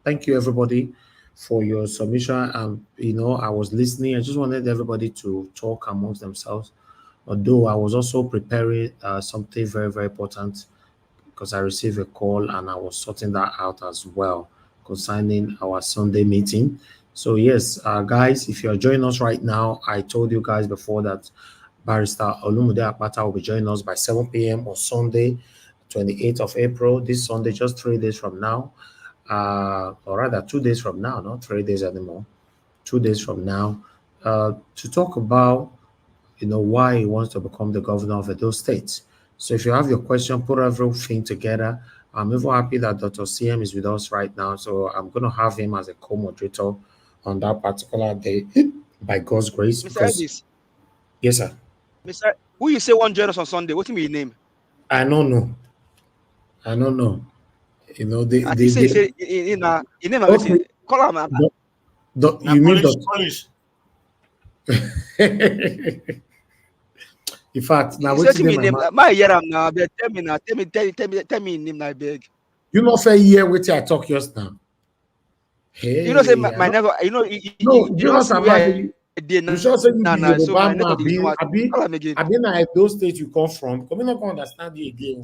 Thank you, everybody, for your submission. I was listening. I just wanted everybody to talk amongst themselves. Although I was also preparing something very, very important because I received a call and I was sorting that out as well concerning our Sunday meeting. So yes, guys, if you're joining us right now, I told you guys before that Barrister Olumude Akpata will be joining us by 7 p.m. on Sunday, 28th of April. This Sunday, just 3 days from now, or rather 2 days from now, not 3 days anymore, 2 days from now, to talk about why he wants to become the governor of Edo State. So if you have your question, put everything together. I'm even happy that Dr. CM is with us right now. So I'm going to have him as a co-moderator on that particular day by God's grace. Mr. Elvis, Yes, sir. Mr. Who you say one join us on Sunday? What mean name? I don't know. I don't know. You say in name okay. call him. You mean police? In fact, now what's me name? My year now. Tell me now. Tell me name now. Beg. You know, fair year with I talk just now. Hey, say my never. No, you know somebody. You sure say you be Yoruba man. I been at those states you come from. Because we not gonna understand you again.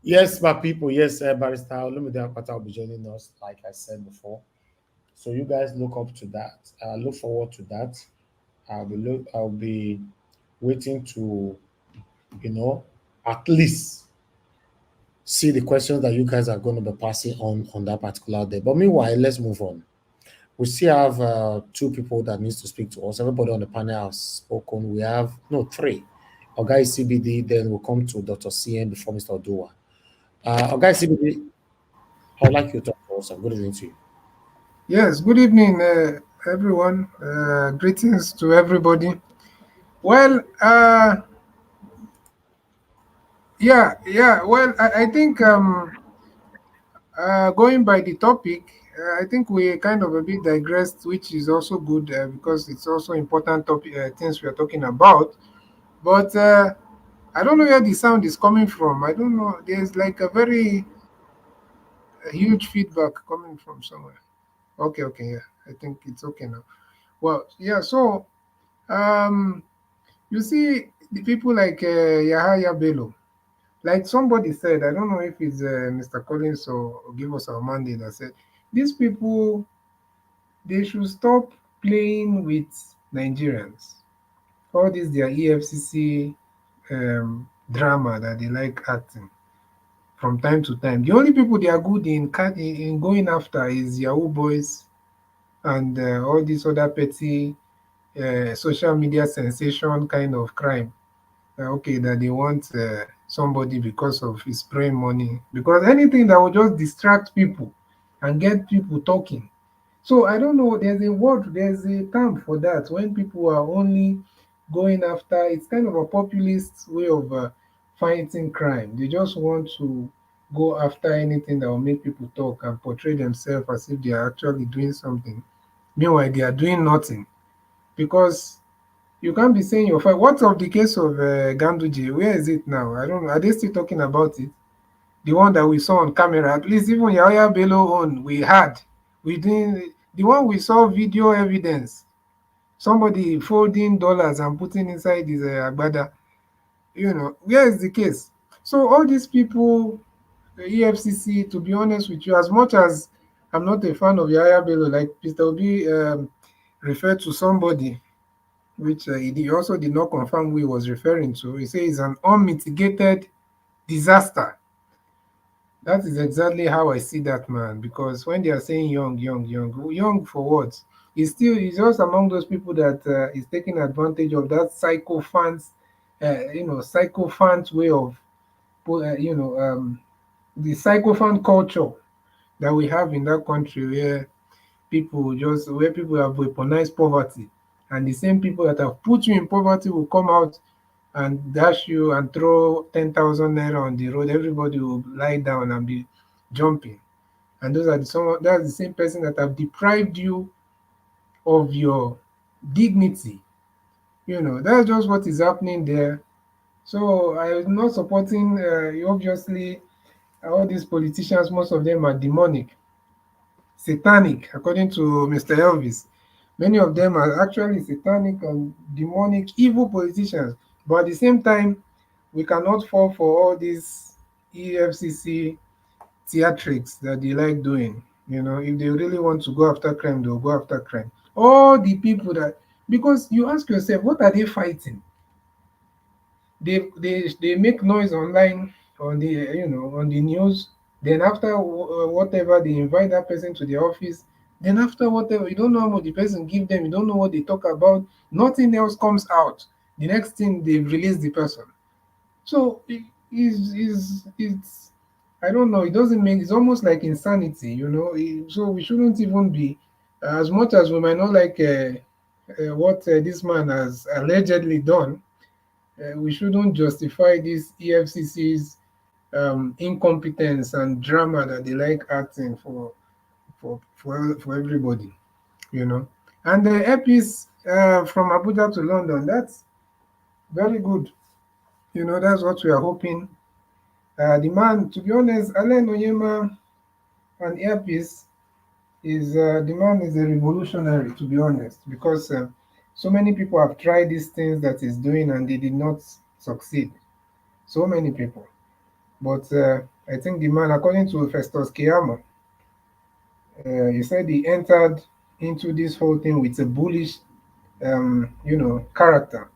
Yes, my people. Yes, Barrister Olumide Akpata will be joining us, like I said before. So you guys look up to that. Look forward to that. I'll be waiting to, you know, at least see the questions that you guys are going to be passing on that particular day. But meanwhile, let's move on. We still have two people that needs to speak to us. Everybody on the panel has spoken. We have no three. Oga is CBD, then we'll come to Dr. CN before Mr. Odua. Oga is CBD, I would like you to talk to us. I'm good evening to you. Yes, good evening, everyone. Greetings to everybody. Well, yeah. Well, I think going by the topic, I think we kind of a bit digressed, which is also good because it's also important topic things we are talking about. But I don't know where the sound is coming from. I don't know. There's like a very huge feedback coming from somewhere. Okay, yeah. I think it's okay now. Well, yeah. So um, you see, the people like Yahaya Bello, like somebody said, I don't know if it's Mr. Collins or Give Us Our Monday that said, these people, they should stop playing with Nigerians. All this their EFCC drama that they like acting from time to time. The only people they are good in going after is Yahoo boys and all these other petty social media sensation kind of crime. Okay, that they want somebody because of his praying money, because anything that will just distract people and get people talking. So I don't know, there's a word, there's a term for that when people are only going after, it's kind of a populist way of fighting crime. They just want to go after anything that will make people talk and portray themselves as if they are actually doing something. Meanwhile, they are doing nothing because you can't be saying your fight. What's of the case of Ganduje? Where is it now? I don't know. Are they still talking about it? The one that we saw on camera, at least even Yahya Bello on, we had. We didn't. The one we saw video evidence, somebody folding dollars and putting inside his agbada. Where is the case? So all these people, the EFCC, to be honest with you, as much as I'm not a fan of Yahya Bello, like Mr. Obi referred to somebody which he also did not confirm who he was referring to. He says it's an unmitigated disaster. That is exactly how I see that man. Because when they are saying young for what? He's just among those people that is taking advantage of that sycophant way of, the sycophant culture that we have in that country where people have weaponized poverty, and the same people that have put you in poverty will come out and dash you and throw 10,000 naira on the road. Everybody will lie down and be jumping. And that's the same person that have deprived you of your dignity. That's just what is happening there. So I am not supporting, obviously, all these politicians, most of them are demonic, satanic, according to Mr. Elvis. Many of them are actually satanic and demonic, evil politicians. But at the same time, we cannot fall for all these EFCC theatrics that they like doing. If they really want to go after crime, they'll go after crime. All the people because you ask yourself, what are they fighting? They make noise online on the news. Then after whatever, they invite that person to the office. Then after whatever, you don't know how much the person give them. You don't know what they talk about. Nothing else comes out. The next thing, they've released the person. So it's I don't know. It doesn't make. It's almost like insanity. So we shouldn't even be, as much as we might not like what this man has allegedly done. We shouldn't justify this EFCC's incompetence and drama that they like acting for everybody. And the earpiece from Abuja to London, that's very good. That's what we are hoping. The man, to be honest, Alain Onyema and earpiece the man is a revolutionary, to be honest, because so many people have tried these things that he's doing and they did not succeed. So many people. But I think the man, according to Festus Keyamo, he said he entered into this whole thing with a bullish, character,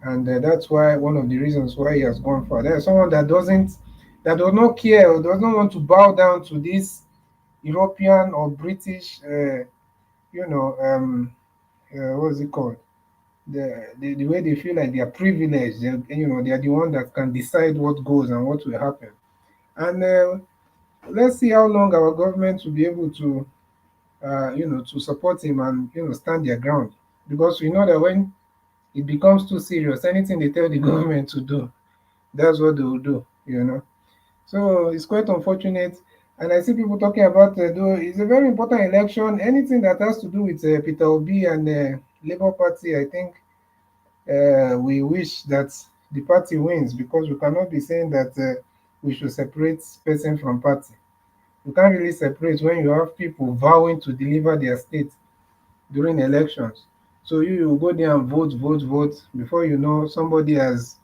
and that's why one of the reasons why he has gone for. There's someone that does not care or does not want to bow down to this European or British, what is it called? The way they feel like they are privileged, they are the one that can decide what goes and what will happen. And let's see how long our government will be able to, to support him and stand their ground, because we know that when it becomes too serious, anything they tell the government to do, that's what they will do. So it's quite unfortunate. And I see people talking about, though, it's a very important election. Anything that has to do with Peter Obi and Labour Party, I think we wish that the party wins, because we cannot be saying that we should separate person from party. You can't really separate when you have people vowing to deliver their state during elections. So you go there and vote, vote, vote. Before you know, somebody has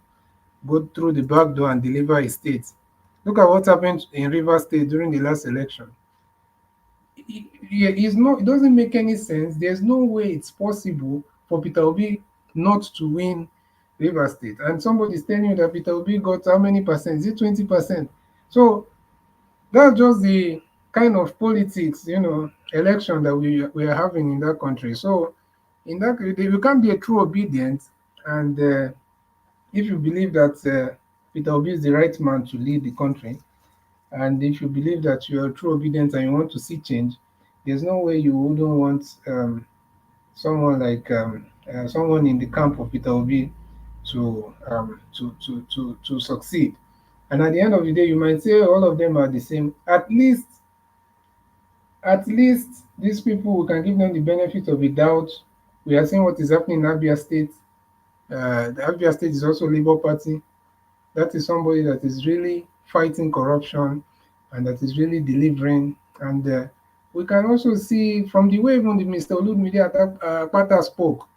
go through the back door and deliver a state. Look at what happened in Rivers State during the last election. It doesn't make any sense. There's no way it's possible for Peter Obi not to win Rivers State. And somebody's telling you that Peter Obi got how many percent? Is it 20%? So that's just the kind of politics, election that we are having in that country. So in that you can't be a true obedient, and if you believe that Peter Obi is the right man to lead the country, and if you believe that you are true obedient and you want to see change, there's no way you wouldn't want someone like someone in the camp of Peter Obi to succeed. And at the end of the day, you might say all of them are the same. At least these people, we can give them the benefit of the doubt. We are seeing what is happening in Abia State. The Abia State is also Labour Party. That is somebody that is really fighting corruption and that is really delivering. And we can also see from the way even the Mr. Oludmide Akpata spoke,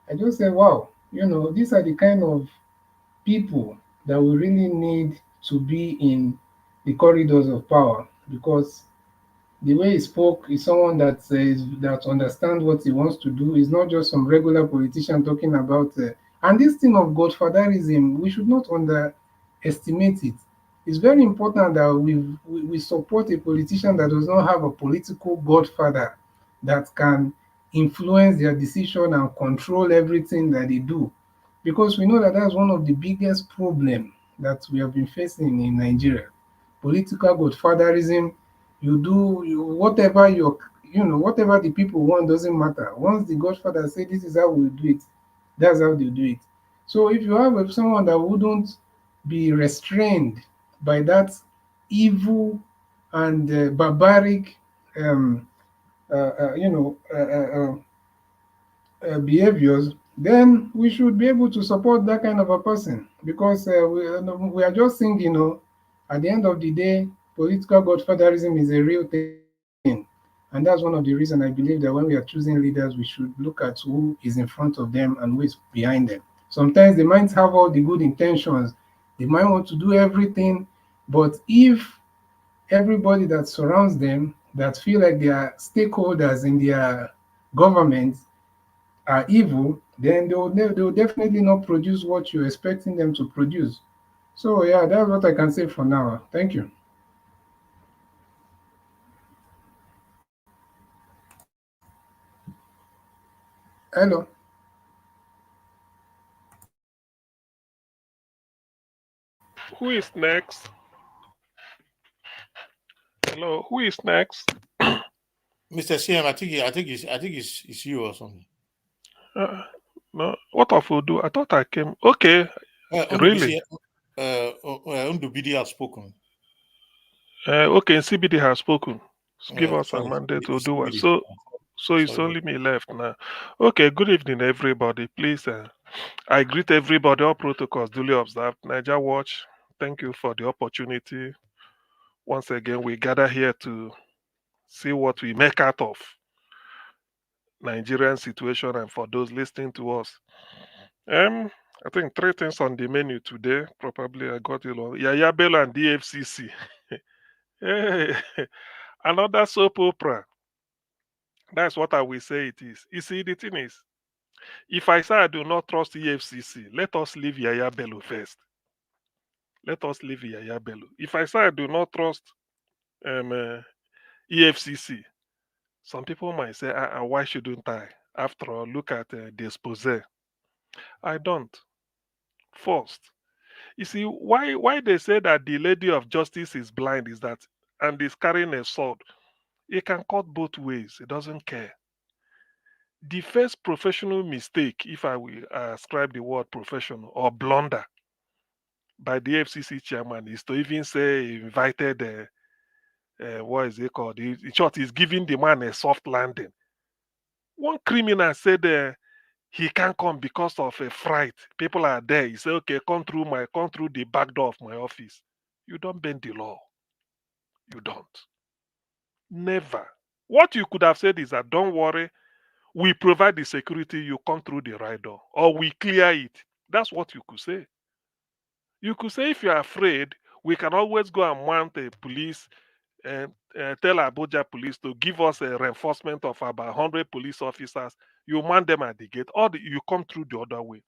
I just said, wow, these are the kind of people that we really need to be in the corridors of power, because the way he spoke is someone that says that understands what he wants to do. Is not just some regular politician talking about. And this thing of godfatherism, we should not underestimate it. It's very important that we support a politician that does not have a political godfather that can influence their decision and control everything that they do, because we know that that's one of the biggest problem that we have been facing in Nigeria. Political godfatherism. Whatever whatever the people want doesn't matter. Once the godfather say this is how we do it, that's how they do it. So if you have someone that wouldn't be restrained by that evil and barbaric um, behaviors, then we should be able to support that kind of a person, because we are just saying, at the end of the day, political godfatherism is a real thing. And that's one of the reasons I believe that when we are choosing leaders, we should look at who is in front of them and who is behind them. Sometimes they might have all the good intentions, they might want to do everything, but if everybody that surrounds them that feel like they are stakeholders in their government are evil, then they will definitely not produce what you're expecting them to produce. So yeah, that's what I can say for now. Thank you. Hello. Who is next? Hello, who is next? Mr. CM, I think it's you or something. No, what of Udu? I thought I came. Okay, really? Undubidi has spoken. Okay, CBD has spoken. Give us a Sorry, mandate to do it. CBD. So it's Sorry. only me left now. Okay, good evening, everybody. Please, I greet everybody. All protocols duly observed. Niger Watch, thank you for the opportunity. Once again, we gather here to see what we make out of Nigerian situation, and for those listening to us. I think three things on the menu today. Probably I got it on. Yahaya Bello and the EFCC. Hey, another soap opera. That's what I will say it is. You see, the thing is, if I say I do not trust EFCC, let us leave Yaya Bello first. Let us leave Yaya Bello. If I say I do not trust EFCC, some people might say, why shouldn't I? After all, look at the expose. I don't. First, you see, why they say that the lady of justice is blind is that, and is carrying a sword. It can cut both ways. It doesn't care. The first professional mistake, if I will ascribe the word professional or blunder by the FCC chairman, is to even say he invited, what is it called? In short, he's giving the man a soft landing. One criminal said he can't come because of a fright. People are there. He said, okay, come through the back door of my office. You don't bend the law. You don't. Never. What you could have said is that, don't worry, we provide the security, you come through the right door, or we clear it. That's what you could say. You could say, if you're afraid, we can always go and mount a police and tell Abuja police to give us a reinforcement of about 100 police officers. You man them at the gate, or you come through the other way.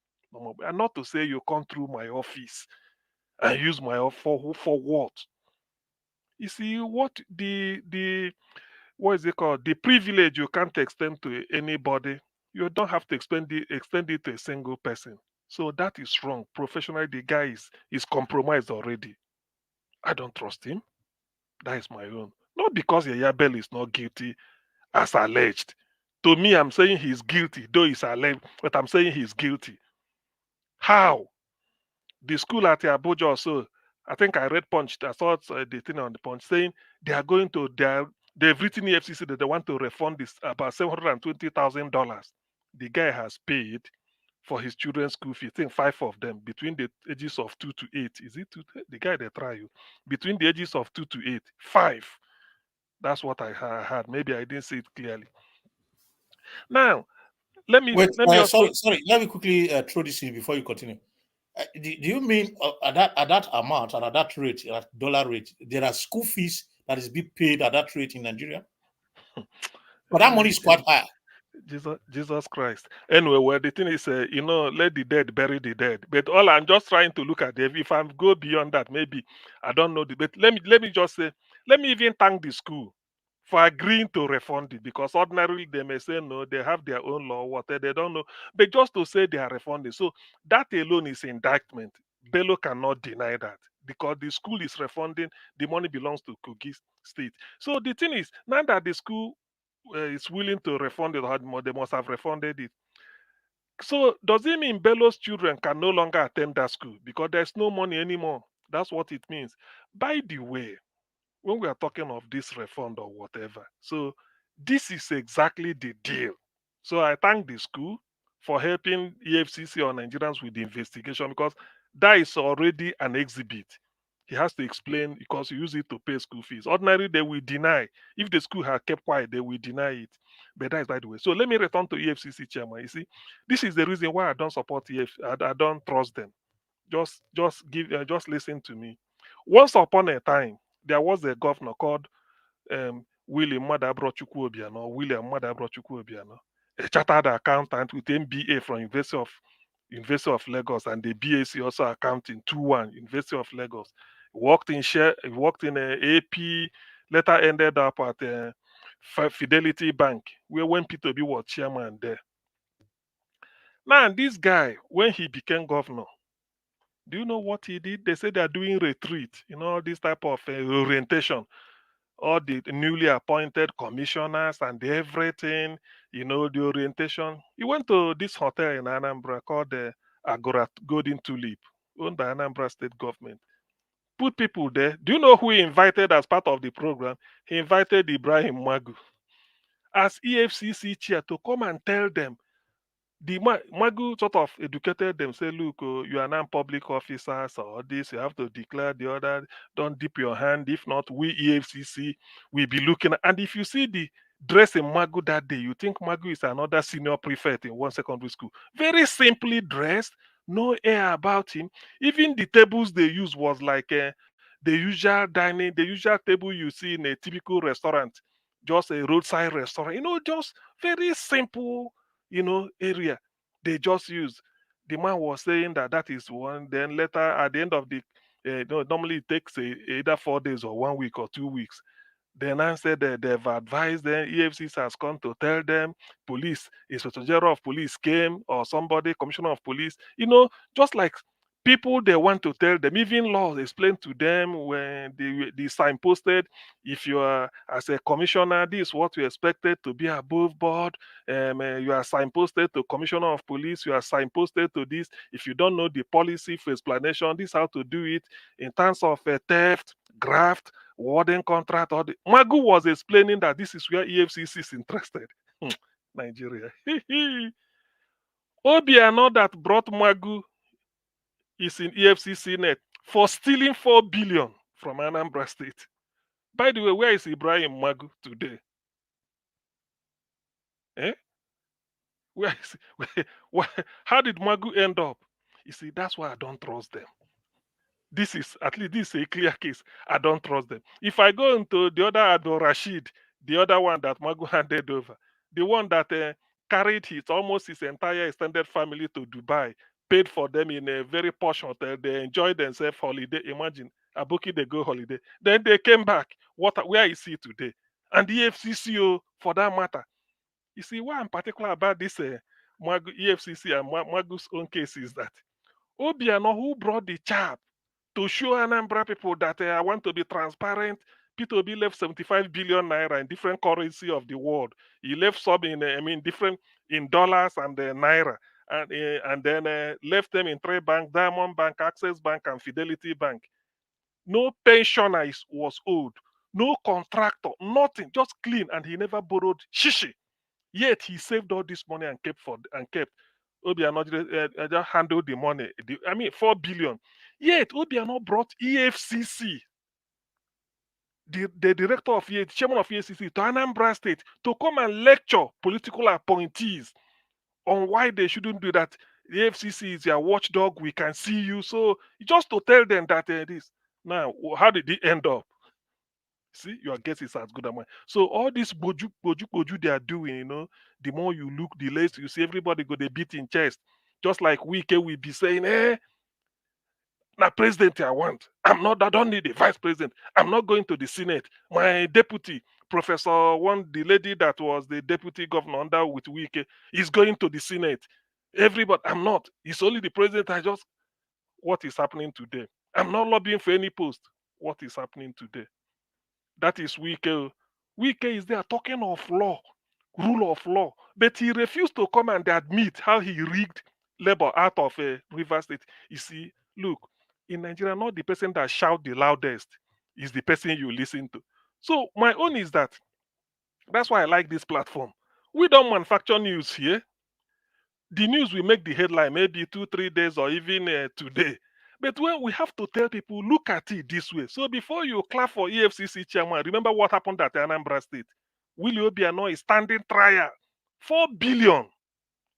And not to say you come through my office and use my office for what? You see, what is it called? The privilege you can't extend to anybody. You don't have to extend it to a single person. So that is wrong. Professionally, the guy is compromised already. I don't trust him. That is my own. Not because Yaya Bello is not guilty as alleged. To me, I'm saying he's guilty, though he's alleged, but I'm saying he's guilty. How? The school at Abuja also, I think I read Punch, I saw the thing on the Punch saying they've written EFCC that they want to refund this about $720,000. The guy has paid for his children's school fee. I think 5 of them between the ages of 2 to 8. Is it the guy they try you? Between the ages of 2 to 8. 5. That's what I had. Maybe I didn't see it clearly. Now, let me Wait, also sorry. Let me quickly throw this in before you continue. Do you mean at that amount and at that rate, at dollar rate, there are school fees that is being paid at that rate in Nigeria? But that money is quite high. Jesus Christ. Anyway, well, the thing is, let the dead bury the dead. But all I'm just trying to look at, if I go beyond that, maybe I don't know. But let me just say, let me even thank the school for agreeing to refund it, because ordinarily they may say no, they have their own law, whatever, they don't know. But just to say they are refunding, so that alone is indictment. Bello cannot deny that, because the school is refunding, the money belongs to Kogi State. So the thing is, now that the school is willing to refund it, they must have refunded it. So does it mean Bello's children can no longer attend that school because there's no money anymore? That's what it means. By the way, when we are talking of this refund or whatever, so this is exactly the deal. So I thank the school for helping EFCC or Nigerians with the investigation, because that is already an exhibit. He has to explain, because you use it to pay school fees. Ordinarily, they will deny. If the school had kept quiet, they will deny it. But that is by the way. So let me return to EFCC chairman. You see, this is the reason why I don't support I don't trust them. Just listen to me. Once upon a time, there was a governor called William Madabrochukwu, a chartered accountant with MBA from University of Lagos, and the BAc also accounting 2-1 University of Lagos. He worked in AP, later ended up at Fidelity Bank, where when P2B was chairman there. Now, this guy, when he became governor, do you know what he did? They said they are doing retreat, this type of orientation. All the newly appointed commissioners and everything, the orientation. He went to this hotel in Anambra called the Agora Golden Tulip, owned by Anambra State government. Put people there. Do you know who he invited as part of the program? He invited Ibrahim Magu as EFCC chair to come and tell them. The Magu sort of educated them, say, look, you are now public officers or this, you have to declare the other, don't dip your hand. If not, we EFCC will be looking. And if you see the dress in Magu that day, you think Magu is another senior prefect in one secondary school. Very simply dressed, no air about him. Even the tables they used was like the usual dining, the usual table you see in a typical restaurant, just a roadside restaurant, just very simple, area they just use. The man was saying that is one. Then later, at the end of the, normally it takes either 4 days or 1 week or 2 weeks. Then I said that they've advised them, EFCC has come to tell them, police, Inspector General of Police came, or somebody, Commissioner of Police, just like people they want to tell them, even laws explain to them when they signposted, if you are, as a commissioner, this is what you expected to be above board. You are signposted to Commissioner of Police, you are signposted to this. If you don't know the policy for explanation, this is how to do it in terms of theft, graft, warden contract. Or Magu was explaining that this is where EFCC is interested. Nigeria. Obiano that brought Magu is in EFCC net for stealing 4 billion from Anambra State. By the way, where is Ibrahim Magu today? Eh? Where is how did Magu end up? You see, that's why I don't trust them. This is a clear case. I don't trust them. If I go into the other Abdul Rashid, the other one that Magu handed over, the one that carried almost his entire extended family to Dubai, paid for them in a very posh hotel, they enjoyed themselves holiday. Imagine Abuki they go holiday. Then they came back. Where is he today? And the EFCC, for that matter. You see, why I'm particular about this EFCC and Magu's own case is that Obiano, who brought the chap to show Anambra people that I want to be transparent. P2B left 75 billion naira in different currency of the world. He left some in different in dollars and naira, and then left them in three banks: Diamond Bank, Access Bank, and Fidelity Bank. No pensioner was owed, no contractor, nothing, just clean, and he never borrowed shishi. Yet he saved all this money and kept. Obiano just handled the money. 4 billion. Yet Obiano brought EFCC, the director of the chairman of EFCC, to Anambra State to come and lecture political appointees on why they shouldn't do that. The EFCC is your watchdog. We can see you. So just to tell them that this. Now, how did it end up? See, your guess is as good as mine. So all this boju they are doing, the more you look, the less you see everybody go they beat in chest. Just like Wike will be saying, now president I want. I don't need a vice president. I'm not going to the Senate. My deputy, Professor the lady that was the deputy governor under with Wike, is going to the Senate. Everybody, I'm not. It's only the president. What is happening today? I'm not lobbying for any post. What is happening today? That is Wike. Wike is there talking of law, rule of law, but he refused to come and admit how he rigged labor out of River State. You see, look, in Nigeria, not the person that shout the loudest is the person you listen to. So my own is that's why I like this platform. We don't manufacture news here. The news will make the headline maybe 2-3 days or even today. But when we have to tell people, look at it this way. So before you clap for EFCC chairman, remember what happened at Anambra State. Willie Obiano is standing trial. 4 billion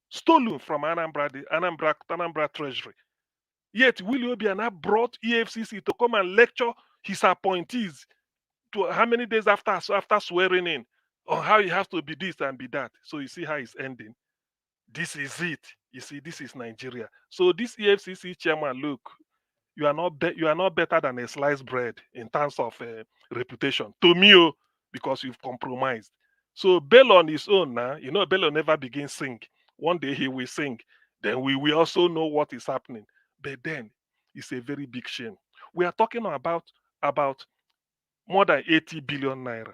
stolen from Anambra Treasury. Yet Willie Obiano brought EFCC to come and lecture his appointees to how many days after swearing in on how he has to be this and be that. So you see how it's ending. This is it. You see, this is Nigeria. So this EFCC chairman, look, you are not better than a sliced bread in terms of reputation. To me, because you've compromised. So Bello on his own now, Bello never begins sing. One day he will sing. Then we will also know what is happening. But then it's a very big shame. We are talking about more than 80 billion naira.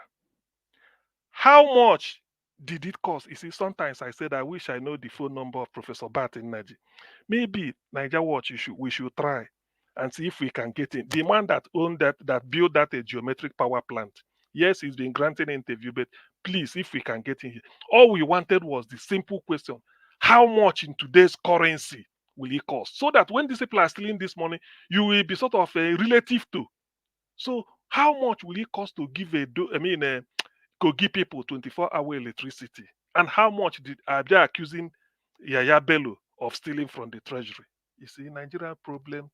How much did it cost? You see, sometimes I said I wish I know the phone number of Professor Bat in Naji. Maybe Niger Watch we should try and see if we can get in. The man that owned that built that a geometric power plant. Yes, he's been granted an interview, but please, if we can get in here. All we wanted was the simple question: how much in today's currency will it cost? So that when these people are stealing this money, you will be sort of a relative to. So how much will it cost to give could give people 24-hour electricity? And how much are they accusing Yahaya Bello of stealing from the treasury? You see, Nigeria problem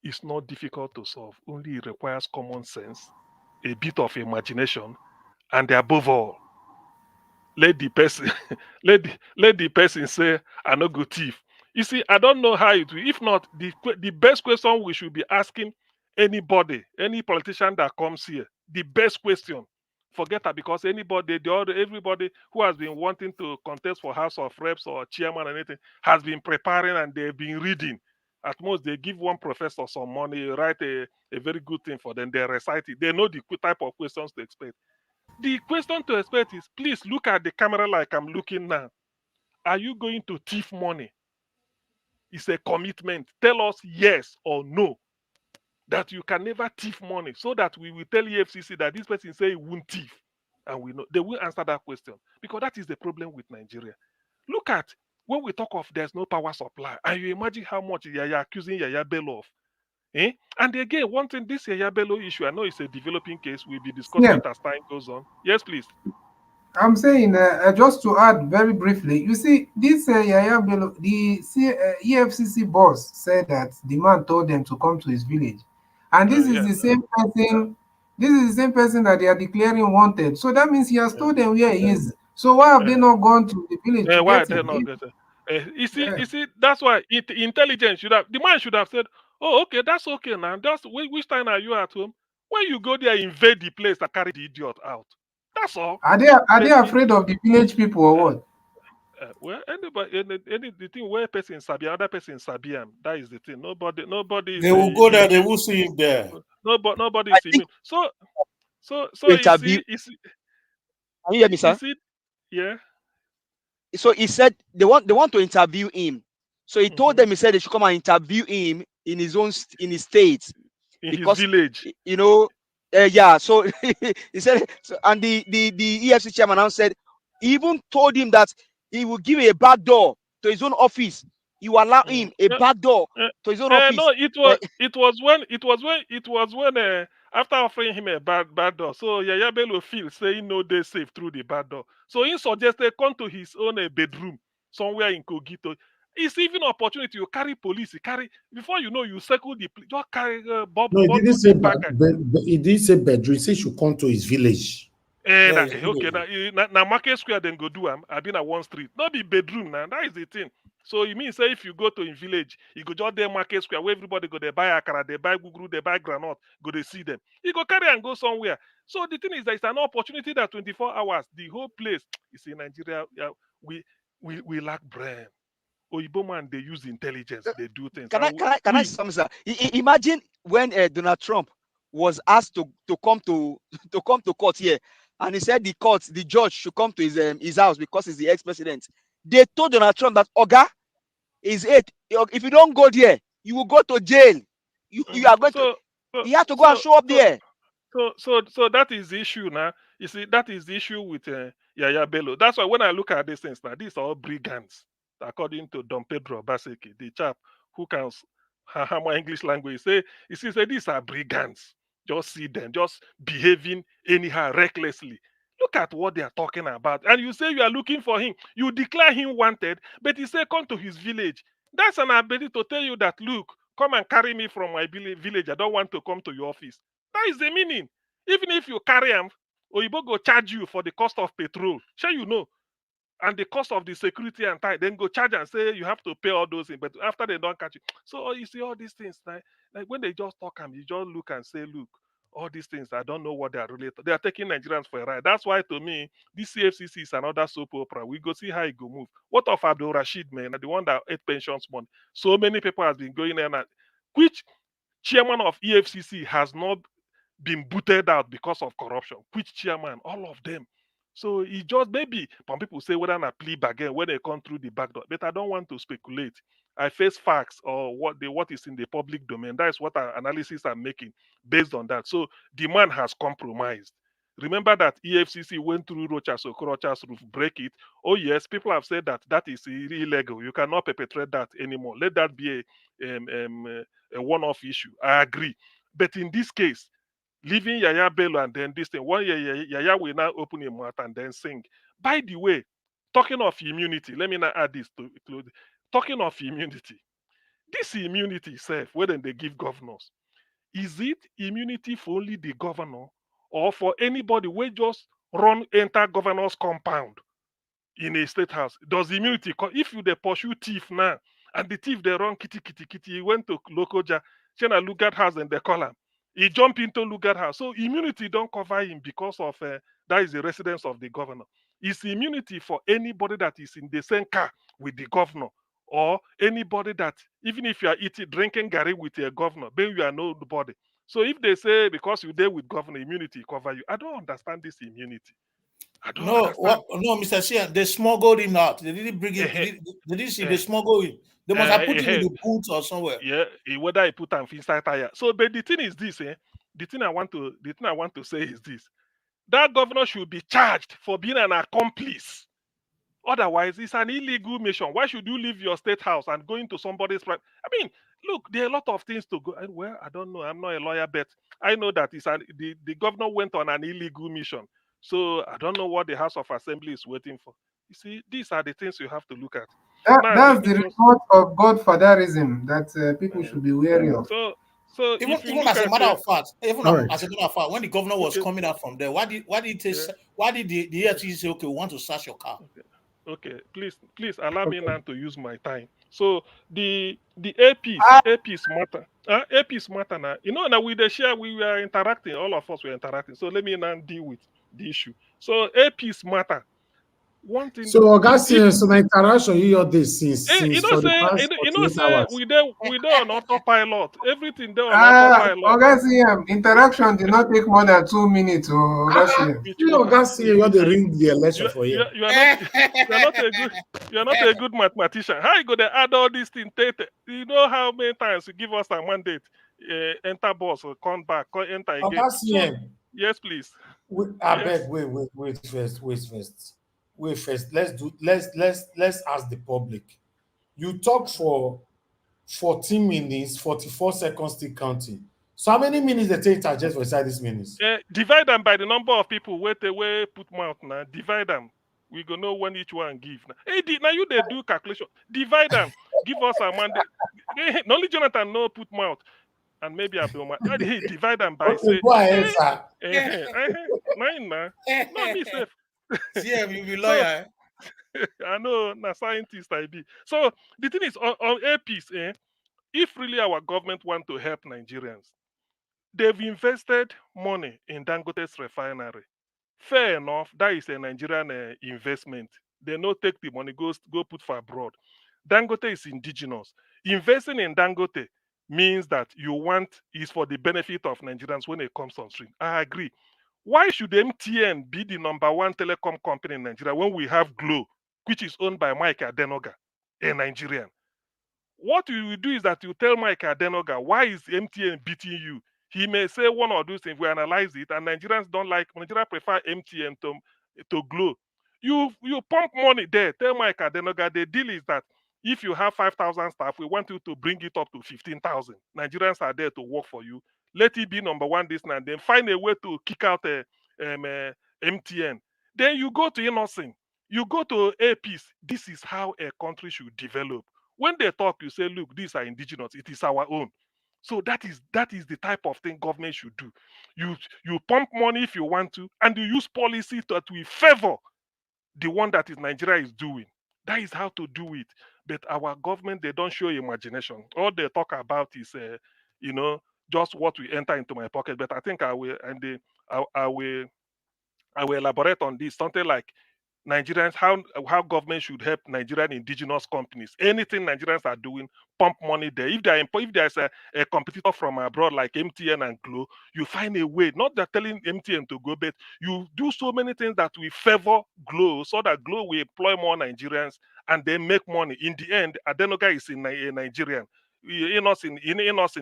is not difficult to solve. Only it requires common sense, a bit of imagination, and above all, let the person let the person say, I no go thief. You see, I don't know how it will. If not, the best question we should be asking anybody, any politician that comes here, the best question. Forget that, because anybody, everybody who has been wanting to contest for House of Reps or chairman or anything has been preparing and they've been reading. At most, they give one professor some money, write a very good thing for them. They recite it. They know the type of questions to expect. The question to expect is, please look at the camera like I'm looking now. Are you going to thief money? It's a commitment. Tell us yes or no that you can never thief money, so that we will tell EFCC that this person say he won't thief. And we know they will answer that question, because that is the problem with Nigeria. Look at when we talk of there's no power supply, and you imagine how much Yaya accusing Yaya Bello of. Eh? And again, one thing, this Yaya Bello issue, I know it's a developing case. We'll be discussing Yeah, it as time goes on. Yes, please. I'm saying just to add very briefly, you see, this Yaya Bello, the EFCC boss said that the man told them to come to his village, and this is Yeah. the same person. This is the same person that they are declaring wanted. So that means he has told them where he is. So why have they not gone to the village to Why get they him? not get it? Yeah. You see, that's why intelligence should have. The man should have said, "Oh, okay, that's okay now. Just which time are you at home? When you go there, invade the place and carry the idiot out. That's all." Are they But afraid of the village people or what? well, anybody, the thing where person sabi, other person sabi am. That is the thing. Nobody They is will go there, immune. they will see him there. Nobody I is think immune. So interview. Can you hear me, you sir? see, yeah. So he said they want to interview him. So he told Mhm. them, he said they should come and interview him in his in his state, In his because village. yeah. So he said, so, and the EFC chairman now said, he even told him that he will give a back door to his own office. You allow him a back door to his own No, office. it was when after offering him a bad door, so Yaya Bello feel saying no they safe through the bad door. So he suggested come to his own bedroom somewhere in Kogito. It's even opportunity. You carry police, you carry before you know you circle the just carry No, he didn't bundle say the back. he didn't say bedroom. He said he should come to his village. Yeah, it's Okay, village. now Market Square then go do am. I been at one street. Not be bedroom now. That is the thing. So you mean say if you go to a village, you go just there Market Square where everybody go they buy akara, they buy guguru, they buy granite, go they see them. You go carry and go somewhere. So the thing is that it's an opportunity that 24 hours, the whole place. You see, Nigeria, yeah, we lack brain. Oyibo man, they use intelligence, they do things. Can I And can I can I we say something, sir? Imagine when Donald Trump was asked to come to to come to court here, and he said the judge should come to his house because he's the ex-president. They told Donald Trump that Oga is it. If you don't go there, you will go to jail. You are going to. so so He had to go and so show up so there. So that is the issue now. You see, that is the issue with Yaya Bello. That's why when I look at these things now, these are all brigands, according to Don Pedro Baseki, the chap who can hammer English language. Say these are brigands. Just see them, just behaving anyhow, recklessly. Look at what they are talking about. And you say you are looking for him. You declare him wanted, but he say come to his village. That's an ability to tell you that, look, come and carry me from my village. I don't want to come to your office. That is the meaning. Even if you carry them, Oyibo go charge you for the cost of petrol. Sure, you know. And the cost of the security and time, then go charge and say you have to pay all those things. But after they don't catch you. So you see all these things, like when they just talk and you just look and say, look, all these things, I don't know what they are related. They are taking Nigerians for a ride. That's why to me, this CFCC is another soap opera. We go see how it go move. What of Abdul Rashid, man, the one that ate pensions money? So many people have been going in and which chairman of EFCC has not been booted out because of corruption. Which chairman? All of them. So he just maybe some people say whether a plea bargain when they come through the back door. But I don't want to speculate. I face facts or what is in the public domain. That is what our analysis I'm making based on that. So the man has compromised. Remember that EFCC went through Rochas Okorocha's roof, break it. Oh yes, people have said that that is illegal. You cannot perpetrate that anymore. Let that be a one-off issue. I agree. But in this case, leaving Yaya Bello and then this thing, one Yaya will now open his mouth and then sing. By the way, talking of immunity, let me now add this to talking of immunity. This immunity self, whether they give governors, is it immunity for only the governor or for anybody who just run enter governor's compound in a state house? Does immunity if you they pursue thief now and the thief they run kitty kitty kitty, he went to local Chena Lugard house and they call him. He jump into Lugard house. So immunity don't cover him because of that is the residence of the governor. It's immunity for anybody that is in the same car with the governor, or anybody that, even if you are eating drinking Gary with your governor, then you are nobody. So if they say because you there with governor, immunity cover you, I don't understand this immunity. I don't No, understand. no, Mr. Sia, they smuggled him out. They didn't bring him. They didn't see. They smuggled him. They must have put him in the boot or somewhere. Yeah, whether I put him inside tire. So, but the thing is this, the thing I want to say is this: that governor should be charged for being an accomplice. Otherwise, it's an illegal mission. Why should you leave your state house and go into somebody's private? I mean, look, there are a lot of things to go. Well, I don't know. I'm not a lawyer, but I know that the governor went on an illegal mission. So I don't know what the House of Assembly is waiting for. You see, these are the things you have to look at. That's the report of godfatherism that people should be wary of. So even as a matter of fact, when the governor was coming out from there, why did the EFCC say, okay, we want to search your car? Okay, please allow me now to use my time. So the APs matter. APs matter now. You know, now with the share we were interacting, all of us were interacting. So let me now deal with the issue. So APs matter. One thing. So Augustine, so my interaction you hear this since for the past 48 hours. we there on autopilot. Everything there on autopilot. Augustine, interaction did not take more than 2 minutes. Augustine, Augustine, you the ring the election for you. You are not a good mathematician. How you go to add all these things? You know how many times you give us a mandate? Enter boss or come back, enter again. So, yes, please. I beg, wait first. Let's ask the public. You talk for 14 minutes, 44 seconds still counting. So how many minutes they take to just for inside these minutes? Divide them by the number of people wait away put mouth now. Divide them. We go know when each one give. Now, now you they do calculation. Divide them. Give us a mandate. Only Jonathan no put mouth. And maybe Abdul divide them by say. Go ahead, sir. Nine now. Not me safe. Yeah, you be lawyer. I know, na scientist I be. So the thing is on APs, if really our government want to help Nigerians, they've invested money in Dangote's refinery. Fair enough, that is a Nigerian investment. They no take the money, go put for abroad. Dangote is indigenous. Investing in Dangote means that you want is for the benefit of Nigerians when it comes on stream. I agree. Why should MTN be the number one telecom company in Nigeria when we have Glo, which is owned by Mike Adenoga, a Nigerian? What you will do is that you tell Mike Adenoga, why is MTN beating you? He may say one or two things, we analyze it, and Nigerians don't like, Nigeria prefer MTN to Glo. You pump money there, tell Mike Adenoga, the deal is that if you have 5,000 staff, we want you to bring it up to 15,000. Nigerians are there to work for you. Let it be number one this and then find a way to kick out MTN. Then you go to Innocent, you go to APs. This is how a country should develop. When they talk, you say, look, these are indigenous, it is our own. So that is the type of thing government should do. You pump money if you want to, and you use policy that will favor the one that is Nigeria is doing. That is how to do it. But our government, they don't show imagination. All they talk about is, just what we enter into my pocket. But I think I will elaborate on this. Something like Nigerians, how government should help Nigerian indigenous companies. Anything Nigerians are doing, pump money there. If there's a competitor from abroad like MTN and Glo, you find a way, not that telling MTN to go, but you do so many things that will favor Glo, so that Glo will employ more Nigerians and they make money. In the end, Adenoga is a Nigerian. Innocent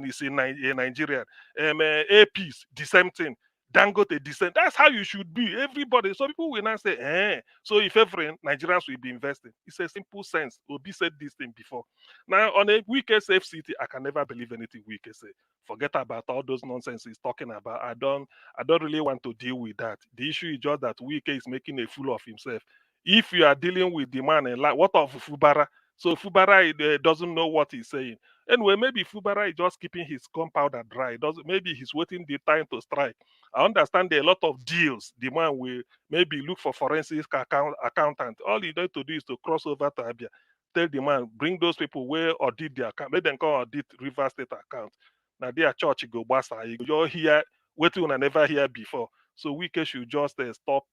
is a Nigerian. APs, the same thing. Dangote descent. That's how you should be. Everybody. So people will now say, So if every Nigerians will be investing, it's a simple sense. Obi said this thing before. Now on a Wike safe city, I can never believe anything Wike say. Forget about all those nonsense he's talking about. I don't really want to deal with that. The issue is just that Wike is making a fool of himself. If you are dealing with the man, like what of Fubara? So Fubara doesn't know what he's saying. Anyway, maybe Fubara is just keeping his gunpowder dry. Maybe he's waiting the time to strike. I understand there are a lot of deals. The man will maybe look for forensic accountant. All you need to do is to cross over to Abia. Tell the man, bring those people where audit their account. Let them come audit River State account. Now their church go basta. You go hear what you never hear before. So Wike should just stop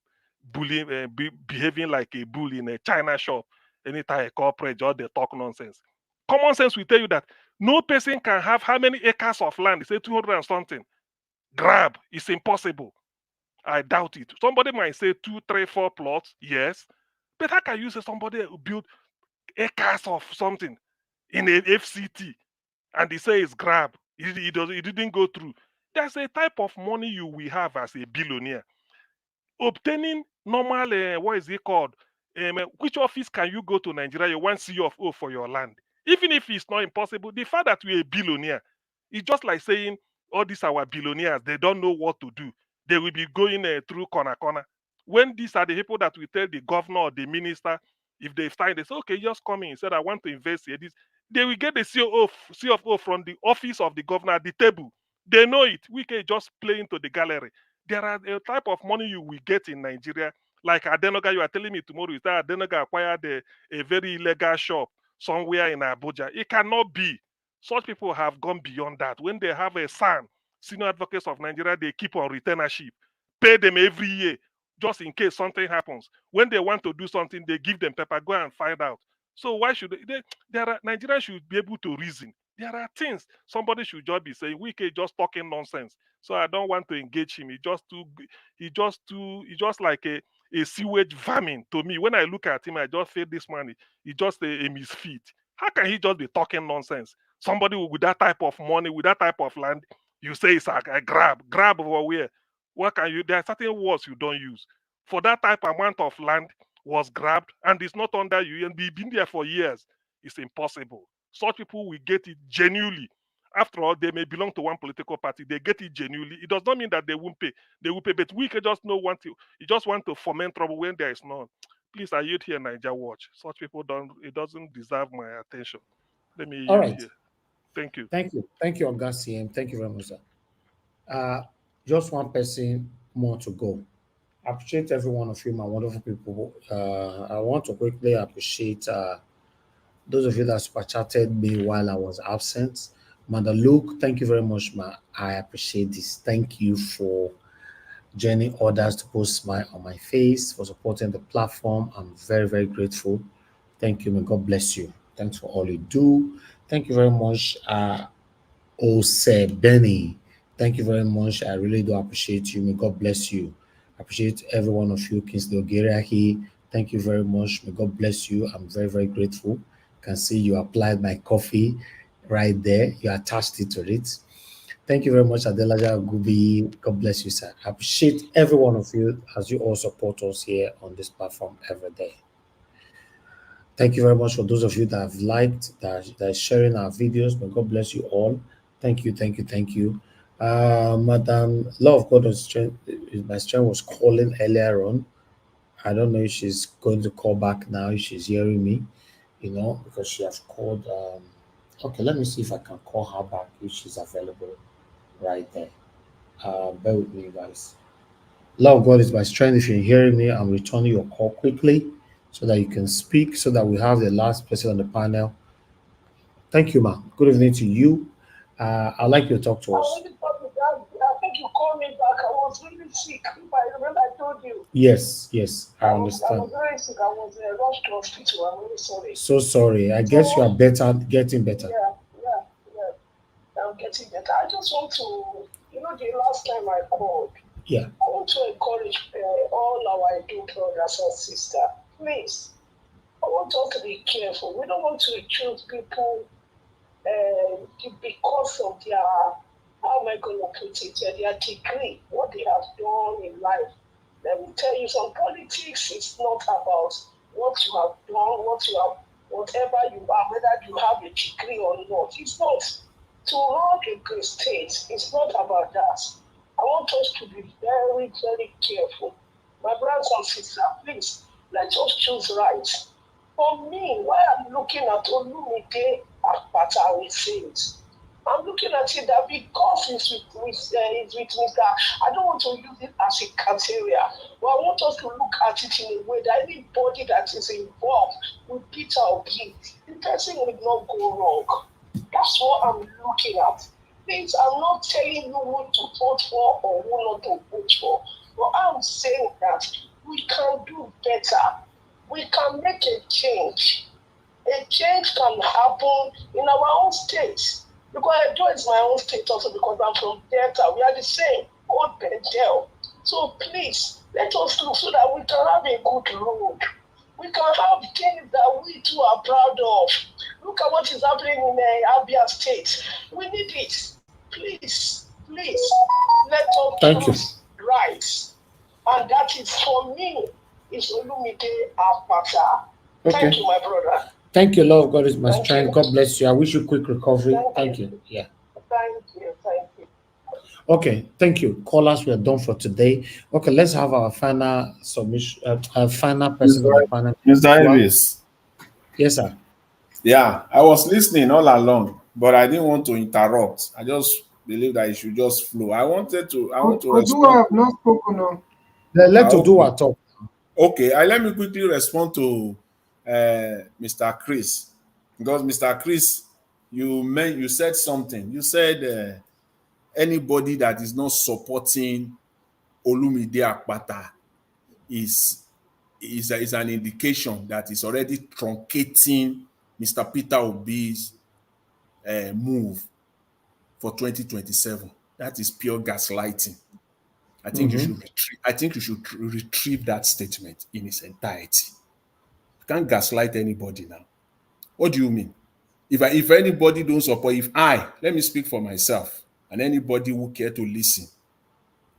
bullying, behaving like a bull in a China shop. Anytime a corporate just they talk nonsense. Common sense will tell you that no person can have how many acres of land? Say 200 and something. Grab. It's impossible. I doubt it. Somebody might say 2, 3, 4 plots. Yes. But how can you say somebody build acres of something in a FCT and they say it's grab? It didn't go through. There's a type of money you will have as a billionaire. Obtaining normal, what is it called? Which office can you go to Nigeria? You want CFO for your land. Even if it's not impossible, the fact that you're a billionaire, it's just like saying all these our billionaires, they don't know what to do. They will be going through corner. When these are the people that will tell the governor or the minister, if they find, they say, okay, just come in. Said, I want to invest here. This, they will get the CFO from the office of the governor at the table. They know it. We can just play into the gallery. There are a type of money you will get in Nigeria. Like Adenoga, you are telling me tomorrow is that Adenoga acquired a very illegal shop somewhere in Abuja. It cannot be. Such people have gone beyond that. When they have a son, senior advocates of Nigeria, they keep on retainership. Pay them every year, just in case something happens. When they want to do something, they give them paper, go and find out. So why should Nigerians should be able to reason. There are things somebody should just be saying. We can just talking nonsense. So I don't want to engage him. He just like a sewage vermin to me. When I look at him, I just feel this man, he just a misfit. How can he just be talking nonsense? Somebody with that type of money, with that type of land, you say it's like a grab over where? What can you? There are certain words you don't use. For that type amount of land was grabbed and it's not under you and we've been there for years. It's impossible. Such people will get it genuinely. After all, they may belong to one political party. They get it genuinely. It does not mean that they won't pay. They will pay, but we can just know want to. You just want to foment trouble when there is none. Please, I yield here, Niger Watch. Such people don't. It doesn't deserve my attention. Let me All yield right. here. Thank you. Thank you, Oga CM. Thank you very much, sir. Just one person more to go. I appreciate every one of you, my wonderful people. I want to quickly appreciate those of you that super chatted me while I was absent. Mother Luke, thank you very much, ma. I appreciate this. Thank you for joining others to put smile on my face, for supporting the platform. I'm very, very grateful. Thank you. May God bless you. Thanks for all you do. Thank you very much, Ose Benny. Thank you very much. I really do appreciate you. May God bless you. I appreciate every one of you. Kingsley Ogeriahi, thank you very much. May God bless you. I'm very, very grateful. Can see you applied my coffee right there. You attached it to it. Thank you very much, Adelaja Gubi. God bless you, sir. I appreciate every one of you as you all support us here on this platform every day. Thank you very much for those of you that have liked, that are sharing our videos. May God bless you all. Thank you, thank you, thank you. Madam Law of God was my strength was calling earlier on. I don't know if she's going to call back now, if she's hearing me, because she has called. Okay, let me see if I can call her back if she's available right there. Bear with me, guys. Law of God is my strength. If you're hearing me, I'm returning your call quickly so that you can speak, so that we have the last person on the panel. Thank you, ma'am. Good evening to you. I'd like you to talk to us. I think you called me back. I was really sick. I remember I told you. Yes, I understand. I was very sick. I was rushed to hospital. I'm really sorry. So sorry. I guess you are better, getting better. Yeah. I'm getting better. I just want to, the last time I called, yeah, I want to encourage all our Edo brothers and sisters. Please, I want us to be careful. We don't want to choose people because of their, how am I going to put it, their degree, what they have done in life. Let me tell you, some politics is not about what you have done, whatever you are, whether you have a degree or not. It's not. To run a great state, it's not about that. I want us to be very, very careful. My brothers and sisters, please, let us choose right. For me, while I'm looking at Olumide Akpata received. I'm looking at it that because it's with Mr. I don't want to use it as a criteria, but I want us to look at it in a way that anybody that is involved with Peter Obi, the person will not go wrong. That's what I'm looking at. Please, I'm not telling you who to vote for or who not to vote for, but I'm saying that we can do better. We can make a change. A change can happen in our own state. Because Edo is my own state also because I'm from Delta. We are the same, old Bendel. So please, let us look so that we can have a good road. We can have things that we too are proud of. Look at what is happening in Abia State. We need it. Please, let us Thank you. choose right. And that is for me, is Olumide Apata. Okay. Thank you, my brother. Thank you, Lord. God is my Thank strength. you. God bless you. I wish you quick recovery. Thank you. Yeah. Thank you. Thank you. Okay, thank you. Callers, we are done for today. Okay, let's have our final submission, final person on the panel. Mr. Elvis. Yes, sir. Yeah, I was listening all along, but I didn't want to interrupt. I just believe that it should just flow. I want to Odua respond. have not spoken on. Let's do Okay. our talk. Okay, let me quickly respond to Mr. Chris. Because Mr. Chris, you said something. You said anybody that is not supporting Olumide Akpata is an indication that is already truncating Mr. Peter Obi's move for 2027. That is pure gaslighting. I think you should retrieve that statement in its entirety. You can't gaslight anybody now. What do you mean? If anybody don't support, let me speak for myself, and anybody who care to listen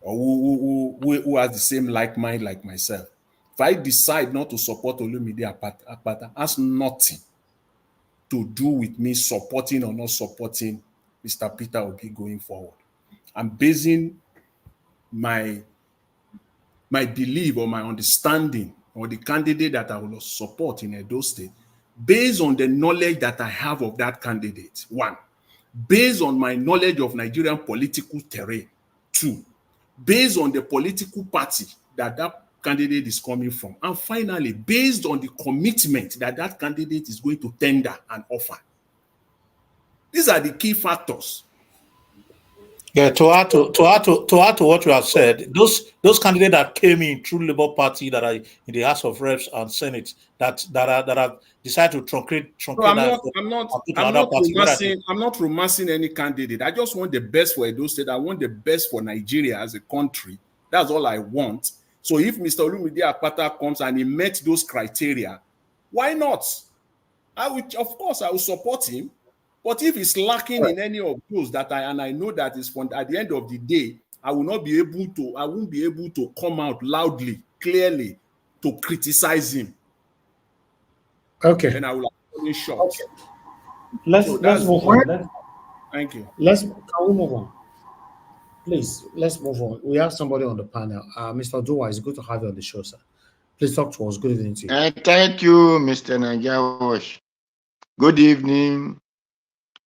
or who has the same like mind like myself, if I decide not to support Olumide Akpata, has nothing to do with me supporting or not supporting Mr. Peter Obi going forward. I'm basing my belief or my understanding or the candidate that I will support in Edo State based on the knowledge that I have of that candidate. One, based on my knowledge of Nigerian political terrain. Two, based on the political party that candidate is coming from. And finally, based on the commitment that candidate is going to tender and offer. These are the key factors. Yeah, to add to what you have said, those candidates that came in through Labour Party that are in the House of Reps and Senate that are decided to truncate No, I'm not romancing any candidate. I just want the best for Edo State. I want the best for Nigeria as a country. That's all I want. So if Mr. Olumide Akpata comes and he met those criteria, why not? Of course, I will support him. But if he's lacking in any of those I know that is at the end of the day, I won't be able to come out loudly, clearly to criticize him. Okay. Then I will have only shot. Okay. Let's move on. Thank you. Can we move on? Please, let's move on. We have somebody on the panel. Mr. Dua, it's good to have you on the show, sir. Please talk to us. Good evening to you. Thank you, Mr. Najawash. Good evening,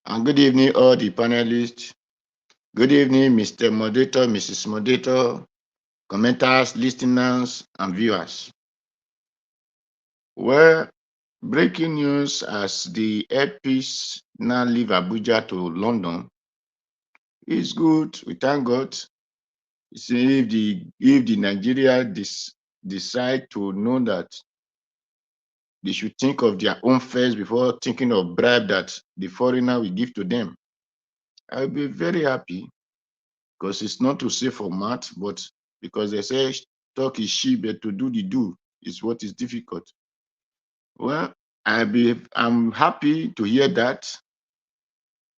and good evening, all the panelists. Good evening, Mr. Moderator, Mrs. Moderator, commenters, listeners, and viewers. Well, breaking news as the airpeace now leave Abuja to London is good. We thank God. See, if the Nigeria decide to know that they should think of their own first before thinking of bribe that the foreigner will give to them, I'll be very happy, because it's not to say for math, but because they say talk is cheap, but to do the do is what is difficult. Well, I'm happy to hear that.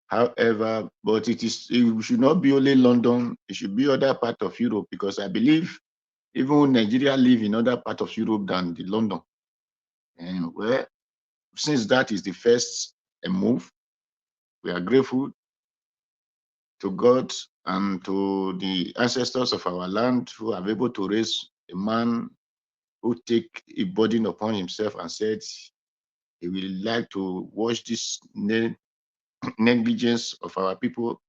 However, but it should not be only London, it should be other part of Europe, because I believe even Nigeria live in other part of Europe than the London. And well, since that is the first move, we are grateful to God and to the ancestors of our land who are able to raise a man who take a burden upon himself and said he will like to wash this negligence of our people.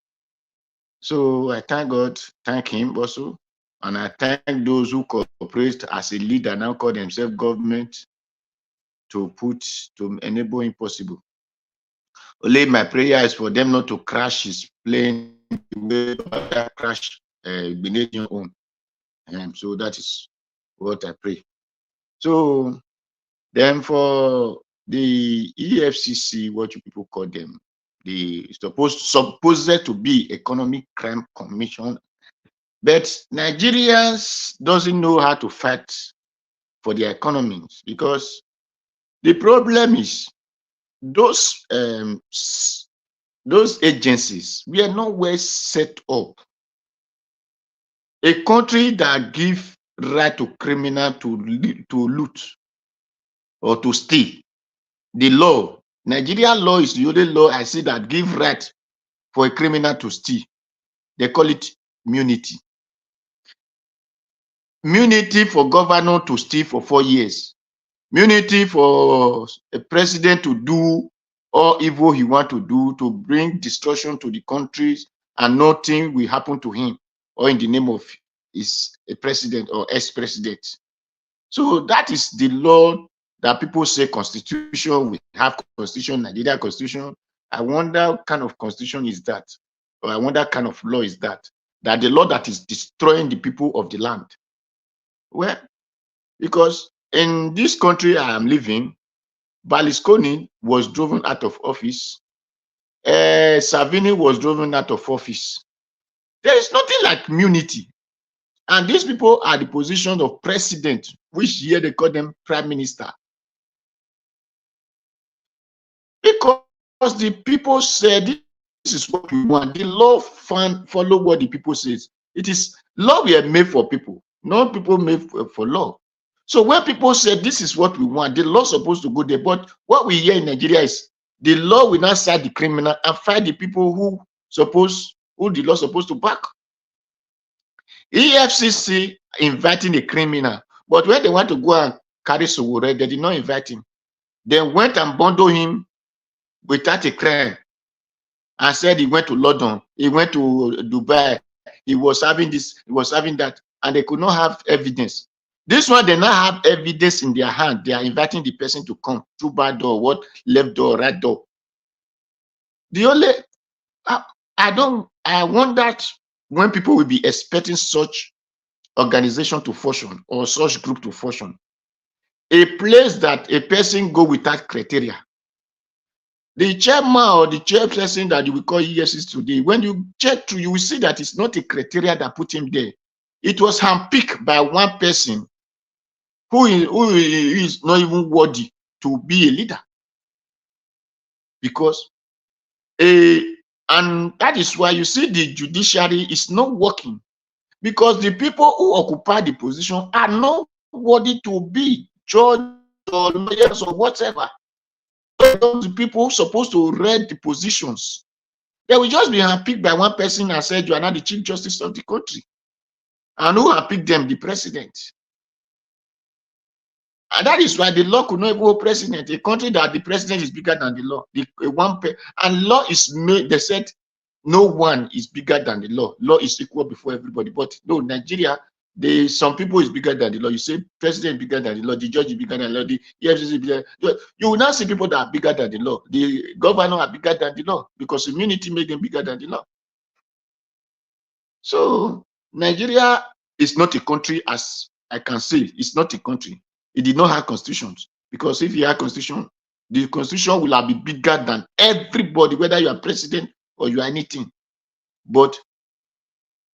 So I thank God, thank him also, and I thank those who cooperate as a leader, now call themselves government, to enable impossible. Only my prayer is for them not to crash his plane the way that crash Benediction own. So that is what I pray. So then for the EFCC, what you people call them, the supposed to be Economic Crime Commission, but Nigerians doesn't know how to fight for their economies, because the problem is those agencies were not well set up. A country that give right to criminal to loot or to steal, the law, Nigerian law is the only law I see that give right for a criminal to steal. They call it immunity. Immunity for governor to steal for 4 years. Immunity for a president to do all evil he want to do, to bring destruction to the countries, and nothing will happen to him or in the name of his president or ex-president. So that is the law that people say constitution. We have constitution, Nigeria constitution. I wonder what kind of constitution is that? Or I wonder what kind of law is that? That the law that is destroying the people of the land. Well, because in this country I am living, Berlusconi was driven out of office. Salvini was driven out of office. There is nothing like immunity. And these people are the position of president, which here they call them prime minister. Because the people said this is what we want. The law follow what the people says. It is law we are made for people, not people made for law. So when people say this is what we want, the law supposed to go there. But what we hear in Nigeria is the law will not side the criminal and fight the people who the law supposed to back. EFCC inviting a criminal, but when they want to go and carry Sowore, they did not invite him. They went and bundled him without a crime and said he went to London, he went to Dubai, he was having this, he was having that, and they could not have evidence. This one, they now have evidence in their hand. They are inviting the person to come through back door, what, left door, right door. The only, I wonder when people will be expecting such organization to function or such group to function. A place that a person go without criteria. The chairman or the chairperson that you will call EFCC today, when you check through, you will see that it's not a criteria that put him there. It was handpicked by one person who is not even worthy to be a leader. Because, and that is why you see the judiciary is not working. Because the people who occupy the position are not worthy to be judge or lawyers or whatever. Those people supposed to read the positions. They will just be handpicked by one person and said, you are not the Chief Justice of the country. And who handpicked them? The president. And that is why the law could not even hold president. A country that the president is bigger than the law. And law is made, they said, no one is bigger than the law. Law is equal before everybody. But no, Nigeria, some people is bigger than the law. You say president is bigger than the law, the judge is bigger than the law, the EFCC is bigger. You will not see people that are bigger than the law. The governor are bigger than the law because immunity made them bigger than the law. So Nigeria is not a country, as I can say, it's not a country. It did not have constitutions, because if you have constitution, the constitution will have been bigger than everybody, whether you are president or you are anything. But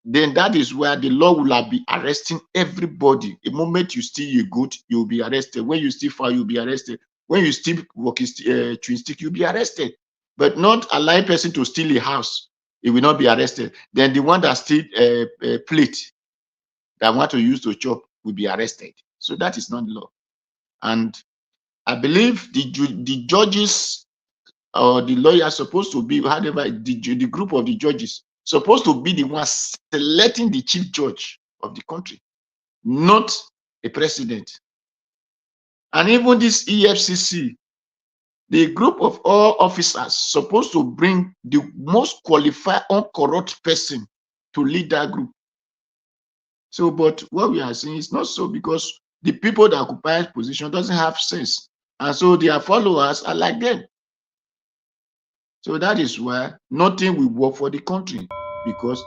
then that is where the law will have been arresting everybody. The moment you steal a goat, you'll be arrested. When you steal fire, you'll be arrested. When you steal chewing stick, you'll be arrested. But not allowing person to steal a house, it will not be arrested. Then the one that steal a plate that want to use to chop will be arrested. So that is not law. And I believe the judges or the lawyers supposed to be, however, the group of the judges supposed to be the ones selecting the chief judge of the country, not a president. And even this EFCC, The group of all officers supposed to bring the most qualified, uncorrupt person to lead that group. So, but what we are seeing is not so, because the people that occupy position doesn't have sense. And so their followers are like them. So that is why nothing will work for the country, because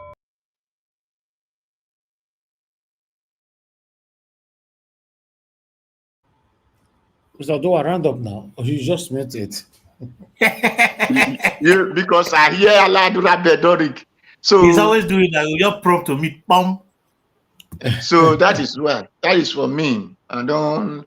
Mr. Do a round up now, or you just met it. because I hear Aladura Bedoric. So he's always doing that. You just prompt to meet, bum. So that is why. That is for me. I don't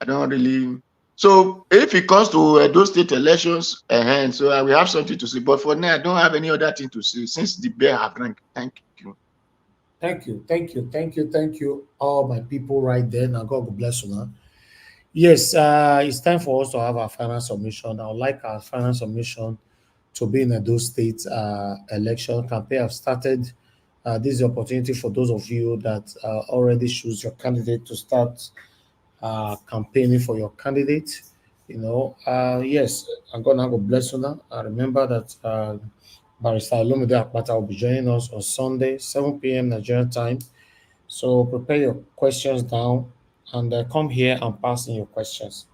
really. So if it comes to those state elections, so I will have something to say. But for now, I don't have any other thing to say since the bear have drank. Thank you. Thank you, thank you, thank you, thank you, all my people right there. Now, God will bless you now. Yes, it's time for us to have our final submission. I would like our final submission to be in those state election campaign have started. This is the opportunity for those of you that already choose your candidate to start campaigning for your candidate. Yes, I'm gonna go bless you now. I remember that Barrister Olumide Akpata will be joining us on Sunday, 7 p.m. Nigerian time. So prepare your questions down and come here and pass in your questions.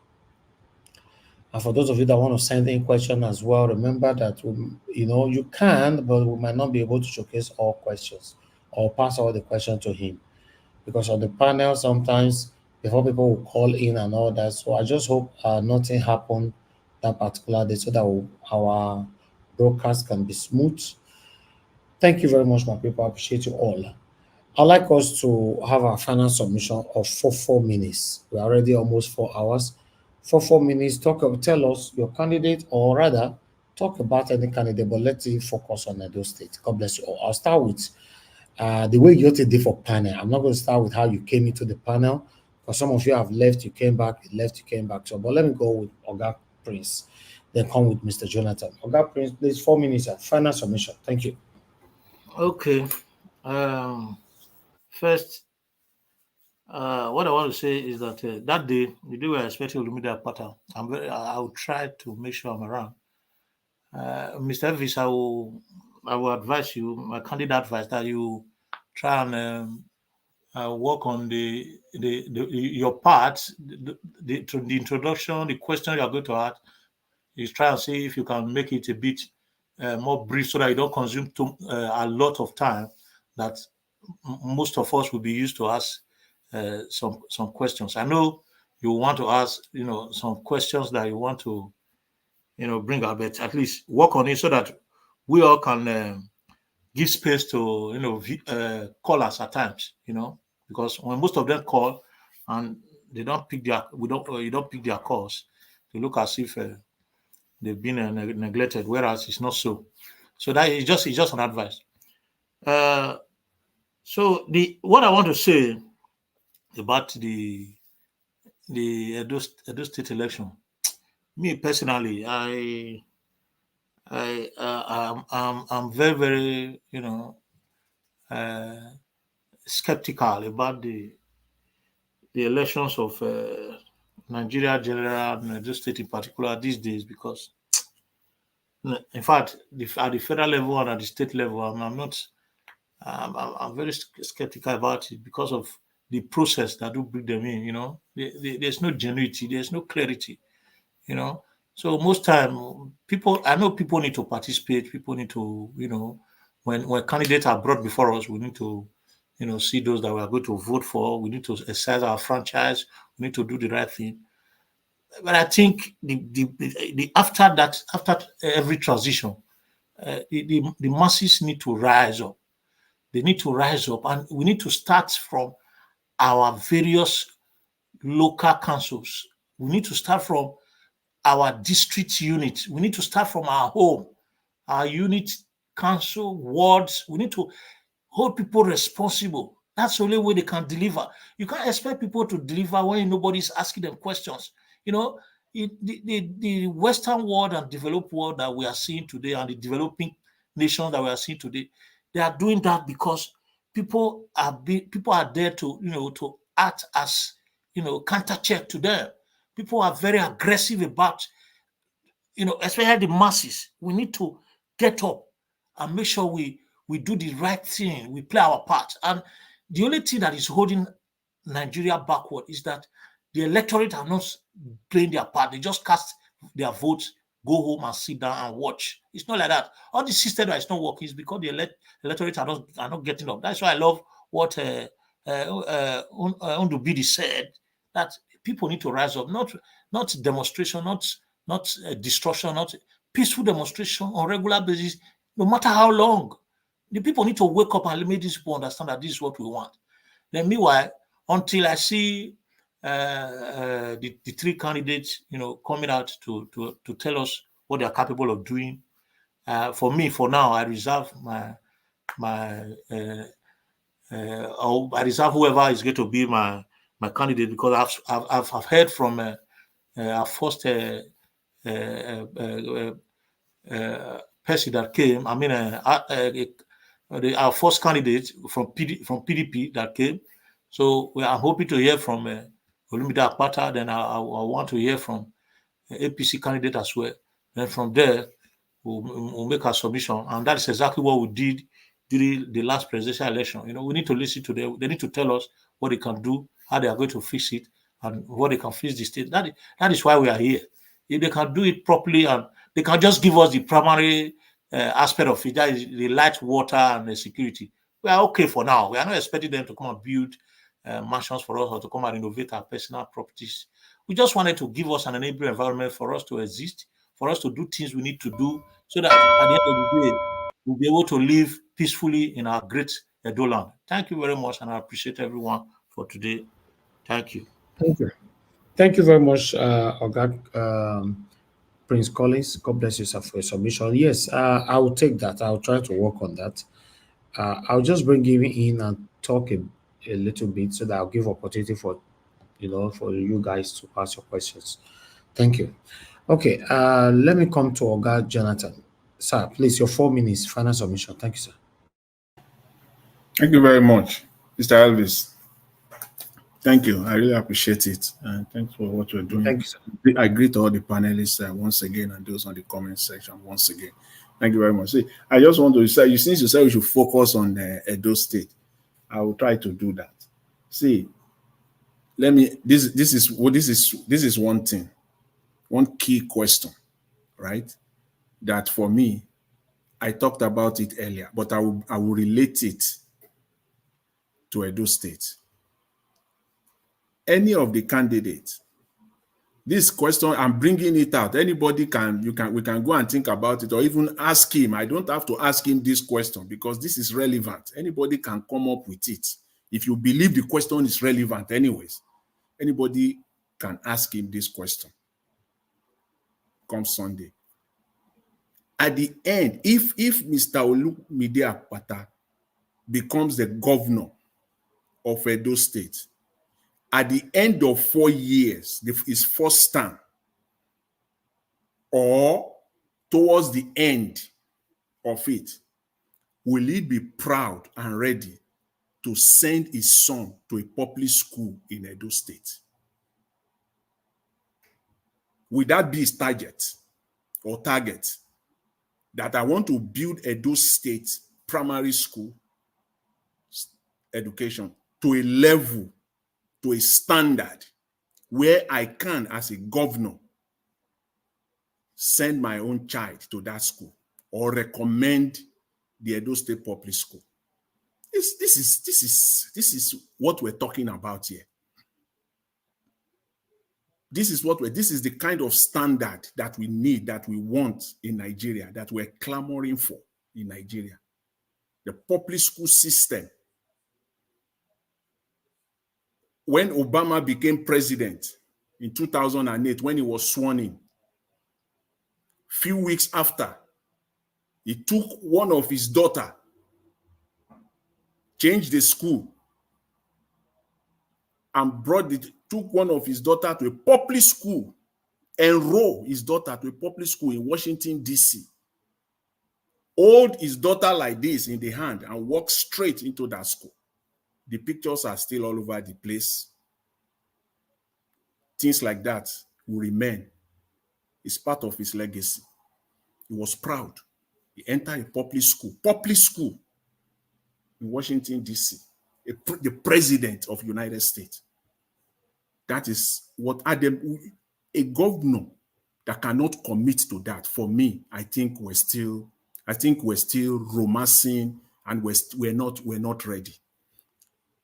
And for those of you that want to send in question as well, remember that you can, but we might not be able to showcase all questions or pass all the questions to him because on the panel sometimes before people will call in and all that. So I just hope nothing happened that particular day so that our broadcast can be smooth. Thank you very much, my people. I appreciate you all. I'd like us to have our final submission of 4 minutes. We're already almost 4 hours. For 4 minutes, tell us your candidate, or rather, talk about any candidate, but let's focus on Edo State. God bless you all. I'll start with the way you did for panel. I'm not going to start with how you came into the panel, because some of you have left, you came back, you left, you came back. So, but let me go with Oga Prince, then come with Mr. Jonathan. Oga Prince, please, 4 minutes, final submission. Thank you. Okay. First, what I want to say is that that day, the day we are expecting Olumide Akpata, I will try to make sure I'm around. Mr. Elvis, I will advise you, my candid advice, that you try and work on your part, the introduction, the question you are going to ask. Is try and see if you can make it a bit more brief so that you don't consume a lot of time that most of us will be used to ask some questions. I know you want to ask, some questions that you want to, bring out, but at least work on it so that we all can give space to, callers at times, because when most of them call and they don't pick you don't pick their calls, they look as if they've been neglected, whereas it's not so. So that is just an advice. So what I want to say about the Edo State election, me personally, I'm very very uh, skeptical about the elections of Nigeria general and Edo State in particular these days because in fact at the federal level and at the state level I'm not I'm very skeptical about it because of the process that do bring them in. There's no genuity, there's no clarity. So most time, I know people need to participate. People need to, when candidates are brought before us, we need to, see those that we are going to vote for. We need to exercise our franchise. We need to do the right thing. But I think the after every transition, the masses need to rise up. They need to rise up, and we need to start from our various local councils. We need to start from our district unit. We need to start from our home, our unit, council, wards. We need to hold people responsible. That's the only way they can deliver. You can't expect people to deliver when nobody's asking them questions. The Western world and developed world that we are seeing today and the developing nations that we are seeing today, they are doing that because people are there to to act as counter check to them. People are very aggressive about especially the masses, we need to get up and make sure we do the right thing. We play our part. And the only thing that is holding Nigeria backward is that the electorate are not playing their part. They just cast their votes, go home and sit down and watch. It's not like that. All the system that is not working is because the electorate are not getting up. That's why I love what Undubidi said, that people need to rise up, not demonstration, not destruction, not peaceful demonstration on regular basis, no matter how long. The people need to wake up and make these people understand that this is what we want. Then meanwhile, until I see the three candidates, coming out to tell us what they are capable of doing, for me, for now, I reserve I reserve whoever is going to be my candidate, because I've heard from our first person that came. I mean, our first candidate from PDP that came. So we are hoping to hear from Olumide Akpata. Then I want to hear from APC candidate as well. Then from there, we'll make our submission. And that is exactly what we did during the last presidential election. We need to listen to them. They need to tell us what they can do, how they are going to fix it, and what they can fix the state. That is why we are here. If they can do it properly and they can just give us the primary aspect of it, that is the light, water, and the security, we are okay for now. We are not expecting them to come and build mansions for us or to come and innovate our personal properties. We just wanted to give us an enabling environment for us to exist, for us to do things we need to do, so that at the end of the day, we'll be able to live peacefully in our great Edo land. Thank you very much, and I appreciate everyone for today. Thank you. Thank you. Thank you very much, Oga Prince Collins. God bless you, sir, for your submission. Yes, I will take that. I'll try to work on that. I'll just bring him in and talk a little bit so that I'll give opportunity for you guys to ask your questions. Thank you. Okay, let me come to Oga Jonathan. Sir, please, your 4 minutes, final submission. Thank you, sir. Thank you very much, Mr. Elvis. Thank you. I really appreciate it. And thanks for what you're doing. Thank you, sir. I greet all the panelists once again, and those on the comment section once again. Thank you very much. See, I just want to say, since you said we should focus on the Edo State, I will try to do that. See, this is one thing, one key question, right? That for me, I talked about it earlier, but I will relate it to Edo State. Any of the candidates, this question, I'm bringing it out. Anybody we can go and think about it, or even ask him. I don't have to ask him this question because this is relevant. Anybody can come up with it. If you believe the question is relevant anyways, anybody can ask him this question come Sunday. At the end, if Mr. Olumide Akpata becomes the governor of Edo State, at the end of 4 years, his first term, or towards the end of it, will he be proud and ready to send his son to a public school in Edo State? Will that be his target or target? That I want to build Edo State primary school education to a level, to a standard where I can, as a governor, send my own child to that school or recommend the Edo State Public School. This is what we're talking about here. This is the kind of standard that we need, that we want in Nigeria, that we're clamoring for in Nigeria. The public school system. When Obama became president in 2008, when he was sworn in, few weeks after, he took one of his daughter, changed the school, and took one of his daughter to a public school, enrolled his daughter to a public school in Washington, D.C., hold his daughter like this in the hand and walk straight into that school. The pictures are still all over the place. Things like that will remain It's part of his legacy. He was proud. He entered a public school in Washington, D.C., the president of United States. That is what Adam, a governor that cannot commit to that, for me, I think we're still romancing and we're not ready.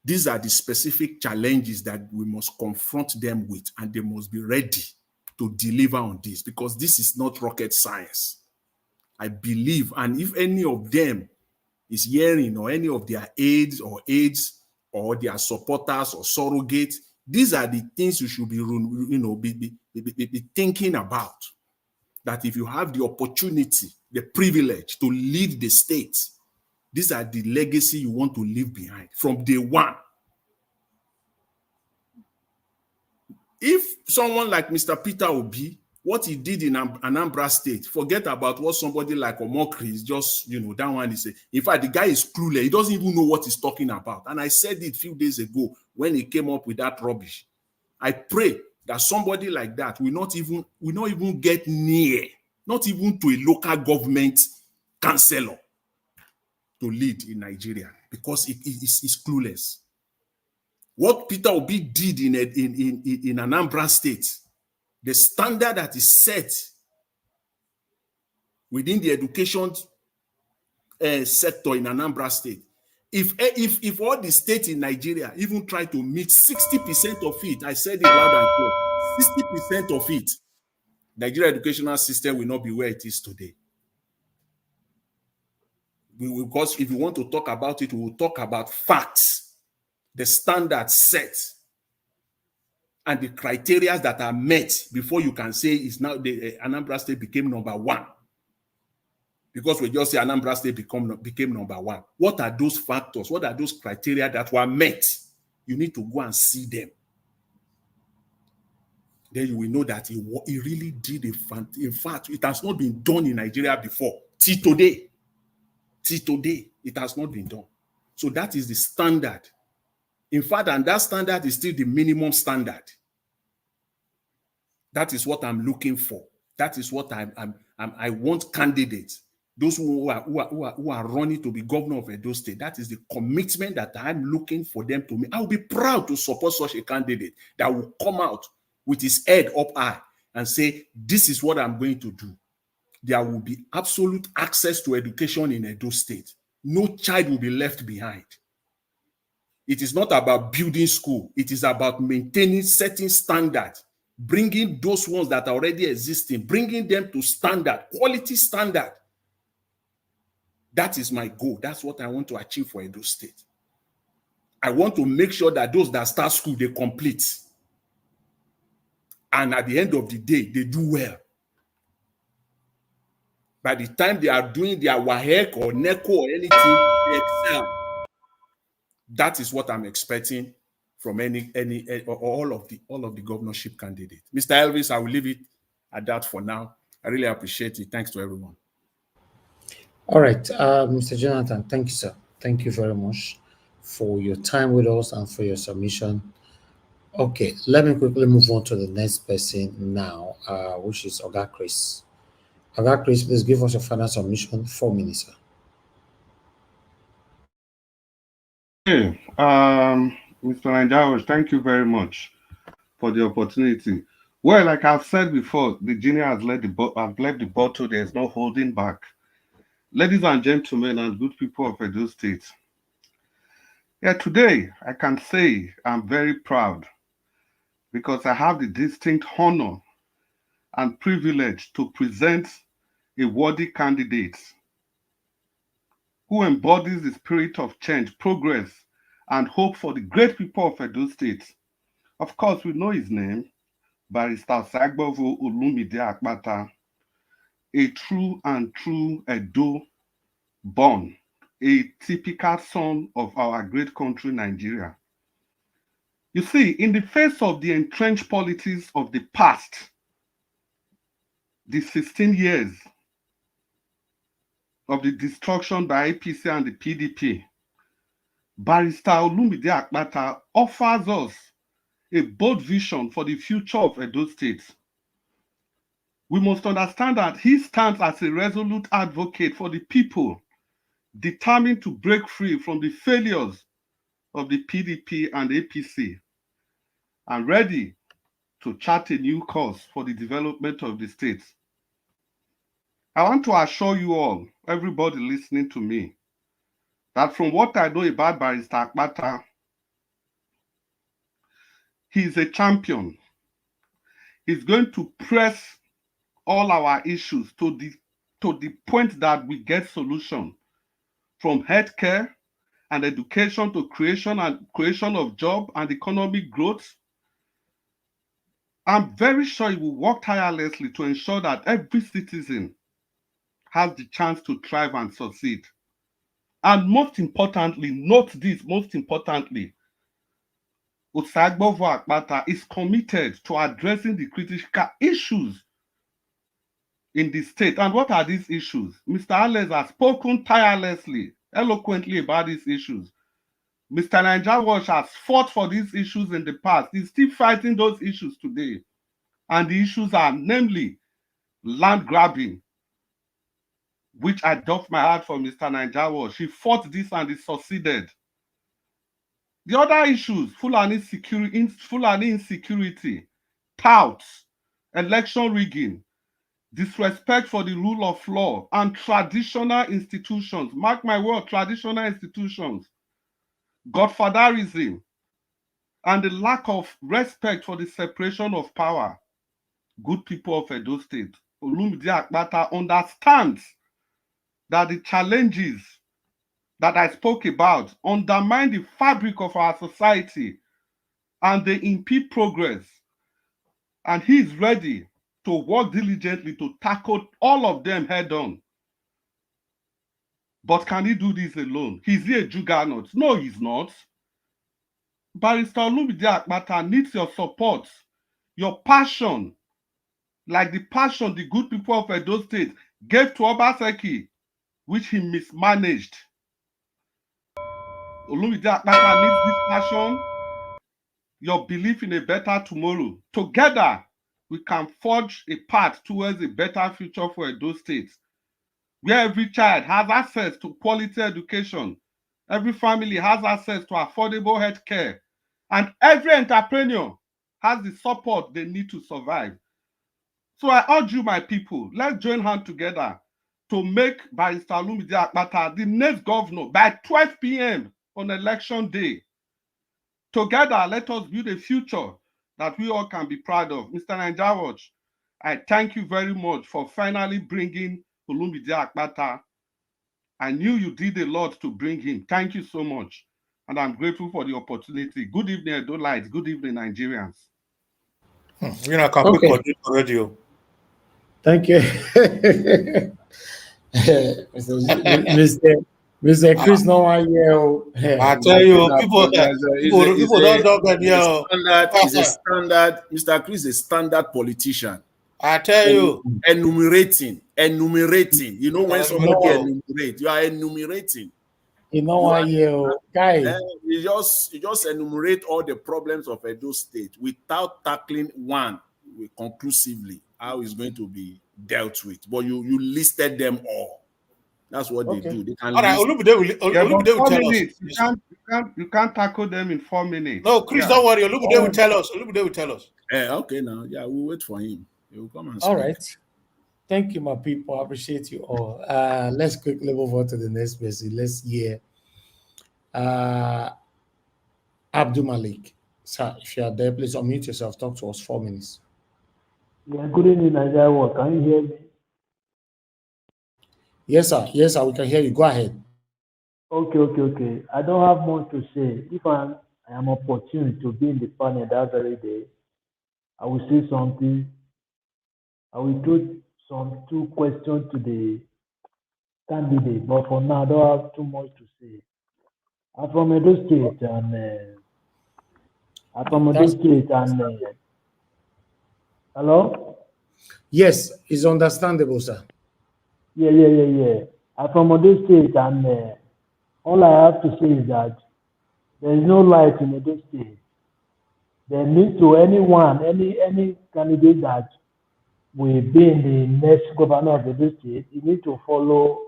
These are the specific challenges that we must confront them with, and they must be ready to deliver on this, because this is not rocket science. I believe, and if any of them is hearing, or any of their aides or their supporters or surrogates, these are the things you should be thinking about. That if you have the opportunity, the privilege to lead the state, these are the legacy you want to leave behind from day one. If someone like Mr. Peter Obi, what he did in Anambra State, forget about what somebody like Omokri is just, that one is. In fact, the guy is clueless. He doesn't even know what he's talking about. And I said it a few days ago when he came up with that rubbish. I pray that somebody like that will not even get near, not even to a local government councillor to lead in Nigeria, because it's clueless. What Peter Obi did in Anambra State, the standard that is set within the education sector in Anambra State, if all the states in Nigeria even try to meet 60% of it, I said it loud and clear, 60% of it, Nigeria educational system will not be where it is today. Because if you want to talk about it, we will talk about facts, the standards set, and the criteria that are met before you can say it's now the Anambra State became number one. Because we just say Anambra State became number one. What are those factors? What are those criteria that were met? You need to go and see them. Then you will know that he really did in fact, it has not been done in Nigeria before. Till today, it has not been done. So that is the standard. In fact, and that standard is still the minimum standard. That is what I'm looking for. That is what I want candidates. Those who are running to be governor of Edo State, that is the commitment that I'm looking for them to make. I will be proud to support such a candidate that will come out with his head up high and say, this is what I'm going to do. There will be absolute access to education in Edo State. No child will be left behind. It is not about building school. It is about maintaining certain standards, bringing those ones that are already existing, bringing them to standard, quality standard. That is my goal. That's what I want to achieve for Edo State. I want to make sure that those that start school, they complete. And at the end of the day, they do well. By the time they are doing their WAEC or NECO or anything, they excel. That is what I'm expecting from all of the governorship candidates. Mr. Elvis, I will leave it at that for now. I really appreciate it. Thanks to everyone. All right, Mr. Jonathan, thank you, sir. Thank you very much for your time with us and for your submission. Okay, let me quickly move on to the next person now, which is Oga Chris. Oga Chris, please give us your final submission. 4 minutes, sir. Hey, Mr. Nanjaos, thank you very much for the opportunity. Well, like I've said before, the genie has left the bottle. There's no holding back. Ladies and gentlemen and good people of Edo State, yeah, today I can say I'm very proud because I have the distinct honor and privilege to present a worthy candidate who embodies the spirit of change, progress, and hope for the great people of Edo State. Of course, we know his name, Barrister Sagbovo Olumide Akpata, a true Edo born, a typical son of our great country, Nigeria. You see, in the face of the entrenched politics of the past, the 16 years of the destruction by APC and the PDP, Barrister Olumide Akpata offers us a bold vision for the future of Edo State. We must understand that he stands as a resolute advocate for the people, determined to break free from the failures of the PDP and APC, and ready to chart a new course for the development of the state. I want to assure you all, everybody listening to me, that from what I know about Barrister Akpata, he is a champion. He's going to press all our issues to the point that we get solution, from healthcare and education to creation of job and economic growth. I'm very sure he will work tirelessly to ensure that every citizen has the chance to thrive and succeed. And most importantly, note this, most importantly, Usagbovo Akpata is committed to addressing the critical issues in the state. And what are these issues? Mr. Alex has spoken tirelessly, eloquently about these issues. Mr. Naija Watch has fought for these issues in the past. He's still fighting those issues today. And the issues are namely land grabbing, which I doff my heart for Mr. Naija Watch. He fought this and he succeeded. The other issues, Fulani insecurity, touts, election rigging, disrespect for the rule of law, and traditional institutions. Mark my word, traditional institutions. Godfatherism, and the lack of respect for the separation of power. Good people of Edo State, Olumide Akpata understands that the challenges that I spoke about undermine the fabric of our society and they impede progress. And he is ready to work diligently to tackle all of them head on. But can he do this alone? Is he a juggernaut? No, he's not. Barrister Olumide Akpata needs your support, your passion, like the passion the good people of Edo State gave to Obaseki, which he mismanaged. Olumide Akpata needs this passion, your belief in a better tomorrow. Together, we can forge a path towards a better future for Edo State, where every child has access to quality education, every family has access to affordable health care, and every entrepreneur has the support they need to survive. So I urge you, my people, let's join hands together to make Barrister Olumide Akpata the next governor by 12 p.m. on election day. Together, let us build a future that we all can be proud of. Mr. Naija Watch, I thank you very much for finally bringing Olumide Akpata. I knew you did a lot to bring him. Thank you so much. And I'm grateful for the opportunity. Good evening, Edo Lights. Good evening, Nigerians. You know, I can quick continue already. Thank you. Mr. Chris, no one here. I tell you, people don't talk that He's a standard, Mr. Chris is a standard politician. I tell you. Enumerating. You know when somebody enumerate, you are enumerating. You know why you guys. You just enumerate all the problems of Edo State without tackling one conclusively how it's going to be dealt with. But you listed them all. That's what they do. They can all right, Olumide will tell us. You can't tackle them in 4 minutes. No, Chris, don't worry. Olumide will tell us. Olumide will tell us. Okay, now, yeah, we'll wait for him. He will come and speak. All right. Thank you, my people. I appreciate you all. Let's quickly move on to the next person. Let's hear Abdul Malik. Sir, if you are there, please unmute yourself. Talk to us 4 minutes. Yeah, good evening, Nigeria. Can you hear me? Yes, sir. Yes, sir. We can hear you. Go ahead. Okay. I don't have much to say. If I am opportune to be in the panel that very day, I will say something. I will do some 2 questions to the candidate, but for now, I don't have too much to say. I'm from Edo State, and hello? Yes, it's understandable, sir. Yeah. I'm from Edo State, and all I have to say is that there is no light in Edo State. There needs to any candidate that will be the next governor of the state, he need to follow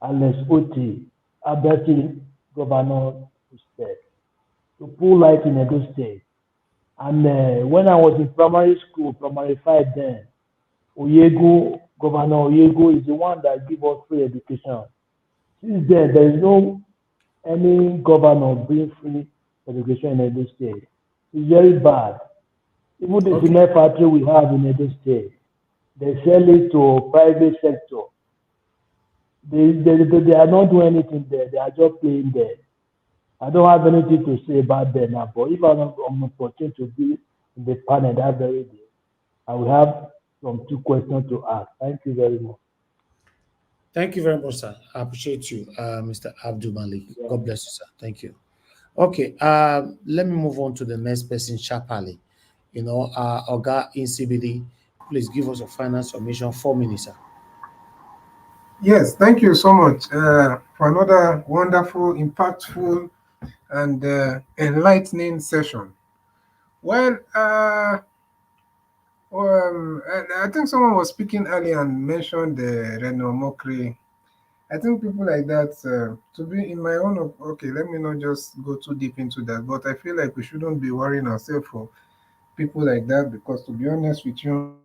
Alex Oti, Abati governor state, to pull light in Edo State. And when I was in primary school, primary five then, Governor Oyego is the one that give us free education. Since then, there is no any governor bring free education in Edo State. It's very bad. Even the cement factory we have in Edo State, they sell it to private sector. They are not doing anything there. They are just playing there. I don't have anything to say about them now, but if I'm opportunity to be in the panel that very day, I will have some two questions to ask. Thank you very much. Thank you very much, sir. I appreciate you, Mr. Abdul Malik. Yeah. God bless you, sir. Thank you. Okay, let me move on to the next person, sharply. Oga in CBD, please give us a final submission, 4 minutes, sir. Yes, thank you so much for another wonderful, impactful, and enlightening session. Well, I think someone was speaking earlier and mentioned the Reno Mokri. I think people like that, to be in my own, okay, let me not just go too deep into that, but I feel like we shouldn't be worrying ourselves for people like that because, to be honest with you,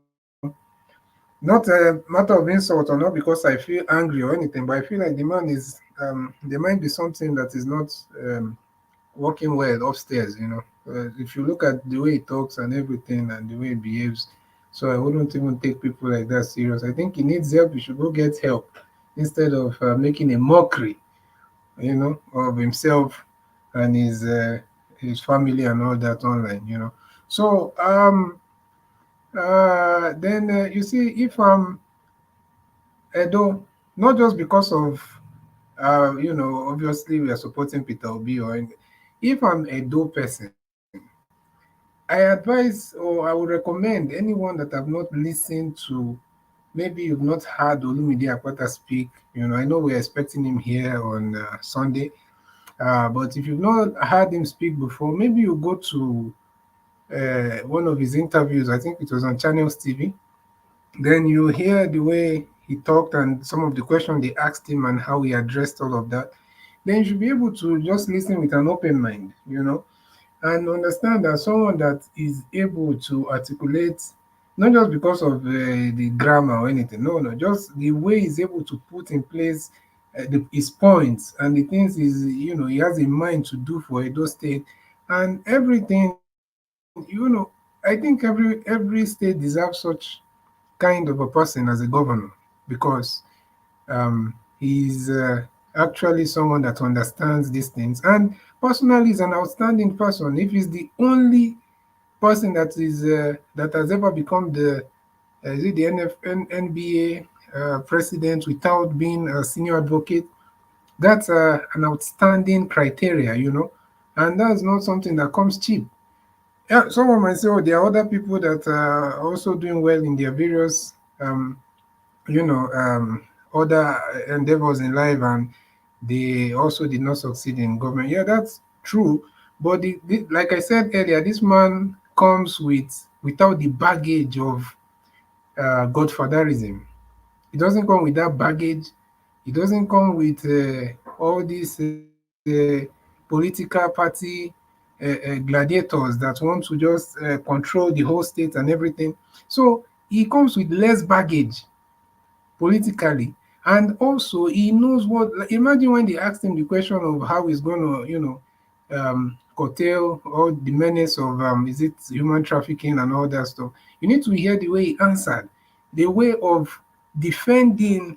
not a matter of insult or not because I feel angry or anything, but I feel like the man is, there might be something that is not working well upstairs. If you look at the way he talks and everything and the way he behaves, so I wouldn't even take people like that serious. I think he needs help. He should go get help instead of making a mockery, of himself and his family and all that online. So then you see, if I'm Edo, not just because of obviously we are supporting Peter Obi or anything. If I'm a Edo person, I advise or I would recommend anyone that have not listened to, maybe you've not heard Olumide Akwata speak. I know we're expecting him here on Sunday, but if you've not heard him speak before, maybe you go to one of his interviews. I think it was on Channels TV. Then you hear the way he talked and some of the questions they asked him and how he addressed all of that. Then you should be able to just listen with an open mind, and understand that someone that is able to articulate, not just because of the grammar or anything, no, just the way he's able to put in place his points and the things he has in mind to do for Edo State and everything. I think every state deserves such kind of a person as a governor because he's actually someone that understands these things and personally is an outstanding person. If he's the only person that has ever become the is it the NBA president without being a senior advocate, that's an outstanding criteria, and that's not something that comes cheap. Yeah, someone might say, oh, there are other people that are also doing well in their various you know, other endeavors in life, and they also did not succeed in government. Yeah, that's true. But like I said earlier, this man comes without the baggage of godfatherism. It doesn't come with that baggage. It doesn't come with all these political party gladiators that want to just control the whole state and everything. So he comes with less baggage politically. And also, he knows what. Like, imagine when they asked him the question of how he's going to, curtail all the menace of is it human trafficking and all that stuff. You need to hear the way he answered, the way of defending,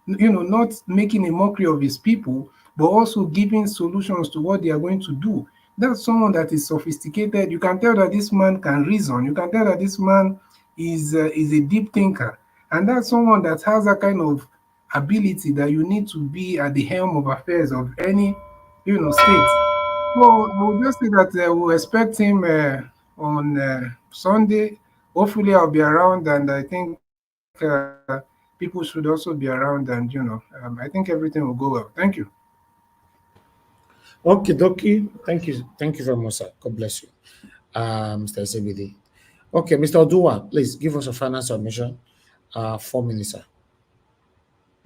not making a mockery of his people, but also giving solutions to what they are going to do. That's someone that is sophisticated. You can tell that this man can reason. You can tell that this man is a deep thinker, and that's someone that has that kind of ability that you need to be at the helm of affairs of any, state. So we'll just say that we'll expect him on Sunday. Hopefully, I'll be around, and I think people should also be around, and I think everything will go well. Thank you. Okay, dokie. Thank you. Thank you very much, sir. God bless you, Mr. CBD. Okay, Mr. Odua, please give us a final submission. 4 minutes, sir.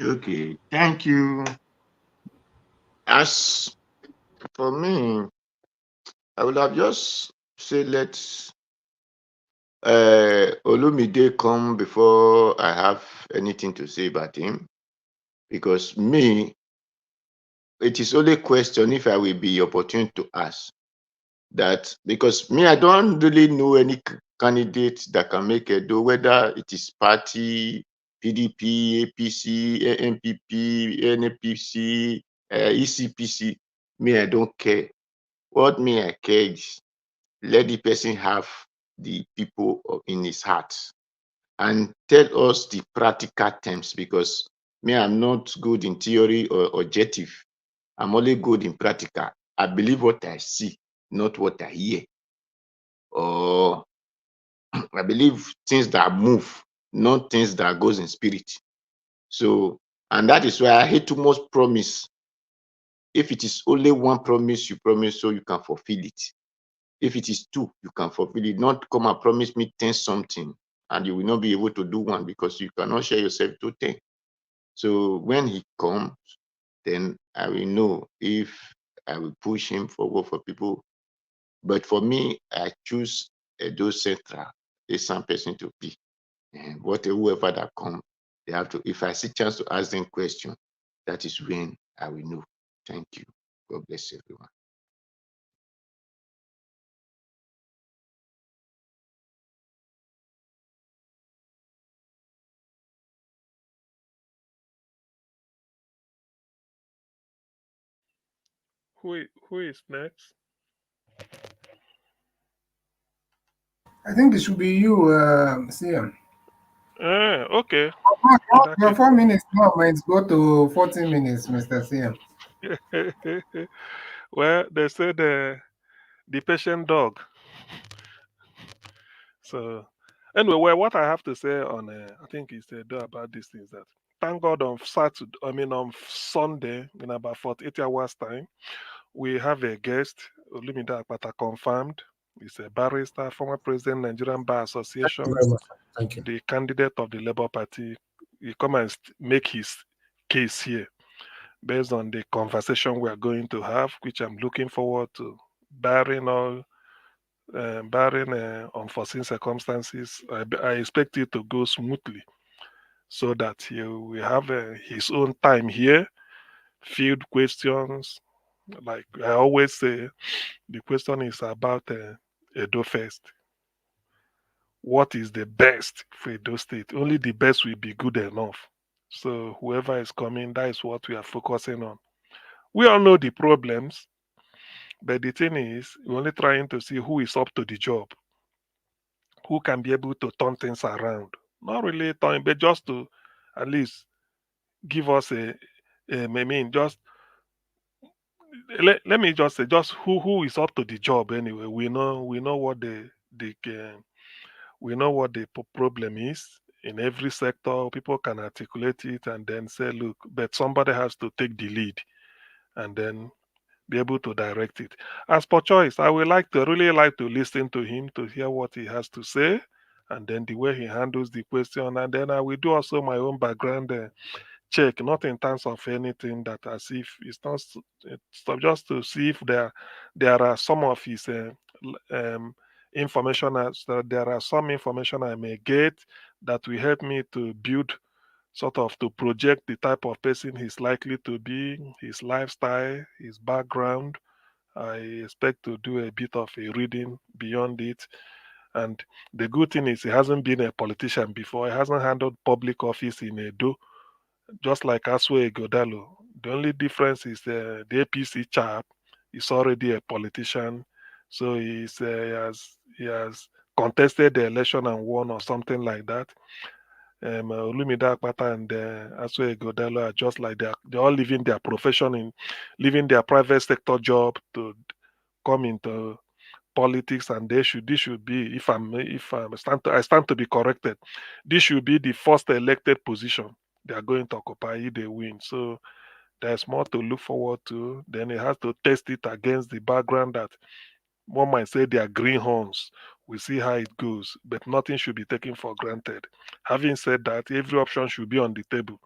Okay, thank you. As for me, I would have just said let's Olumide come before I have anything to say about him. Because me, it is only a question if I will be opportune to ask that, because me, I don't really know any candidate that can make it, though, whether it is party, PDP, APC, NPP, NAPC, ECPC. Me, I don't care. What me, I care is let the person have the people in his heart and tell us the practical terms, because me, I'm not good in theory or objective. I'm only good in practical. I believe what I see, not what I hear. Or I believe things that move, not things that goes in spirit. So, and that is why I hate too much promise. If it is only one promise you promise, so you can fulfill it. If it is two, you can fulfill it. Not come and promise me 10 something, and you will not be able to do one because you cannot share yourself to 10. So when he comes, then I will know if I will push him forward for people. But for me, I choose Edo Central, a some person to be. And whoever that come, they have to. If I see chance to ask them question, that is when I will know. Thank you. God bless everyone. Who is next? I think it should be you, CM. Okay. In Your that your case. 4 minutes now might go to 40 minutes, Mr. CM. Well, they said the patient dog. So anyway, well, what I have to say on I think it's about this is that thank God on Saturday, I mean on Sunday in about 48 hours time, we have a guest, Olumide Akpata confirmed. He's a barrister, former president, Nigerian Bar Thank you Association, very much. Thank you. the candidate of the Labour Party. He come and make his case here based on the conversation we are going to have, which I'm looking forward to, barring all barring unforeseen circumstances. I expect it to go smoothly so that he will have his own time here, field questions. Like I always say, the question is about Edo first. What is the best for Edo State? Only the best will be good enough. So whoever is coming, that is what we are focusing on. We all know the problems, but the thing is, we're only trying to see who is up to the job, who can be able to turn things around. Not really turn, but just to at least give us I mean, just let me just say, just who is up to the job anyway. We know what we know what the problem is in every sector. People can articulate it and then say, look, but somebody has to take the lead and then be able to direct it. As per choice, I would really like to listen to him to hear what he has to say and then the way he handles the question. And then I will do also my own background check, not in terms of anything that as if it's not it's just to see if there are some of his information there are some information I may get that will help me to build sort of to project the type of person he's likely to be, his lifestyle, his background. I expect to do a bit of a reading beyond it. And the good thing is he hasn't been a politician before. He hasn't handled public office in Edo, just like Aswe Godalo. The only difference is the APC chap is already a politician, so he has contested the election and won or something like that. Olumide Akpata and Aswe Godalo are just like they're all leaving their profession leaving their private sector job to come into politics, and this should be, if I stand to be corrected, this should be the first elected position they are going to occupy if they win. So there's more to look forward to. Then it has to test it against the background that one might say they are greenhorns We see how it goes, but nothing should be taken for granted. Having said that, every option should be on the table.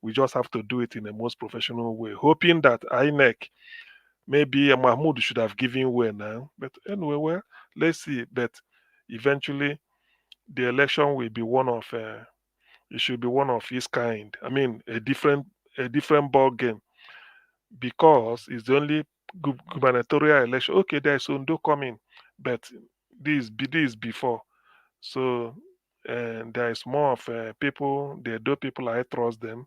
We just have to do it in the most professional way, hoping that INEC, maybe Mahmoud should have given way now. But anyway, well, let's see. But eventually, the election will be one of it should be one of its kind. I mean, a different ball game, because it's the only gubernatorial election. Okay, there's Undo coming, but this before. So, and there is more of people. The do people, I trust them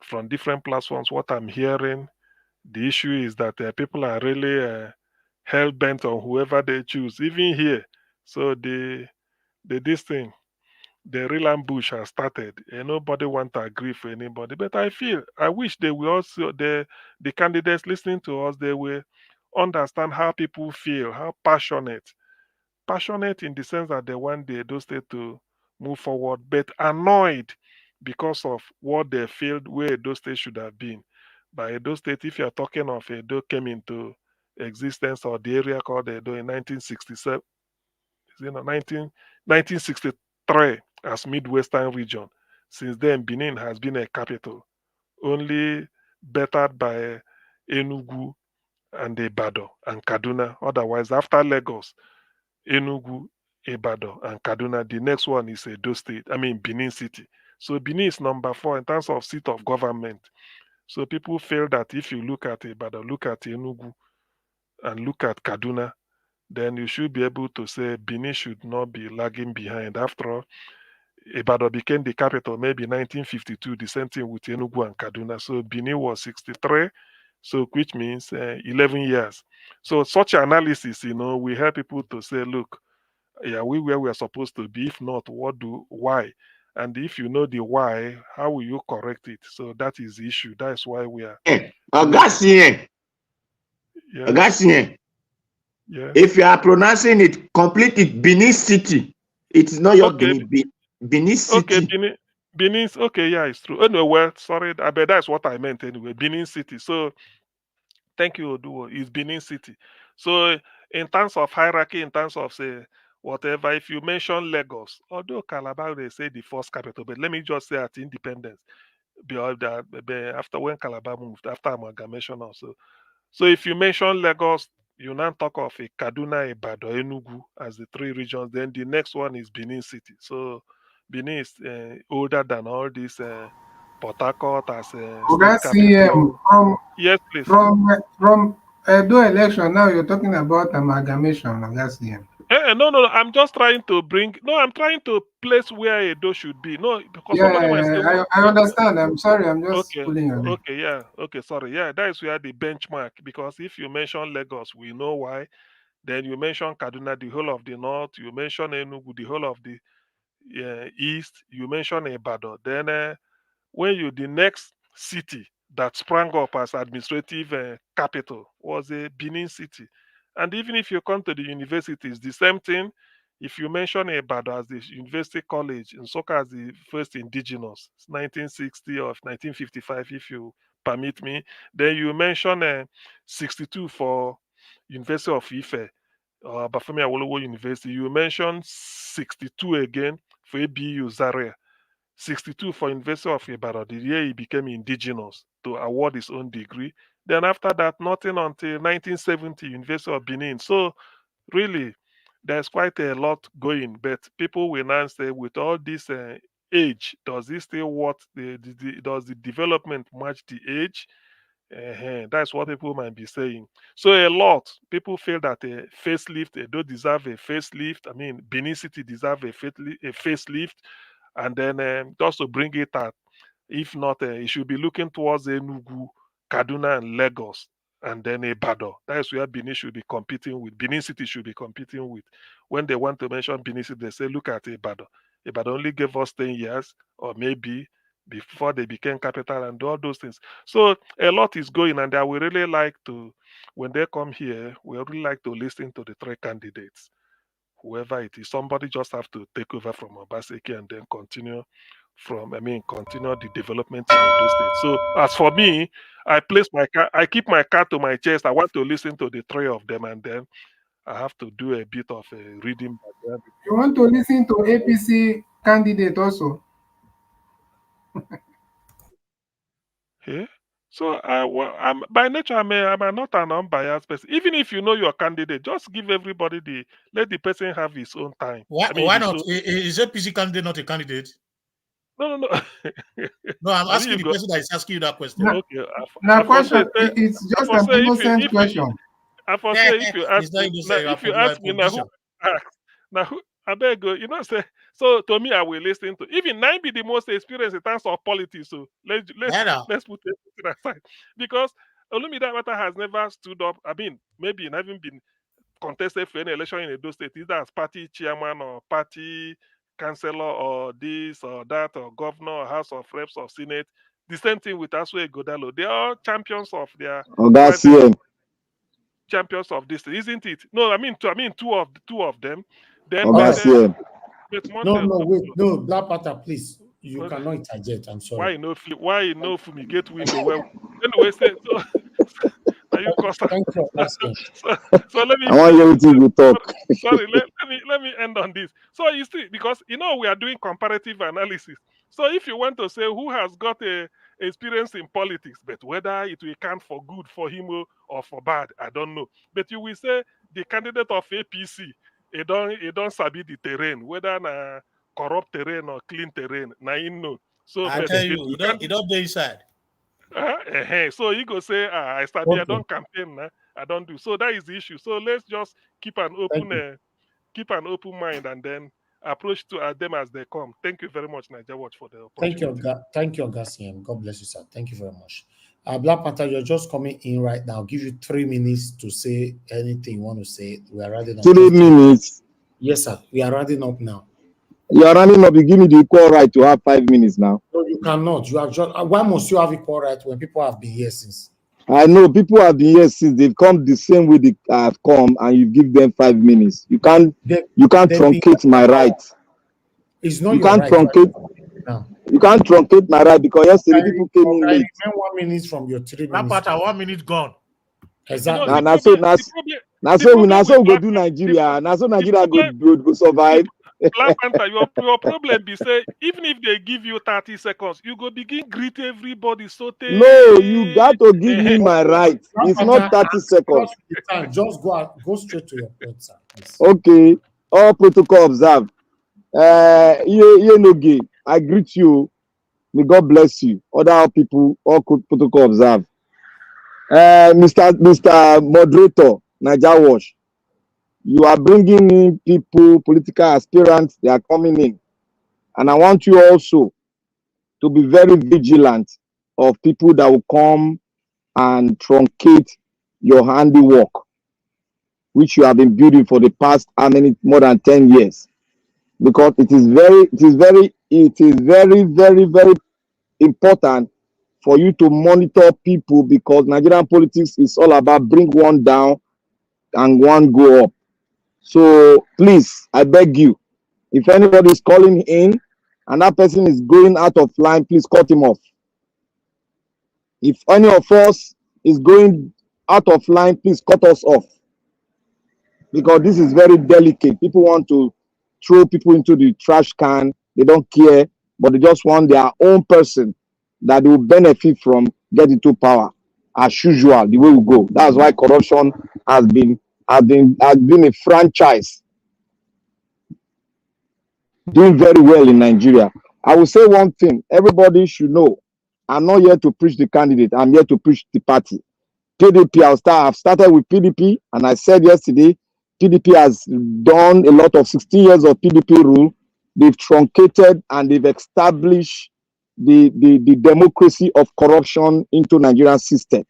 from different platforms. What I'm hearing, the issue is that people are really hell bent on whoever they choose, even here. So this thing, the real ambush has started, and nobody want to agree for anybody. But I wish they will also the candidates listening to us, they will understand how people feel, how passionate in the sense that they want the Edo State to move forward, but annoyed because of what they feel where Edo State should have been. By Edo State, if you're talking of Edo came into existence, or the area called Edo in 1967, 1963 as Midwestern region. Since then, Benin has been a capital, only bettered by Enugu and Ibadan and Kaduna. Otherwise, after Lagos, Enugu, Ibadan, and Kaduna, the next one is Edo State, Benin City. So Benin is number 4 in terms of seat of government. So people feel that if you look at Ibadan, look at Enugu, and look at Kaduna, then you should be able to say Benin should not be lagging behind. After all, Ibadan became the capital maybe 1952, the same thing with Enugu and Kaduna. So Benin was 63, so which means 11 years. So such analysis, we help people to say, look, are we where we're supposed to be? If not, why? And if you know the why, how will you correct it? So that is the issue. That's why we are. Augustine. Yes. Augustine. Yes. If you are pronouncing it completely Benin City, it's not your Benin, Benin City. Okay, Benin. Okay, yeah, it's true. Anyway, well, sorry, I bet that's what I meant anyway. Benin City. So thank you, Oduo. It's Benin City. So in terms of hierarchy, in terms of say whatever, if you mention Lagos, although Calabar they say the first capital, but let me just say at independence, after when Calabar moved, after amalgamation also. So if you mention Lagos, you now talk of a Kaduna, Ibadan, Enugu as the 3 regions. Then the next one is Benin City. So Benin is older than all these Port Harcourt as a state capital. Yes, please. From Edo election, now you're talking about amalgamation. No. I'm just trying to I'm trying to place where Edo should be. No, because somebody might say, I understand. I'm sorry. I'm just okay, pulling on it. okay, yeah, okay, sorry, yeah, that is where the benchmark. Because if you mention Lagos, we know why. Then you mention Kaduna, the whole of the north. You mention Enugu, the whole of the east. You mention Ibadan. Then the next city that sprang up as administrative capital was a Benin City. And even if you come to the universities, the same thing. If you mention Ibadan as the university college, and Soka as the first indigenous, 1960 or 1955, if you permit me, then you mention 62 for University of Ife, or Bafemi Awolowo University. You mention 62 again for ABU Zaria. 62 for University of Ibadan, the year he became indigenous to award his own degree. Then after that, nothing until 1970, University of Benin. So really, there's quite a lot going. But people will now say, with all this age, does this still does the development match the age? That's what people might be saying. So a lot people feel that a facelift, they don't deserve a facelift. Benin City deserve a facelift, and then just to bring it out, if not, it should be looking towards Enugu, Kaduna, and Lagos, and then Ibadan. That is where Benin should be competing with. Benin City should be competing with. When they want to mention Benin City, they say, look at Ibadan. Ibadan only gave us 10 years, or maybe before they became capital and all those things. So a lot is going, and I would really like to, when they come here, we really like to listen to the 3 candidates, whoever it is. Somebody just have to take over from Obaseki and then continue the development in Edo State. So as for me, I keep my card to my chest. I want to listen to the 3 of them, and then I have to do a bit of a reading back You want to listen to APC candidate also? Yeah. So I'm by nature I'm not an unbiased person. Even if you know your candidate, just give everybody let the person have his own time. I mean Why his not? own. Is APC candidate not a candidate? No. No, I'm I mean asking you the go. person that is asking you that question. Okay. Now, I for say question. It's I just for an say innocent question. I for say if you ask It's not me now, innocent. if you You are a ask me now who politician. ask now who I beg you know say so to me I will listen to even nine be the most experienced in terms of politics. So Yeah, now. let's put it aside because Olumide Matter has never stood up. I mean maybe it haven't been contested for any election in Edo State either as party chairman or party councillor or this or that or governor or House of Reps or Senate. The same thing with Asue Godalo. They are champions of their Oga tribal CM. champions of this, isn't it? No, I mean two of them. Then Oga CM. but one No, thing no, wait, no, Black Panther, please. You okay, cannot interject. I'm sorry. why you know fumigate window well anyway say so now you cost Thank you for asking. so let me I want finish. you to talk. Sorry, let me end on this. So you see, because we are doing comparative analysis. So if you want to say who has got a experience in politics, but whether it will count for good for him or for bad, I don't know. But you will say the candidate of APC, it don't sabi the terrain, whether na corrupt terrain or clean terrain, na him know. So I but tell the you, two you don't go inside. so you go say, I study, I Okay, don't campaign, I don't do. So that is the issue. So let's just keep an thank open you. keep an open mind and then approach to them as they come. Thank you very much, Niger Watch, for the opportunity. Thank you, Augustine. God bless you, sir. Thank you very much. Black Panther, you're just coming in right now. I'll give you 3 minutes to say anything you want to say. We are running up. 3 minutes. Yes, sir. We are running up now. You are running up. You give me the equal right to have 5 minutes now. No, you cannot. You are just. Why must you have equal right when people have been here since? I know people have been here since they've come the same way they have come, and you give them 5 minutes. You can't truncate my right. It's not You your can't right. truncate. Now. You can't truncate my right because yesterday people came in late. I 1 minute from your 3 Black minutes. Panther, 1 minute gone. Exactly. Now so we go do Nigeria. Now so Nigeria go survive. Black Panther, your problem be say even if they give you 30 seconds, you go begin greet everybody. So No, you got to give me my right. It's not 30 seconds. Just go straight to your point, sir. Please. Okay. All protocol observed. I greet you. May God bless you. Other people, all protocol observed. Mr. Moderator, Niger Watch, you are bringing in people, political aspirants, they are coming in. And I want you also to be very vigilant of people that will come and truncate your handiwork, which you have been building for the past more than 10 years. Because it is very, very, very important for you to monitor people, because Nigerian politics is all about bring one down and one go up. So please, I beg you, if anybody is calling in and that person is going out of line, please cut him off. If any of us is going out of line, please cut us off. Because this is very delicate. People want to throw people into the trash can. They don't care, but they just want their own person that they will benefit from get into power. As usual, the way we go. That's why corruption has been a franchise doing very well in Nigeria. I will say one thing. Everybody should know. I'm not here to preach the candidate. I'm here to preach the party. PDP, I've started with PDP, and I said yesterday, PDP has done a lot of 16 years of PDP rule. They've truncated and they've established the democracy of corruption into Nigerian system.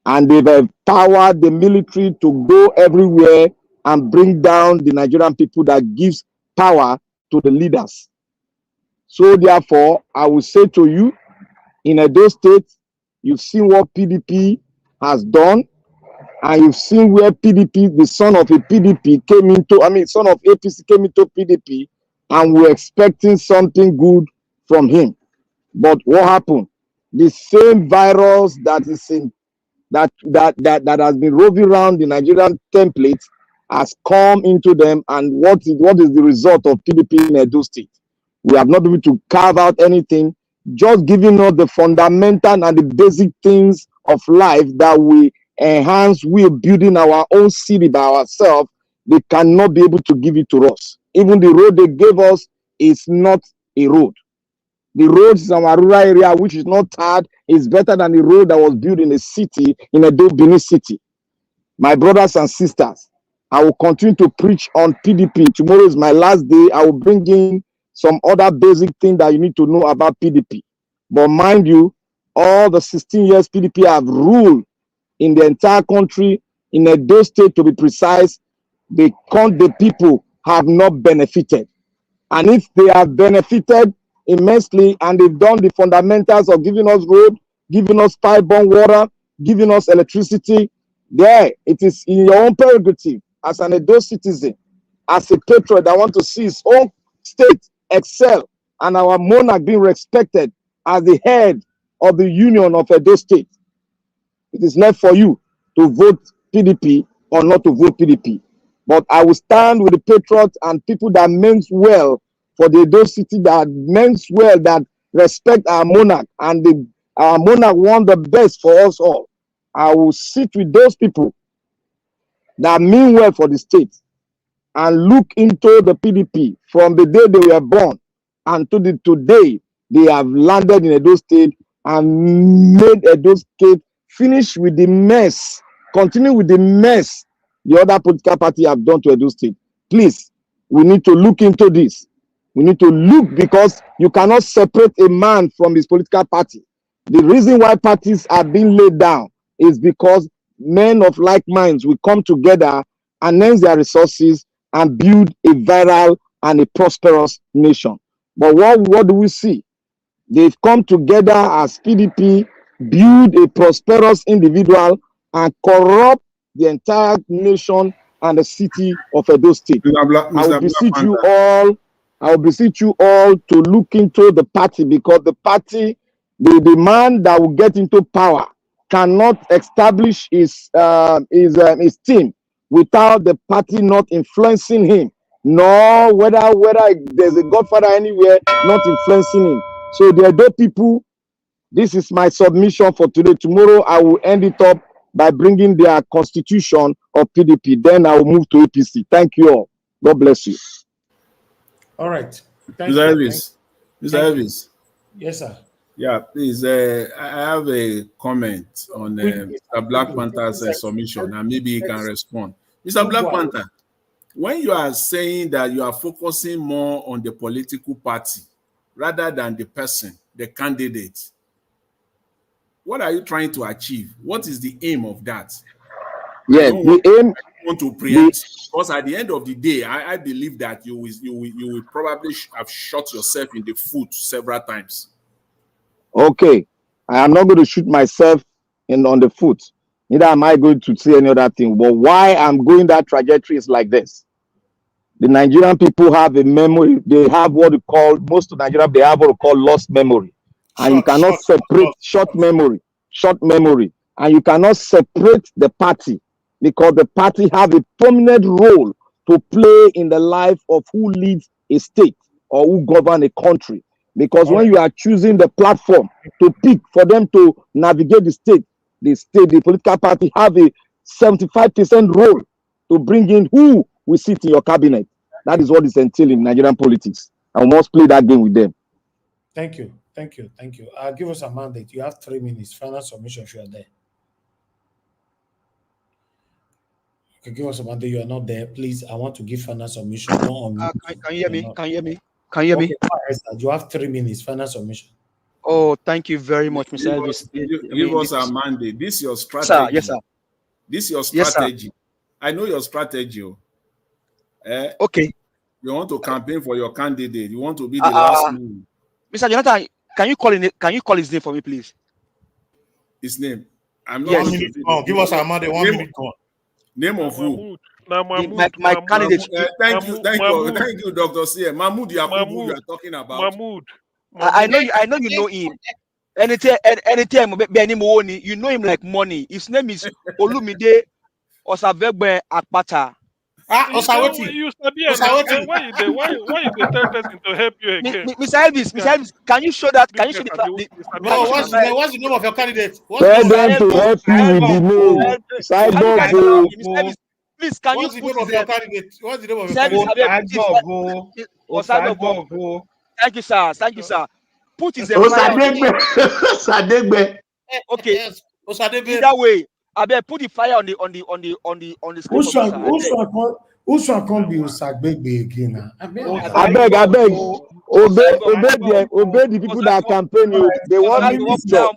And they've empowered the military to go everywhere and bring down the Nigerian people that gives power to the leaders. So therefore, I will say to you, in Edo State, you've seen what PDP has done, and you've seen where PDP, the son of a PDP son of APC came into PDP, and we're expecting something good from him. But what happened? The same virus that is in that has been roving around the Nigerian template has come into them, and what is the result of PDP in Edo State? We have not been able to carve out anything, just giving us the fundamental and the basic things of life that we enhance. We are building our own city by ourselves. They cannot be able to give it to us. Even the road they gave us is not a road. The roads in our rural area, which is not tarred, is better than the road that was built in a city, in a Benin city. My brothers and sisters, I will continue to preach on PDP. Tomorrow is my last day. I will bring in some other basic thing that you need to know about PDP. But mind you, all the 16 years PDP have ruled in the entire country, in Edo State to be precise, the people have not benefited. And if they have benefited immensely and they've done the fundamentals of giving us road, giving us pipe-borne water, giving us electricity, there it is in your own prerogative as an Edo citizen, as a patriot that want to see his own state excel and our monarch being respected as the head of the Union of Edo State. It is left for you to vote PDP or not to vote PDP. But I will stand with the patriots and people that means well for the Edo City, that means well, that respect our monarch, and our monarch want the best for us all. I will sit with those people that mean well for the state and look into the PDP from the day they were born and to the today they have landed in Edo State and made Edo State finish with the mess, continue with the mess the other political party have done to Edo State. Please, we need to look into this. We need to look, because you cannot separate a man from his political party. The reason why parties are being laid down is because men of like minds will come together and lend their resources and build a viral and a prosperous nation. But what do we see? They've come together as PDP, build a prosperous individual, and corrupt the entire nation and the city of Edo State. I will beseech you all to look into the party, because the party, the man that will get into power cannot establish his team without the party not influencing him, nor whether there's a godfather anywhere not influencing him. So the Edo people, this is my submission for today. Tomorrow I will end it up by bringing their constitution of PDP. Then I will move to APC. Thank you all. God bless you. All right. Mr. Elvis. Mr. Elvis. Yes, sir. Yeah, please. I have a comment on Mr. Black Panther's submission, and maybe he can respond. Mr. Black Panther, when you are saying that you are focusing more on the political party rather than the person, the candidate, what are you trying to achieve? What is the aim of that? Yes, the aim. Want to preempt, because at the end of the day, I believe that you will probably have shot yourself in the foot several times. Okay, I am not going to shoot myself on the foot. Neither am I going to say any other thing. But why I'm going that trajectory is like this. The Nigerian people have a memory. They have what we call, most of Nigeria, they have what we call lost memory. And you cannot separate short memory. And you cannot separate the party, because the party have a prominent role to play in the life of who leads a state or who govern a country. Because when you are choosing the platform to pick for them to navigate the political party have a 75% role to bring in who will sit in your cabinet. That is what is entailed in Nigerian politics. I must play that game with them. Thank you. Give us a mandate. You have 3 minutes. Final submission if you are there. Okay, give us a mandate. You are not there. Please, I want to give final submission. Don't Can you hear me? Can you hear me? Okay, you have 3 minutes. Final submission. Oh, thank you very much, Mr. Elvis. Give us a mandate. This is your strategy. Yes, sir. This is your strategy. Yes, I know your strategy. Okay. You want to campaign for your candidate. You want to be the last move. Mr. Jonathan, can you call his name for me, please? His name? I'm not. Yes. Give us a mandate. 1 minute. Name of who? My candidate. Thank you, Dr. C. Mahmoud Yakubu, you are talking about. Mahmoud. I know you know him. Anytime you know him like money. His name is Olumide Osavegbe Akpata. Osawoti. You sabi Osawoti. why you dey tell person to help you again? Mr. Elvis, can you show that? Can you show the? Can No, you show the flyer? what's the name of your candidate? What's the Tell name of them your to candidate? help you with the name. Look at Cyborg. Mr. Elvis, please, can you What's the put name of his your candidate? What's the name of your Mr. Elvis, candidate? put his Osaigbovo. Thank you, sir. Thank you, sir. Put his flyer on Osadegbe. Osadegbe. Okay. Yes, Osadebe. Either way, I bet put the flyer on the screen for me, sir. Who shall come be Osagbegbe again? I beg. Obey the people that campaign you. They want the picture.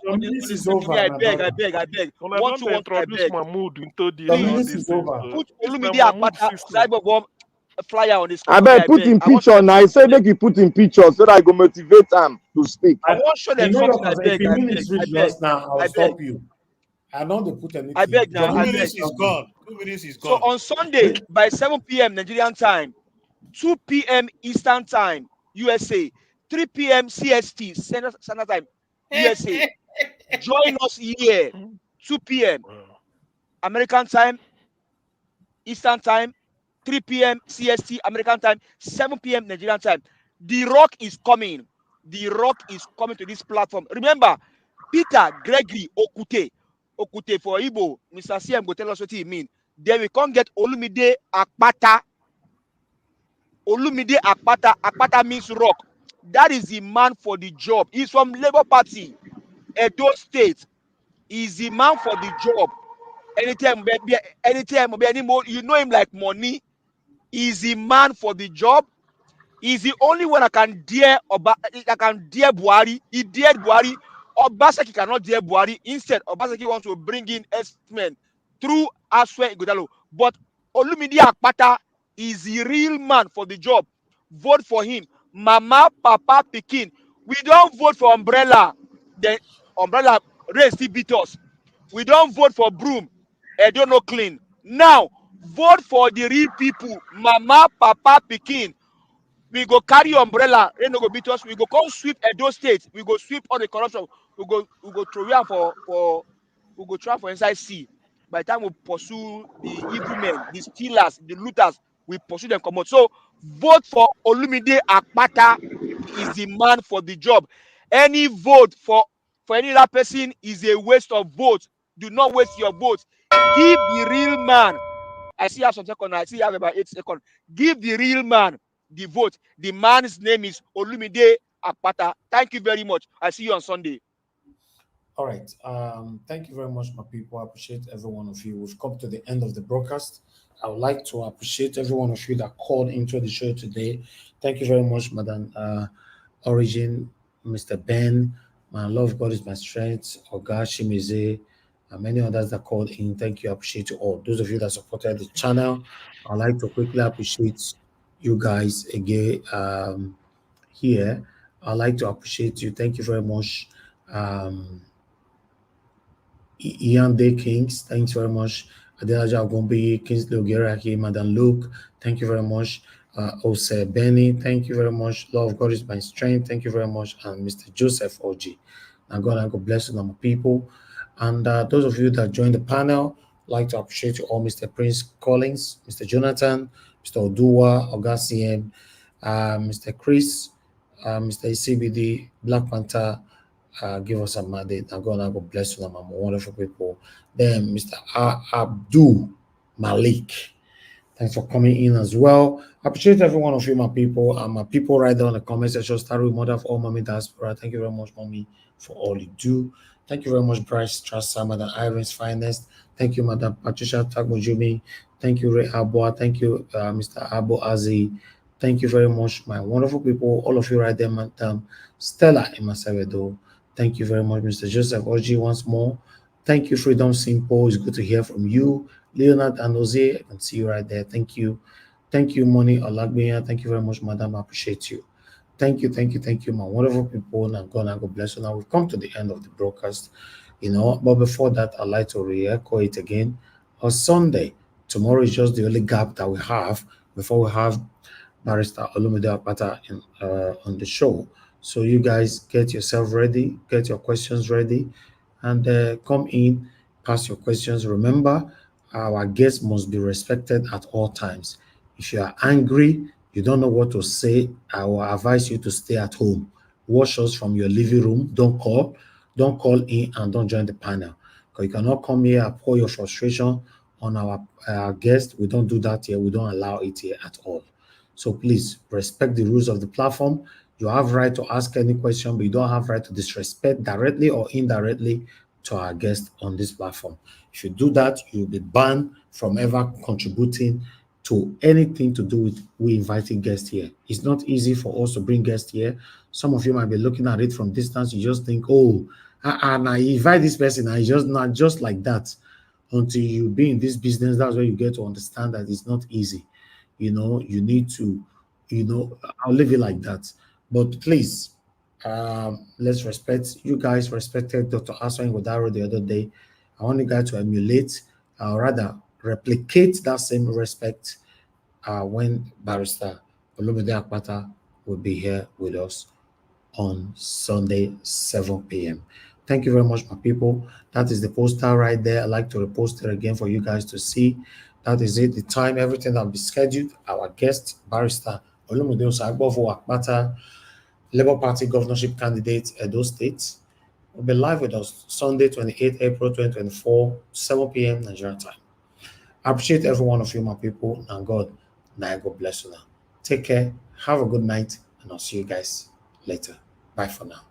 I beg. Una One, don two, dey I introduce beg. Mahmood into this Please, all these things. put This na Olumide Mahmood Akpata system. Cyborg flyer on the screen I for me, beg I put beg. in I want picture to now. I say make you put in picture so that I go motivate them to speak. I want to show them You know something. your I if a minute beg. reach just now, I'll I stop beg. you. I don't put anything. I beg now. 2 I minutes beg. is gone. 2 minutes is So gone. on Sunday by 7 p.m. Nigerian time, 2 p.m. Eastern time, USA, 3 p.m. CST, Standard Time, USA. Join us here, 2 p.m. American time, Eastern time, 3 p.m. CST, American time, 7 p.m. Nigerian time. The Rock is coming. The Rock is coming to this platform. Remember, Peter Gregory Okute for Igbo, Mr. CM go tell us what he mean. Then we can't get Olumide Akpata. Olumide Akpata. Akpata means rock. That is the man for the job. He's from Labour Party, Edo State. He's the man for the job. Anytime, anymore, you know him like money. He's the man for the job. He's the only one that can dare Buhari. He dared Buhari. Obaseki cannot dare Buhari. Instead, Obaseki wants to bring in S-men through Aswe Igodalo. But Olumide Akpata is the real man for the job. Vote for him. Mama, Papa, Pikin. We don't vote for Umbrella. The Umbrella rain still beat us. We don't vote for Broom. I don't know clean. Now, vote for the real people. Mama, Papa, Pikin. We go carry umbrella, rain no go beat us. We go come sweep Edo State. We go sweep all the corruption. We go throw am for inside sea. By the time we pursue the evil men, the stealers, the looters, we pursue them come out. So vote for Olumide Akpata. Is the man for the job. Any vote for any other person is a waste of votes. Do not waste your votes. Give the real man. I see you have some seconds. I see you have about 8 seconds. Give the real man the vote. The man's name is Olumide Akpata. Thank you very much. I see you on Sunday. All right. Thank you very much, my people. I appreciate every one of you. We've come to the end of the broadcast. I would like to appreciate every one of you that called into the show today. Thank you very much, Madam Origin, Mr. Ben. My love, God is my strength. Ogashi Mize, and many others that called in. Thank you. I appreciate you all. Those of you that supported the channel, I'd like to quickly appreciate you guys again here. I'd like to appreciate you. Thank you very much. Ian Day Kings, thanks very much. Adelaja Gombe, Kingsley Ogeraki, Madam Luke, thank you very much. Ose Benny, thank you very much. Love of God is my strength, thank you very much. And Mr. Joseph Oji. Now God bless you, my people. And those of you that joined the panel, I'd like to appreciate you all, Mr. Prince Collins, Mr. Jonathan, Mr. Odua, Ogaciem, Mr. Chris, Mr. ECBD, Black Panther, give us a mandate. And God bless you, my wonderful people. Then Mr. Abdul Malik, thanks for coming in as well. I appreciate every one of you, my people, and my people right there on the comment section. Start with mother of all mommy diaspora. Thank you very much, mommy, for all you do. Thank you very much, Bryce Trust, Madam Irene's finest. Thank you, Madam Patricia Tagmojumi. Thank you, Ray Abua. Thank you, Mr. Abu Azi. Thank you very much, my wonderful people, all of you right there, Madam Stella Imasavedo. Thank you very much, Mr. Joseph Oji, once more. Thank you, Freedom Simple. It's good to hear from you. Leonard and Jose, I can see you right there. Thank you. Thank you, Moni Olagbia. Thank you very much, Madam. I appreciate you. Thank you, my wonderful people. And God bless you. Now we've come to the end of the broadcast, but before that, I'd like to re-echo it again. On Sunday, tomorrow is just the only gap that we have before we have Barrister Olumide Akpata on the show. So you guys get yourself ready, get your questions ready, and come in, pass your questions. Remember, our guests must be respected at all times. If you are angry, you don't know what to say, I will advise you to stay at home. Watch us from your living room. Don't call in, and don't join the panel. Because you cannot come here and pour your frustration on our guest. We don't do that here. We don't allow it here at all. So please respect the rules of the platform. You have right to ask any question, but you don't have right to disrespect directly or indirectly to our guest on this platform. If you do that, you'll be banned from ever contributing to anything to do with we inviting guests here. It's not easy for us to bring guests here. Some of you might be looking at it from distance. You just think, oh, and I invite this person, and it's just not just like that. Until you be in this business, that's where you get to understand that it's not easy. You know, you need to, I'll leave it like that. But please, let's respect. You guys respected Dr. Asan Godaro the other day. I want you guys to emulate, rather replicate that same respect when Barrister Olumide Akpata will be here with us on Sunday, 7 p.m. Thank you very much, my people. That is the poster right there. I'd like to repost it again for you guys to see. That is it. The time, everything that will be scheduled. Our guest, Barrister Olumide Akpata, Akpata, Labour Party governorship candidate, Edo State, will be live with us Sunday, 28 April 2024, 7 p.m. Nigerian time. I appreciate every one of you, my people, and God bless you now. Take care, have a good night, and I'll see you guys later. Bye for now.